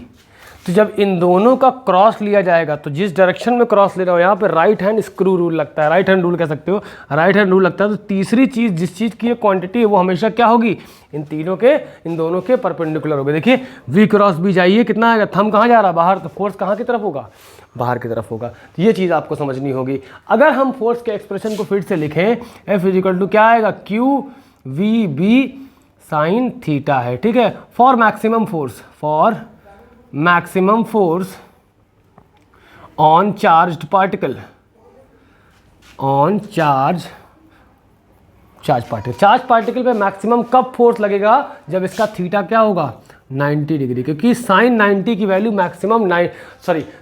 तो जब इन दोनों का क्रॉस लिया जाएगा, तो जिस डायरेक्शन में क्रॉस ले रहा हो, यहाँ पे राइट हैंड स्क्रू रूल लगता है, राइट हैंड रूल कह सकते हो, राइट हैंड रूल लगता है। तो तीसरी चीज़, जिस चीज़ की ये क्वांटिटी है वो हमेशा क्या होगी, इन दोनों के परपेंडिकुलर होगी। देखिए V क्रॉस B जाइए कितना आएगा, थंब कहाँ जा रहा है, बाहर, तो फोर्स कहाँ की तरफ होगा, बाहर की तरफ होगा। तो ये चीज़ आपको समझनी होगी। अगर हम फोर्स के एक्सप्रेशन को फिर से लिखें, F इजिकल टू क्या आएगा, Q V B sine theta है, ठीक है। For maximum force on charged particle, charge particle पे मैक्सिमम कब फोर्स लगेगा, जब इसका थीटा क्या होगा, 90 डिग्री, क्योंकि साइन 90 की वैल्यू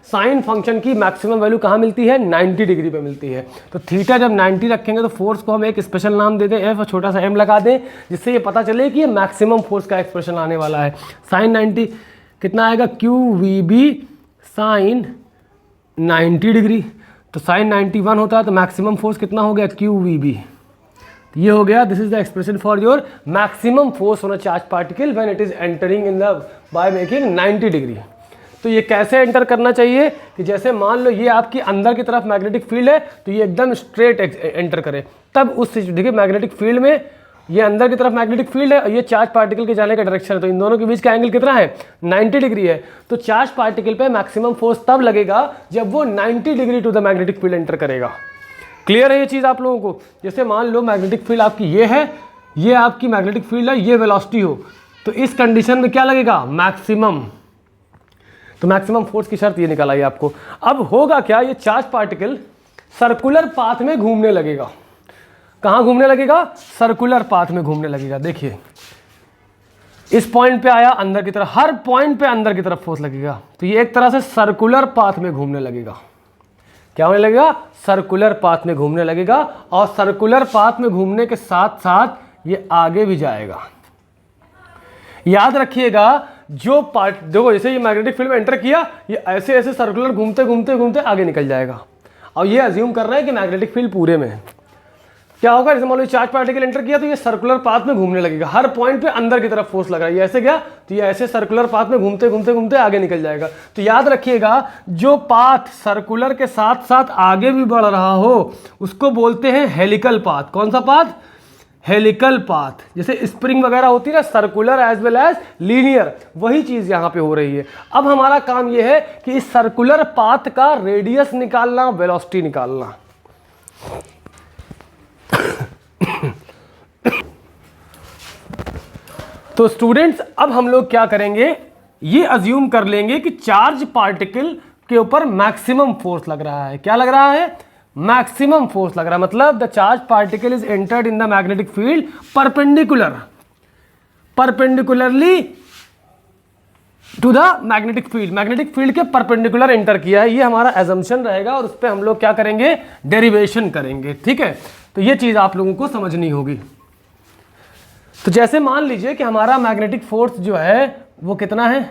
साइन फंक्शन की मैक्सिमम वैल्यू कहाँ मिलती है, 90 डिग्री पे मिलती है। तो थीटा जब 90 रखेंगे तो फोर्स को हम एक स्पेशल नाम दे दें, F और छोटा सा m लगा दें, जिससे ये पता चले कि ये मैक्सिमम फोर्स का एक्सप्रेशन आने वाला है। साइन 90 कितना आएगा, Q V B sine 90 degree, तो साइन 91 होता है, तो मैक्सिमम फोर्स कितना हो गया, क्यू वी बी। तो ये हो गया, this is the expression for your maximum force on a charge particle when it is entering in the by making 90 degree. तो ये कैसे एंटर करना चाहिए कि जैसे मान लो ये आपकी अंदर की तरफ मैग्नेटिक फील्ड है तो ये एकदम स्ट्रेट एंटर करे, तब उस देखिए मैग्नेटिक फील्ड में ये अंदर की तरफ मैग्नेटिक फील्ड है और ये चार्ज पार्टिकल के जाने का डायरेक्शन है, तो इन दोनों के बीच का एंगल कितना है 90 डिग्री है। तो चार्ज पार्टिकल पे मैक्सिमम फोर्स तब लगेगा जब वो 90 degree to the magnetic field enter करेगा। क्लियर है ये चीज़ आप लोगों को? जैसे मान लो मैग्नेटिक फील्ड आपकी ये है, ये आपकी मैग्नेटिक फील्ड है, ये वेलोसिटी हो, तो इस कंडीशन में क्या लगेगा मैक्सिमम। तो मैक्सिमम फोर्स की शर्त ये निकाल आई आपको। अब होगा क्या, ये चार्ज पार्टिकल सर्कुलर पाथ में घूमने लगेगा। कहाँ घूमने लगेगा? सर्कुलर पाथ में घूमने लगेगा। देखिए इस पॉइंट पे आया अंदर की तरफ, हर पॉइंट पे अंदर की तरफ फोर्स लगेगा, तो ये एक तरह से सर्कुलर पाथ में घूमने लगेगा। क्या होने लगेगा? सर्कुलर पाथ में घूमने लगेगा, और सर्कुलर पाथ में घूमने के साथ साथ ये आगे भी जाएगा। याद रखिएगा जो पार्ट देखो, जैसे ये मैग्नेटिक फील्ड में एंटर किया, ये ऐसे ऐसे सर्कुलर घूमते घूमते घूमते आगे निकल जाएगा। और ये अज्यूम कर रहे हैं कि मैग्नेटिक फील्ड पूरे में है। क्या होगा, जैसे मान लो चार्ज पार्टिकल एंटर किया तो ये सर्कुलर पाथ में घूमने लगेगा, हर पॉइंट पे अंदर की तरफ फोर्स लग रहा है, ये ऐसे गया तो ये ऐसे सर्कुलर पाथ में घूमते घूमते घूमते आगे निकल जाएगा। तो याद रखिएगा जो पाथ सर्कुलर के साथ साथ आगे भी बढ़ रहा हो उसको बोलते हैं हेलिकल पाथ। कौन सा पाथ? Helical path. जैसे स्प्रिंग वगैरह होती है ना, circular as well as linear, वही चीज यहां पे हो रही है। अब हमारा काम यह है कि इस सर्कुलर पाथ का रेडियस निकालना, वेलोसिटी निकालना। तो स्टूडेंट्स अब हम लोग क्या करेंगे, ये अज्यूम कर लेंगे कि चार्ज पार्टिकल के ऊपर मैक्सिमम फोर्स लग रहा है। क्या लग रहा है? मैक्सिमम फोर्स लग रहा है। मतलब the charge particle is entered in the magnetic field perpendicularly to the magnetic field. Magnetic field के परपेंडिकुलर एंटर किया है, ये हमारा एजम्पशन रहेगा, और उस पर हम लोग क्या करेंगे? डेरिवेशन करेंगे। ठीक है, तो ये चीज आप लोगों को समझनी होगी। तो जैसे मान लीजिए कि हमारा मैग्नेटिक फोर्स जो है वो कितना है,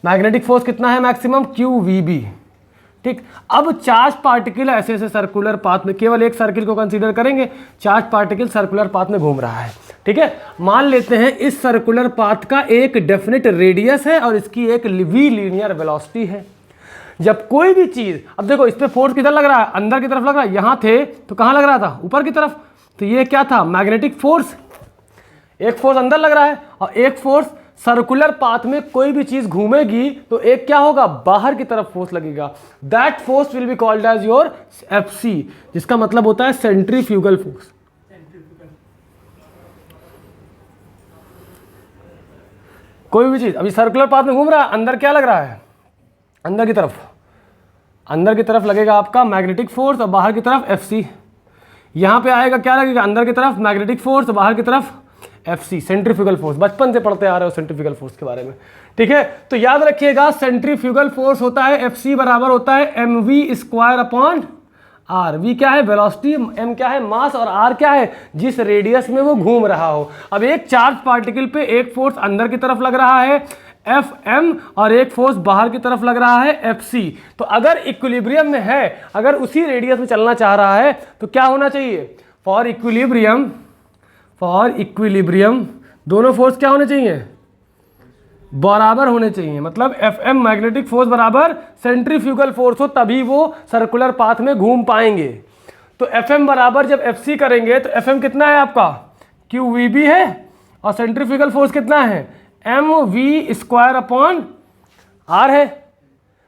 मैग्नेटिक फोर्स कितना है मैक्सिमम, QVB। ठीक, अब चार्ज पार्टिकल ऐसे ऐसे सर्कुलर पाथ में, केवल एक सर्किल को कंसीडर करेंगे, चार्ज पार्टिकल सर्कुलर पाथ में घूम रहा है। ठीक है, मान लेते हैं इस सर्कुलर पाथ का एक डेफिनेट रेडियस है और इसकी एक वी लीनियर वेलोसिटी है। जब कोई भी चीज, अब देखो इस पे फोर्स किधर लग रहा है, अंदर की तरफ लग रहा है, यहां थे तो कहां लग रहा था, ऊपर की तरफ, तो ये क्या था, मैग्नेटिक फोर्स। एक फोर्स अंदर लग रहा है और एक फोर्स सर्कुलर पाथ में कोई भी चीज घूमेगी तो एक क्या होगा, बाहर की तरफ फोर्स लगेगा। That force will be called as your FC, जिसका मतलब होता है सेंट्रीफ्यूगल फोर्स। कोई भी चीज अभी सर्कुलर पाथ में घूम रहा है, अंदर क्या लग रहा है, अंदर की तरफ लगेगा आपका मैग्नेटिक फोर्स और बाहर की तरफ FC। यहां पे आएगा क्या लगेगा, अंदर की तरफ मैग्नेटिक फोर्स और बाहर की तरफ FC, सेंट्रीफ्यूगल फोर्स। बचपन से पढ़ते आ रहे हो सेंट्रीफ्यूगल फोर्स के बारे में। ठीक है, तो याद रखिएगा सेंट्रीफ्यूगल फोर्स होता है FC बराबर होता है mv² r। v क्या है, वेलोसिटी, m क्या है, मास, और r क्या है, जिस रेडियस में वो घूम रहा हो। अब एक चार्ज पार्टिकल पे एक फोर्स अंदर की तरफ लग रहा है Fm और एक फोर्स बाहर की तरफ लग रहा है Fc। तो अगर इक्विलिब्रियम में है, अगर उसी रेडियस में चलना चाह रहा है तो क्या होना चाहिए, फॉर इक्विलिब्रियम दोनों फोर्स क्या होने चाहिए, बराबर होने चाहिए। मतलब Fm मैग्नेटिक फोर्स बराबर सेंट्रीफ्यूगल फोर्स हो, तभी वो सर्कुलर पाथ में घूम पाएंगे। तो Fm बराबर जब Fc करेंगे तो Fm कितना है आपका, QVB है, और सेंट्रीफ्यूगल फोर्स कितना है, mv² r है।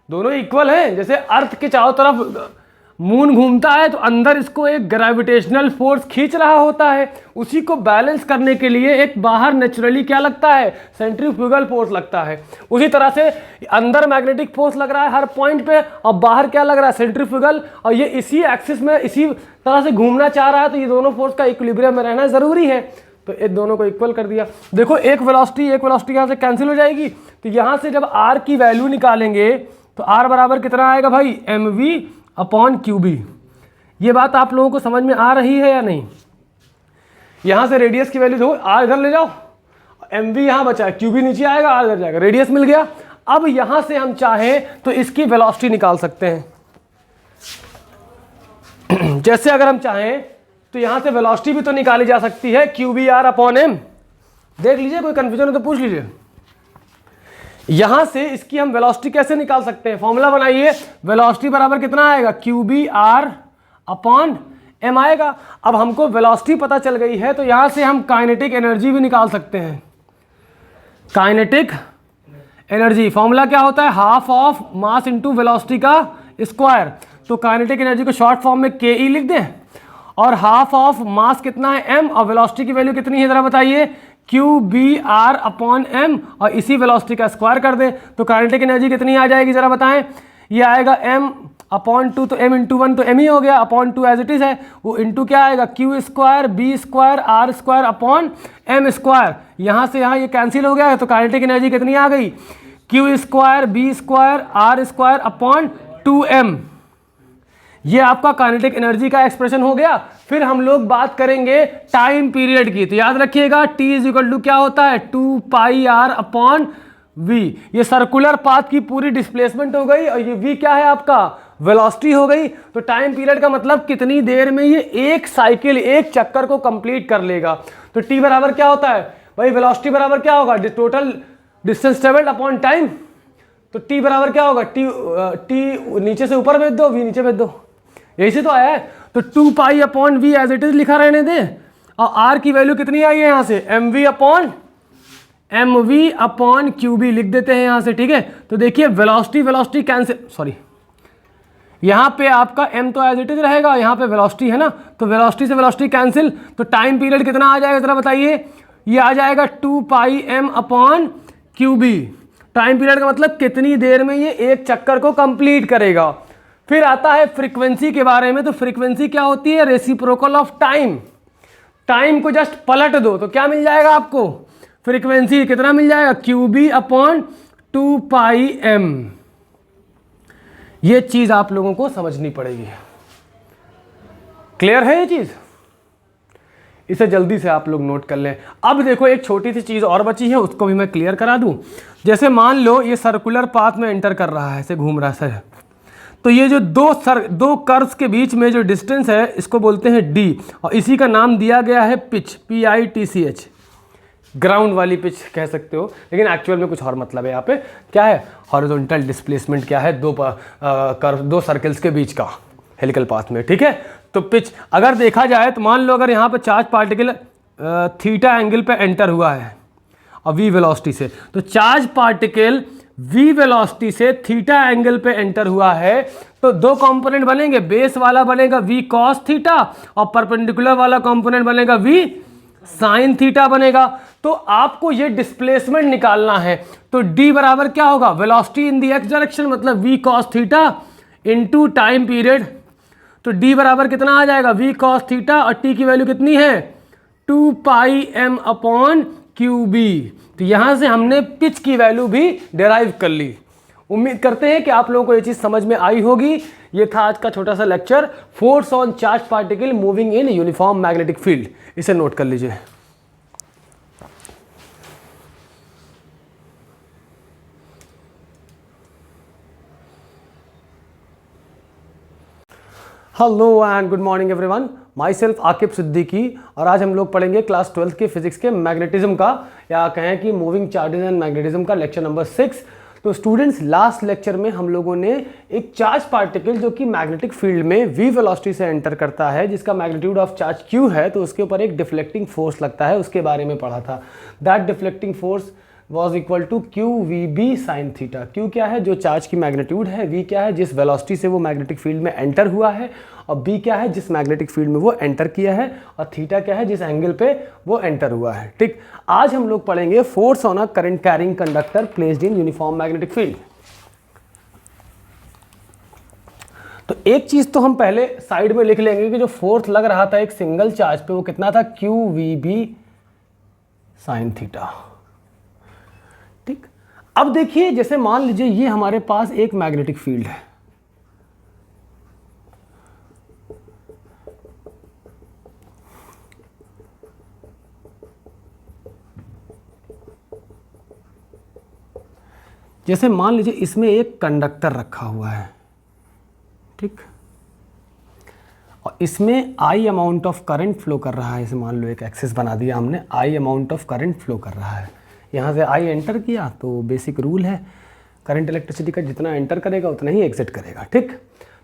दोनों इक्वल है। जैसे अर्थ के चारों तरफ मून घूमता है तो अंदर इसको एक ग्रेविटेशनल फोर्स खींच रहा होता है, उसी को बैलेंस करने के लिए एक बाहर नेचुरली क्या लगता है, सेंट्रीफ्यूगल फोर्स लगता है। उसी तरह से अंदर मैग्नेटिक फोर्स लग रहा है हर पॉइंट पे और बाहर क्या लग रहा है, सेंट्रीफ्यूगल, और ये इसी एक्सिस में इसी तरह से घूमना चाह रहा है, तो ये दोनों फोर्स का इक्विलिब्रियम में रहना जरूरी है। तो ये दोनों को इक्वल कर दिया। देखो एक वेलोसिटी यहाँ से कैंसिल हो जाएगी, तो यहाँ से जब r की वैल्यू निकालेंगे तो r बराबर कितना आएगा भाई, mv/qb। ये बात आप लोगों को समझ में आ रही है या नहीं? यहाँ से रेडियस की वैल्यू देखो, r इधर ले जाओ, mv यहाँ बचा है, qb नीचे आएगा, r इधर जाएगा, रेडियस मिल गया। अब यहाँ से हम चाहें तो इसकी वेलोसिटी निकाल सकते हैं। जैसे अगर हम चाहें तो यहाँ से वेलोसिटी भी तो निकाली जा सकती है, QBr/m। देख लीजिए, कोई कंफ्यूजन हो तो पूछ लीजिए। यहां से इसकी हम वेलोसिटी कैसे निकाल सकते हैं, फॉर्मूला बनाइए, वेलोसिटी बराबर कितना आएगा, QBR अपॉन m आएगा। अब हमको वेलोसिटी पता चल गई है तो यहां से हम काइनेटिक एनर्जी भी निकाल सकते हैं। काइनेटिक एनर्जी फॉर्मूला क्या होता है, half of mass into velocity का स्क्वायर। तो काइनेटिक एनर्जी को शॉर्ट फॉर्म में KE लिख दें, और हाफ ऑफ मास कितना है m, और वेलोसिटी की वैल्यू कितनी है जरा बताइए, QBR अपॉन m, और इसी वेलोसिटी का स्क्वायर कर दें तो काइनेटिक एनर्जी कितनी आ जाएगी जरा बताएं। ये आएगा m अपॉन 2, तो m इंटू 1 तो m ही हो गया, अपॉन 2 एज इट इज है, वो इंटू क्या आएगा, Q square B square R square upon m square. यहाँ से यहाँ ये कैंसिल हो गया है तो काइनेटिक एनर्जी कितनी आ गई, Q square B square R square upon 2m। ये आपका काइनेटिक एनर्जी का एक्सप्रेशन हो गया। फिर हम लोग बात करेंगे टाइम पीरियड की, तो याद रखिएगा T इज इक्वल टू क्या होता है, 2 पाई R अपॉन V। ये सर्कुलर पाथ की पूरी डिस्प्लेसमेंट हो गई, और ये V क्या है आपका, वेलोसिटी हो गई। तो टाइम पीरियड का मतलब कितनी देर में ये एक साइकिल, एक चक्कर को कंप्लीट कर लेगा। तो T बराबर क्या होता है भाई, वेलोसिटी बराबर क्या होगा, total distance travelled upon time. तो T बराबर क्या होगा, T नीचे से ऊपर भेज दो, V नीचे भेज दो, यही से तो आया है। तो 2 pi upon V as it is लिखा रहने दे, और R की वैल्यू कितनी आई है यहाँ से, MV अपॉन QB लिख देते हैं यहाँ से, ठीक है। तो देखिए वेलोसिटी कैंसिल, सॉरी यहाँ पे आपका m तो एज इट इज रहेगा, यहाँ पे वेलोसिटी है ना, तो वेलोसिटी से वेलोसिटी कैंसिल, तो टाइम पीरियड कितना आ जाएगा जरा बताइए, ये आ जाएगा 2 पाई m upon QB। Time period का मतलब कितनी देर में ये एक चक्कर को कंप्लीट करेगा। फिर आता है फ्रीक्वेंसी के बारे में, तो फ्रीक्वेंसी क्या होती है, रेसिप्रोकल ऑफ टाइम। टाइम को जस्ट पलट दो तो क्या मिल जाएगा आपको, फ्रीक्वेंसी कितना मिल जाएगा, QB अपॉन 2 पाई m। ये चीज आप लोगों को समझनी पड़ेगी। क्लियर है ये चीज, इसे जल्दी से आप लोग नोट कर लें। अब देखो एक छोटी सी चीज और बची है, उसको भी मैं क्लियर करा दूं। जैसे मान लो ये सर्कुलर पाथ में एंटर कर रहा है, ऐसे घूम रहा है, तो ये जो दो कर्व्स के बीच में जो डिस्टेंस है इसको बोलते हैं d, और इसी का नाम दिया गया है पिच, PITCH, ग्राउंड वाली पिच कह सकते हो, लेकिन एक्चुअल में कुछ और मतलब है। यहाँ पे क्या है, हॉरिजॉन्टल डिस्प्लेसमेंट क्या है, दो सर्कल्स के बीच का हेलिकल पाथ में, ठीक है। तो पिच अगर देखा जाए तो मान लो अगर यहाँ पे चार्ज पार्टिकल थीटा एंगल पे एंटर हुआ है और v वेलोसिटी से, तो चार्ज पार्टिकल v वेलोसिटी से थीटा एंगल पे एंटर हुआ है, तो दो कंपोनेंट बनेंगे, बेस वाला बनेगा v cos थीटा और परपेंडिकुलर वाला कंपोनेंट बनेगा v sin थीटा बनेगा। तो आपको ये डिस्प्लेसमेंट निकालना है, तो d बराबर क्या होगा, वेलोसिटी इन दी एक्स डायरेक्शन मतलब v cos theta into time period. तो d बराबर कितना आ जाएगा, v cos थीटा, और t की वैल्यू कितनी है, 2 पाई m अपॉन QB। तो यहां से हमने पिच की वैल्यू भी डिराइव कर ली। उम्मीद करते हैं कि आप लोगों को ये चीज समझ में आई होगी। ये था आज का छोटा सा lecture, force on charge particle moving in uniform magnetic field. इसे नोट कर लीजिए। Hello and good morning everyone, my self Aqib Siddiqui, और आज हम लोग पढ़ेंगे क्लास 12th के फिजिक्स के मैग्नेटिज्म का, या कहें कि मूविंग चार्जेस एंड मैग्नेटिज्म का लेक्चर नंबर 6। तो स्टूडेंट्स, लास्ट लेक्चर में हम लोगों ने एक चार्ज पार्टिकल जो कि मैग्नेटिक फील्ड में v वेलोसिटी से एंटर करता है, जिसका मैग्नीट्यूड ऑफ चार्ज q है, तो उसके ऊपर एक डिफ्लेक्टिंग फोर्स लगता है, उसके बारे में पढ़ा था। That deflecting force was equal to QVB sin theta. Q क्या है, जो चार्ज की मैग्नीट्यूड है, V क्या है, जिस वेलोसिटी से वो मैग्नेटिक फील्ड में एंटर हुआ है, और B क्या है, जिस मैग्नेटिक फील्ड में वो एंटर किया है, और थीटा क्या है, जिस एंगल पे वो एंटर हुआ है। ठीक, आज हम लोग पढ़ेंगे force on a current carrying conductor placed in uniform magnetic field. तो एक चीज तो हम पहले साइड में लिख लेंगे कि जो फोर्स लग रहा था एक सिंगल चार्ज पे, वो कितना था, QVB sin थीटा। ठीक, अब देखिए, जैसे मान लीजिए ये हमारे पास एक मैग्नेटिक फील्ड है, जैसे मान लीजिए इसमें एक कंडक्टर रखा हुआ है, ठीक, और इसमें I amount of current flow कर रहा है। इसे मान लो एक एक्सिस बना दिया हमने, I amount of current flow कर रहा है। यहाँ से आई एंटर किया तो बेसिक रूल है करंट इलेक्ट्रिसिटी का, जितना एंटर करेगा उतना ही एग्जिट करेगा, ठीक।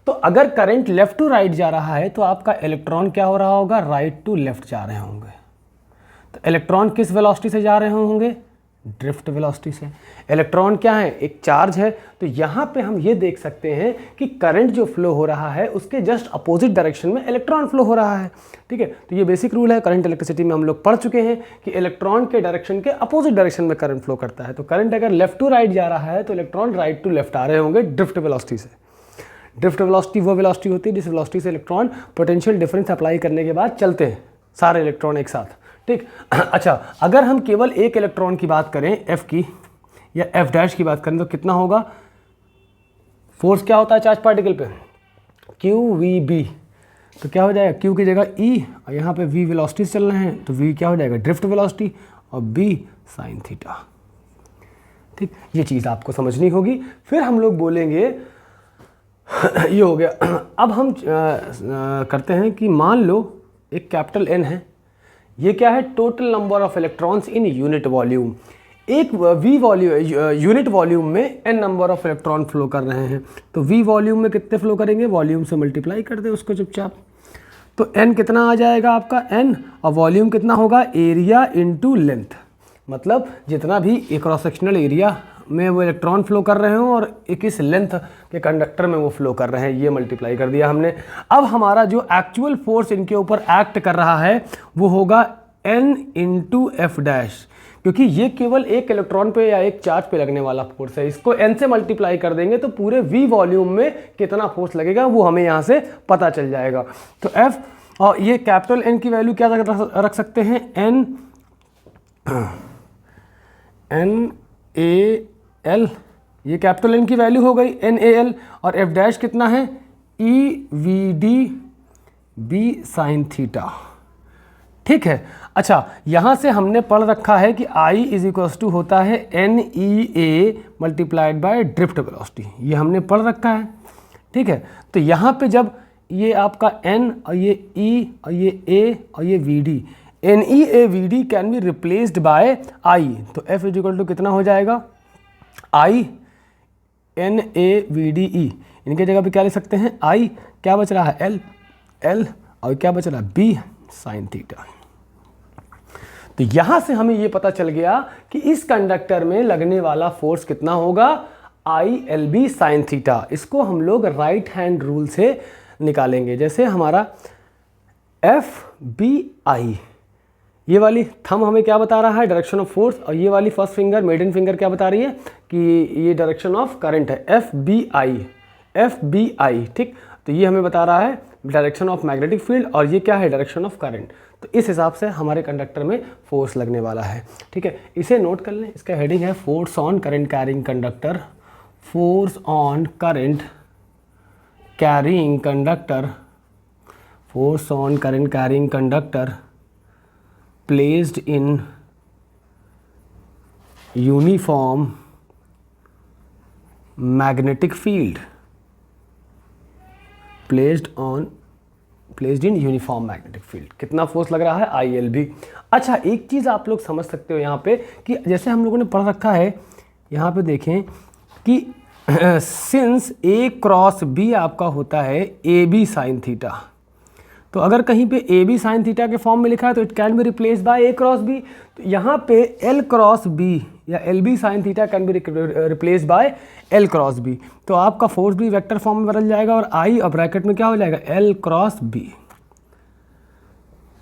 तो अगर करंट लेफ्ट टू राइट जा रहा है तो आपका इलेक्ट्रॉन क्या हो रहा होगा, राइट टू लेफ्ट जा रहे होंगे। तो इलेक्ट्रॉन किस वेलोसिटी से जा रहे होंगे, ड्रिफ्ट वेलोसिटी से। इलेक्ट्रॉन क्या है, एक चार्ज है। तो यहाँ पे हम ये देख सकते हैं कि करंट जो फ्लो हो रहा है उसके जस्ट अपोजिट डायरेक्शन में इलेक्ट्रॉन फ्लो हो रहा है, ठीक है। तो ये बेसिक रूल है, करंट इलेक्ट्रिसिटी में हम लोग पढ़ चुके हैं कि इलेक्ट्रॉन के डायरेक्शन के अपोजिट डायरेक्शन में करंट फ्लो करता है। तो करंट अगर लेफ्ट टू राइट जा रहा है तो इलेक्ट्रॉन राइट टू लेफ्ट आ रहे होंगे ड्रिफ्ट वेलोसिटी से। ड्रिफ्ट वेलोसिटी वो वेलोसिटी होती है जिस वेलोसिटी से इलेक्ट्रॉन पोटेंशियल डिफरेंस अप्लाई करने के बाद चलते हैं सारे इलेक्ट्रॉन एक साथ, ठीक। अच्छा, अगर हम केवल एक इलेक्ट्रॉन की बात करें एफ की या एफ डैश की बात करें तो कितना होगा, फोर्स क्या होता है चार्ज पार्टिकल पे, क्यू वी बी। तो क्या हो जाएगा, क्यू की जगह ई और यहाँ पे वी वेलोसिटी चल रहे हैं तो वी क्या हो जाएगा, ड्रिफ्ट वेलोसिटी और बी साइन थीटा, ठीक। ये चीज़ आपको समझनी होगी। फिर हम लोग बोलेंगे ये हो गया। अब हम करते हैं कि मान लो एक कैपिटल एन है, ये क्या है, total number of electrons in unit volume. एक वी वॉल्यूम यूनिट वॉल्यूम में N number of electron flow कर रहे हैं। तो वी वॉल्यूम में कितने फ्लो करेंगे, वॉल्यूम से मल्टीप्लाई कर दे उसको चुपचाप। तो एन कितना आ जाएगा आपका एन, और वॉल्यूम कितना होगा, एरिया इनटू लेंथ। मतलब जितना भी क्रॉस सेक्शनल एरिया में वो इलेक्ट्रॉन फ्लो कर रहे हो और किस लेंथ के कंडक्टर में वो फ्लो कर रहे हैं, ये मल्टीप्लाई कर दिया हमने। अब हमारा जो एक्चुअल फोर्स इनके ऊपर एक्ट कर रहा है वो होगा n इंटू एफ डैश, क्योंकि ये केवल एक इलेक्ट्रॉन पे या एक चार्ज पे लगने वाला फोर्स है। इसको n से मल्टीप्लाई कर देंगे तो पूरे v वॉल्यूम में कितना फोर्स लगेगा वो हमें यहाँ से पता चल जाएगा। तो f, और ये कैपिटल N की वैल्यू क्या रख सकते हैं, NaL, ये कैपिटल N की वैल्यू हो गई NaL, और f डैश कितना है, EVD B साइन थीटा, ठीक है। अच्छा, यहाँ से हमने पढ़ रखा है कि I इज इक्वल्स टू होता है NEA multiplied by drift velocity, ये हमने पढ़ रखा है, ठीक है। तो यहाँ पे जब ये आपका N और ये E और ये A और ये VD, NEAVD can be replaced by I, तो F इज इक्वल टू कितना हो जाएगा, I NAVDE, इनके जगह पे क्या ले सकते हैं, I क्या बच रहा है, L और क्या बच रहा है, B साइन थीटा। तो यहां से हमें यह पता चल गया कि इस कंडक्टर में लगने वाला फोर्स कितना होगा, ILB साइन थीटा। इसको हम लोग राइट हैंड रूल से निकालेंगे। जैसे हमारा FBI, ये वाली थंब हमें क्या बता रहा है, डायरेक्शन ऑफ फोर्स, और ये वाली फर्स्ट फिंगर मिडिल फिंगर क्या बता रही है कि ये डायरेक्शन ऑफ करंट है, FBI, ठीक। तो ये हमें बता रहा है डायरेक्शन ऑफ मैग्नेटिक फील्ड, और ये क्या है, डायरेक्शन ऑफ करंट। तो इस हिसाब से हमारे कंडक्टर में फोर्स लगने वाला है, ठीक है। इसे नोट कर लें, इसका हेडिंग है force on current carrying conductor, force on current carrying conductor, force on current carrying conductor placed in uniform magnetic field, placed in uniform magnetic field. कितना फोर्स लग रहा है, ILB। अच्छा, एक चीज़ आप लोग समझ सकते हो यहाँ पे कि जैसे हम लोगों ने पढ़ रखा है, यहाँ पे देखें कि सिंस A क्रॉस B आपका होता है AB साइन थीटा, तो अगर कहीं पे AB साइन थीटा के फॉर्म में लिखा है तो it can be replaced by A cross B। तो यहाँ पे L क्रॉस B या LB sign theta can be replaced by L cross B। तो आपका फोर्स भी वेक्टर फॉर्म में बदल जाएगा और I और ब्रैकेट में क्या हो जाएगा, L cross B।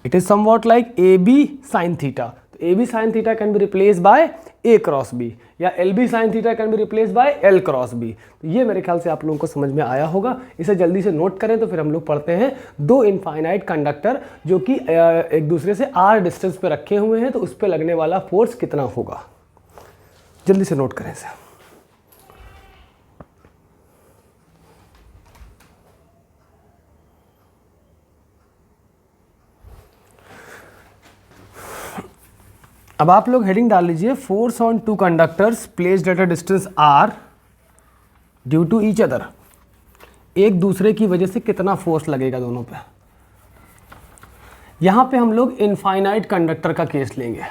It is somewhat like AB sign theta. तो AB sign theta can be replaced by A cross B, या LB sign theta can be replaced by L cross B। तो ये मेरे ख्याल से आप लोगों को समझ में आया होगा। इसे जल्दी से नोट करें तो फिर हम लोग पढ़ते हैं दो इनफाइनाइट कंडक्टर जो कि एक दूसरे से r डिस्टेंस पे रखे हुए हैं, तो उस पर लगने वाला फोर्स कितना होगा। जल्दी से नोट करें इसे। अब आप लोग हेडिंग डाल लीजिए, force on two conductors placed at a distance r due to each other. एक दूसरे की वजह से कितना फोर्स लगेगा दोनों पे। यहां पे हम लोग इनफाइनाइट कंडक्टर का केस लेंगे।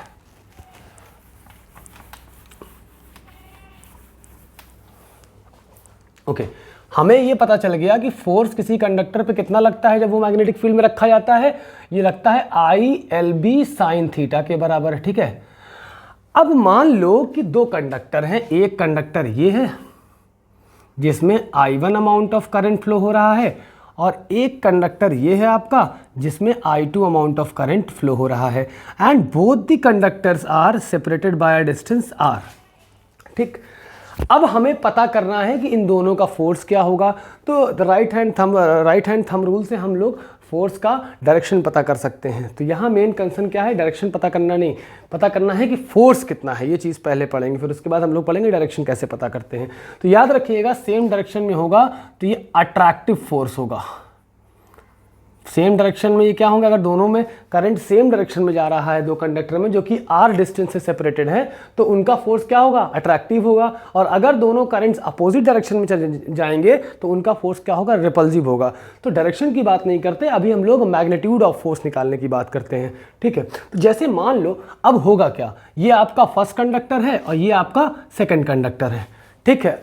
ओके हमें ये पता चल गया कि फोर्स किसी कंडक्टर पे कितना लगता है जब वो मैग्नेटिक फील्ड में रखा जाता है, ये लगता है ILB साइन थीटा के बराबर है। ठीक है, अब मान लो कि दो कंडक्टर हैं, एक कंडक्टर ये है जिसमें I1 amount of current flow हो रहा है और एक कंडक्टर ये है आपका जिसमें I2 amount of current flow हो रहा है, and both the conductors are separated by a distance r। ठीक, अब हमें पता करना है कि इन दोनों का फोर्स क्या होगा। तो राइट हैंड थंब रूल से हम लोग फोर्स का डायरेक्शन पता कर सकते हैं। तो यहाँ मेन कंसर्न क्या है, डायरेक्शन पता करना नहीं, पता करना है कि फोर्स कितना है। ये चीज़ पहले पढ़ेंगे, फिर उसके बाद हम लोग पढ़ेंगे डायरेक्शन कैसे पता करते हैं। तो याद रखिएगा सेम डायरेक्शन में होगा तो ये अट्रैक्टिव फोर्स होगा। सेम डायरेक्शन में ये क्या होंगे, अगर दोनों में करंट सेम डायरेक्शन में जा रहा है दो कंडक्टर में जो कि r डिस्टेंस से सेपरेटेड है, तो उनका फोर्स क्या होगा, अट्रैक्टिव होगा। और अगर दोनों करंट्स अपोजिट डायरेक्शन में जाएंगे तो उनका फोर्स क्या होगा, रिपल्सिव होगा। तो डायरेक्शन की बात नहीं करते, अभी हम लोग मैग्नीट्यूड ऑफ फोर्स निकालने की बात करते हैं। ठीक है, तो जैसे मान लो अब होगा क्या, ये आपका फर्स्ट कंडक्टर है और ये आपका सेकेंड कंडक्टर है। ठीक है,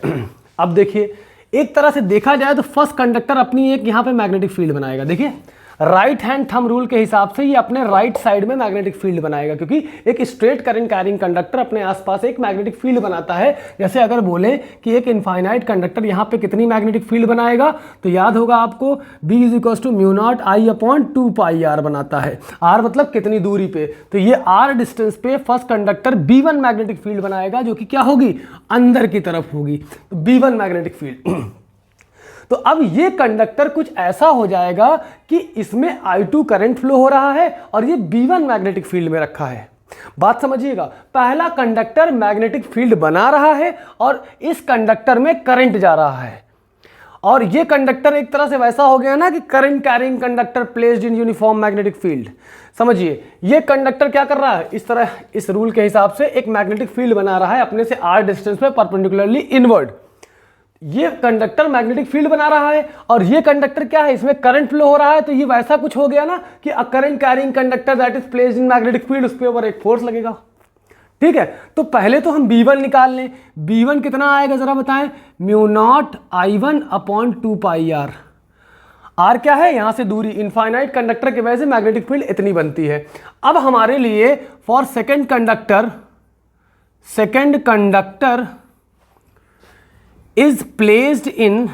अब देखिए एक तरह से देखा जाए तो फर्स्ट कंडक्टर अपनी एक यहाँ पे मैग्नेटिक फील्ड बनाएगा। देखिए राइट हैंड थंब रूल के हिसाब से ये अपने राइट साइड में मैग्नेटिक फील्ड बनाएगा, क्योंकि एक स्ट्रेट करंट कैरिंग कंडक्टर अपने आसपास एक मैग्नेटिक फील्ड बनाता है। जैसे अगर बोले कि एक इनफाइनाइट कंडक्टर यहाँ पे कितनी मैग्नेटिक फील्ड बनाएगा, तो याद होगा आपको B = μ0I/2πr बनाता है। r मतलब कितनी दूरी पे, तो ये r डिस्टेंस पे first conductor B1 magnetic field बनाएगा जो कि क्या होगी, अंदर की तरफ होगी, तो B1 मैग्नेटिक फील्ड। तो अब ये कंडक्टर कुछ ऐसा हो जाएगा कि इसमें I2 करंट फ्लो हो रहा है और ये B1 मैग्नेटिक फील्ड में रखा है। बात समझिएगा, पहला कंडक्टर मैग्नेटिक फील्ड बना रहा है और इस कंडक्टर में करंट जा रहा है, और ये कंडक्टर एक तरह से वैसा हो गया ना कि current carrying conductor placed in uniform magnetic field. समझिए ये कंडक्टर क्या कर रहा है, इस तरह इस रूल के हिसाब से एक मैग्नेटिक फील्ड बना रहा है अपने से r डिस्टेंस पे परपेंडिकुलरली इनवर्ड। ये कंडक्टर मैग्नेटिक फील्ड बना रहा है और ये कंडक्टर क्या है, इसमें करंट फ्लो हो रहा है। तो ये वैसा कुछ हो गया ना कि अ current carrying conductor that is placed in magnetic field, उसके ऊपर एक फोर्स लगेगा। ठीक है, तो पहले तो हम B1 निकाल लें। B1 कितना आएगा जरा बताएं, μ0I1/2πr। r क्या है, यहां से दूरी, इनफाइनाइट कंडक्टर की वजह से मैग्नेटिक फील्ड इतनी बनती है। अब हमारे लिए for second conductor is placed in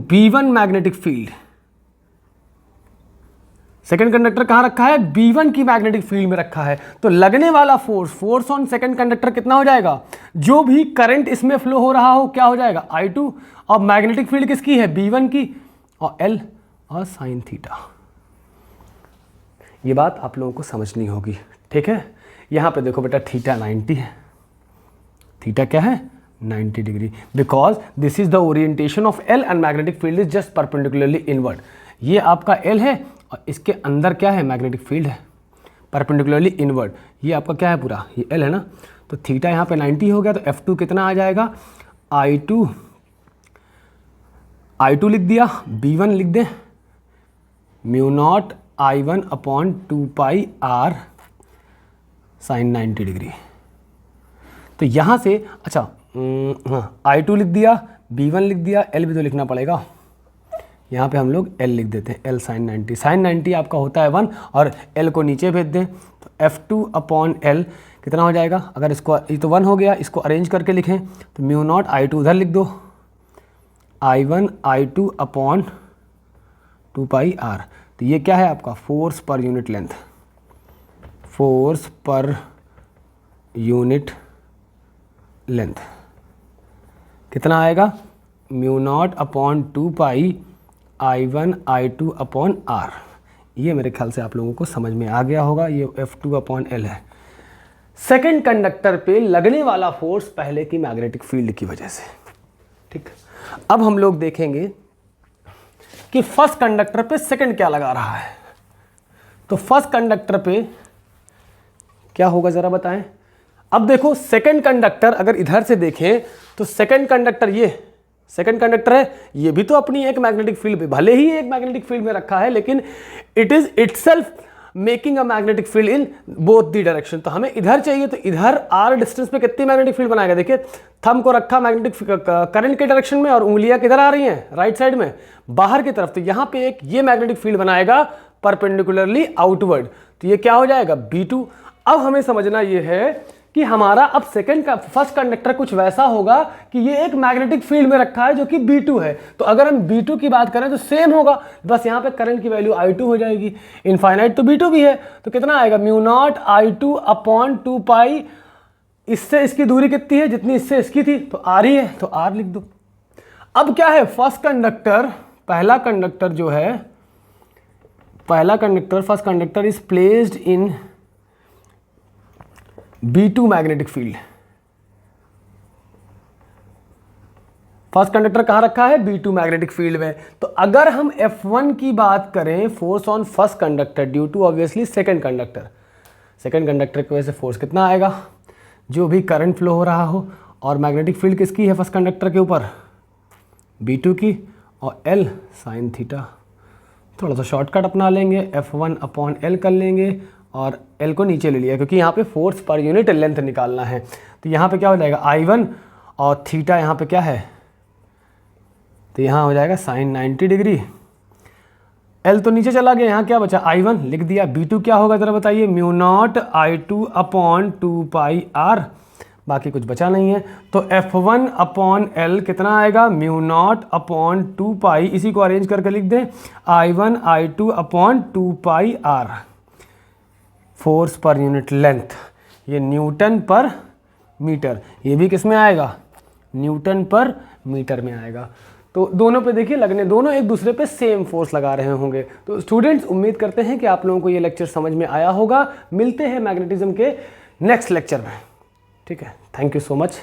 B1 magnetic field. Second conductor कहां रखा है, B1 की मैग्नेटिक फील्ड में रखा है। तो लगने वाला फोर्स ऑन सेकेंड कंडक्टर कितना हो जाएगा, जो भी करंट इसमें फ्लो हो रहा हो क्या हो जाएगा, I2, और मैग्नेटिक फील्ड किसकी है, B1 की, और L और साइन थीटा। ये बात आप लोगों को समझनी होगी। ठीक है, यहां पे देखो बेटा थीटा 90 है, थीटा क्या है, 90 degree, because this is the orientation of L and magnetic field is just perpendicularly inward. ये आपका L है और इसके अंदर क्या है, मैग्नेटिक फील्ड है परपेंडिकुलरली इनवर्ड। ये आपका क्या है पूरा, ये L है ना, तो थीटा यहाँ पे 90 हो गया, तो F2 कितना आ जाएगा, I2 लिख दिया, B1 लिख दें μ0I1/2πr साइन 90 डिग्री। तो यहाँ से अच्छा I2 लिख दिया, B1 लिख दिया, L भी तो लिखना पड़ेगा। यहाँ पे हम लोग L लिख देते हैं, L साइन 90। साइन 90 आपका होता है 1 और L को नीचे भेज दें, तो F2/L कितना हो जाएगा, अगर इसको, ये तो 1 हो गया, इसको अरेंज करके लिखें तो μ0I2 उधर लिख दो, I1I2/2πr। तो ये क्या है आपका, force per unit length, force per unit length कितना आएगा, μ0/2πI1I2/r। ये मेरे ख्याल से आप लोगों को समझ में आ गया होगा। ये F2/L है। सेकेंड कंडक्टर पे लगने वाला फोर्स पहले की मैग्नेटिक फील्ड की वजह से। ठीक, अब हम लोग देखेंगे कि फर्स्ट कंडक्टर पे सेकेंड क्या लगा रहा है। तो फर्स्ट कंडक्टर पे क्या होगा जरा बताएं। अब देखो सेकेंड कंडक्टर अगर इधर से देखें तो सेकेंड कंडक्टर, ये सेकेंड कंडक्टर है, ये भी तो अपनी एक मैग्नेटिक फील्ड, भले ही एक मैग्नेटिक फील्ड में रखा है, लेकिन it is itself making a magnetic field in both the direction. तो हमें इधर चाहिए, तो इधर r डिस्टेंस पे कितनी मैग्नेटिक फील्ड बनाएगा। देखिए थंब को रखा मैग्नेटिक करंट के डायरेक्शन में और उंगलियां किधर आ रही हैं, राइट साइड में बाहर की तरफ। तो यहाँ पे एक ये मैग्नेटिक फील्ड बनाएगा परपेंडिकुलरली आउटवर्ड। तो ये क्या हो जाएगा B2। अब हमें समझना ये है कि हमारा अब फर्स्ट कंडक्टर कुछ वैसा होगा कि ये एक मैग्नेटिक फील्ड में रखा है जो कि B2 है। तो अगर हम B2 की बात करें तो सेम होगा, बस यहाँ पे करंट की वैल्यू I2 हो जाएगी। इनफाइनाइट तो B2 भी है, तो कितना आएगा μ0 I2 अपॉन 2 पाई। इससे इसकी दूरी कितनी है, जितनी इससे इसकी थी, तो R ही है, तो R लिख दो। अब क्या है, फर्स्ट कंडक्टर, पहला कंडक्टर जो है, पहला conductor first conductor is placed in B2 magnetic field. First conductor कहां रखा है, B2 मैग्नेटिक फील्ड में। तो अगर हम F1 की बात करें, force on first conductor due to obviously second conductor, second conductor की वजह से फोर्स कितना आएगा, जो भी करंट फ्लो हो रहा हो। और मैग्नेटिक फील्ड किसकी है फर्स्ट कंडक्टर के ऊपर, B2 की, और L साइन थीटा। थोड़ा सा शॉर्टकट अपना लेंगे, F1 अपॉन L कर लेंगे और L को नीचे ले लिया क्योंकि यहाँ पे फोर्स पर यूनिट लेंथ निकालना है। तो यहाँ पे क्या हो जाएगा I1 और थीटा यहाँ पे क्या है, तो यहाँ हो जाएगा साइन 90 डिग्री। L तो नीचे चला गया, यहाँ क्या बचा I1 लिख दिया। B2 क्या होगा जरा बताइए, μ0 I2 अपॉन 2 पाई R, बाकी कुछ बचा नहीं है। तो F1 अपॉन L कितना आएगा, μ0 अपॉन 2 पाई, इसी को अरेंज करके लिख दें I1 I2 अपॉन 2 पाई R। Force per unit length, ये न्यूटन पर मीटर, ये भी किस में आएगा, न्यूटन पर मीटर में आएगा। तो दोनों पे देखिए लगने, दोनों एक दूसरे पे सेम फोर्स लगा रहे होंगे। तो स्टूडेंट्स उम्मीद करते हैं कि आप लोगों को ये लेक्चर समझ में आया होगा। मिलते हैं मैग्नेटिज्म के नेक्स्ट लेक्चर में, ठीक है। Thank you so much.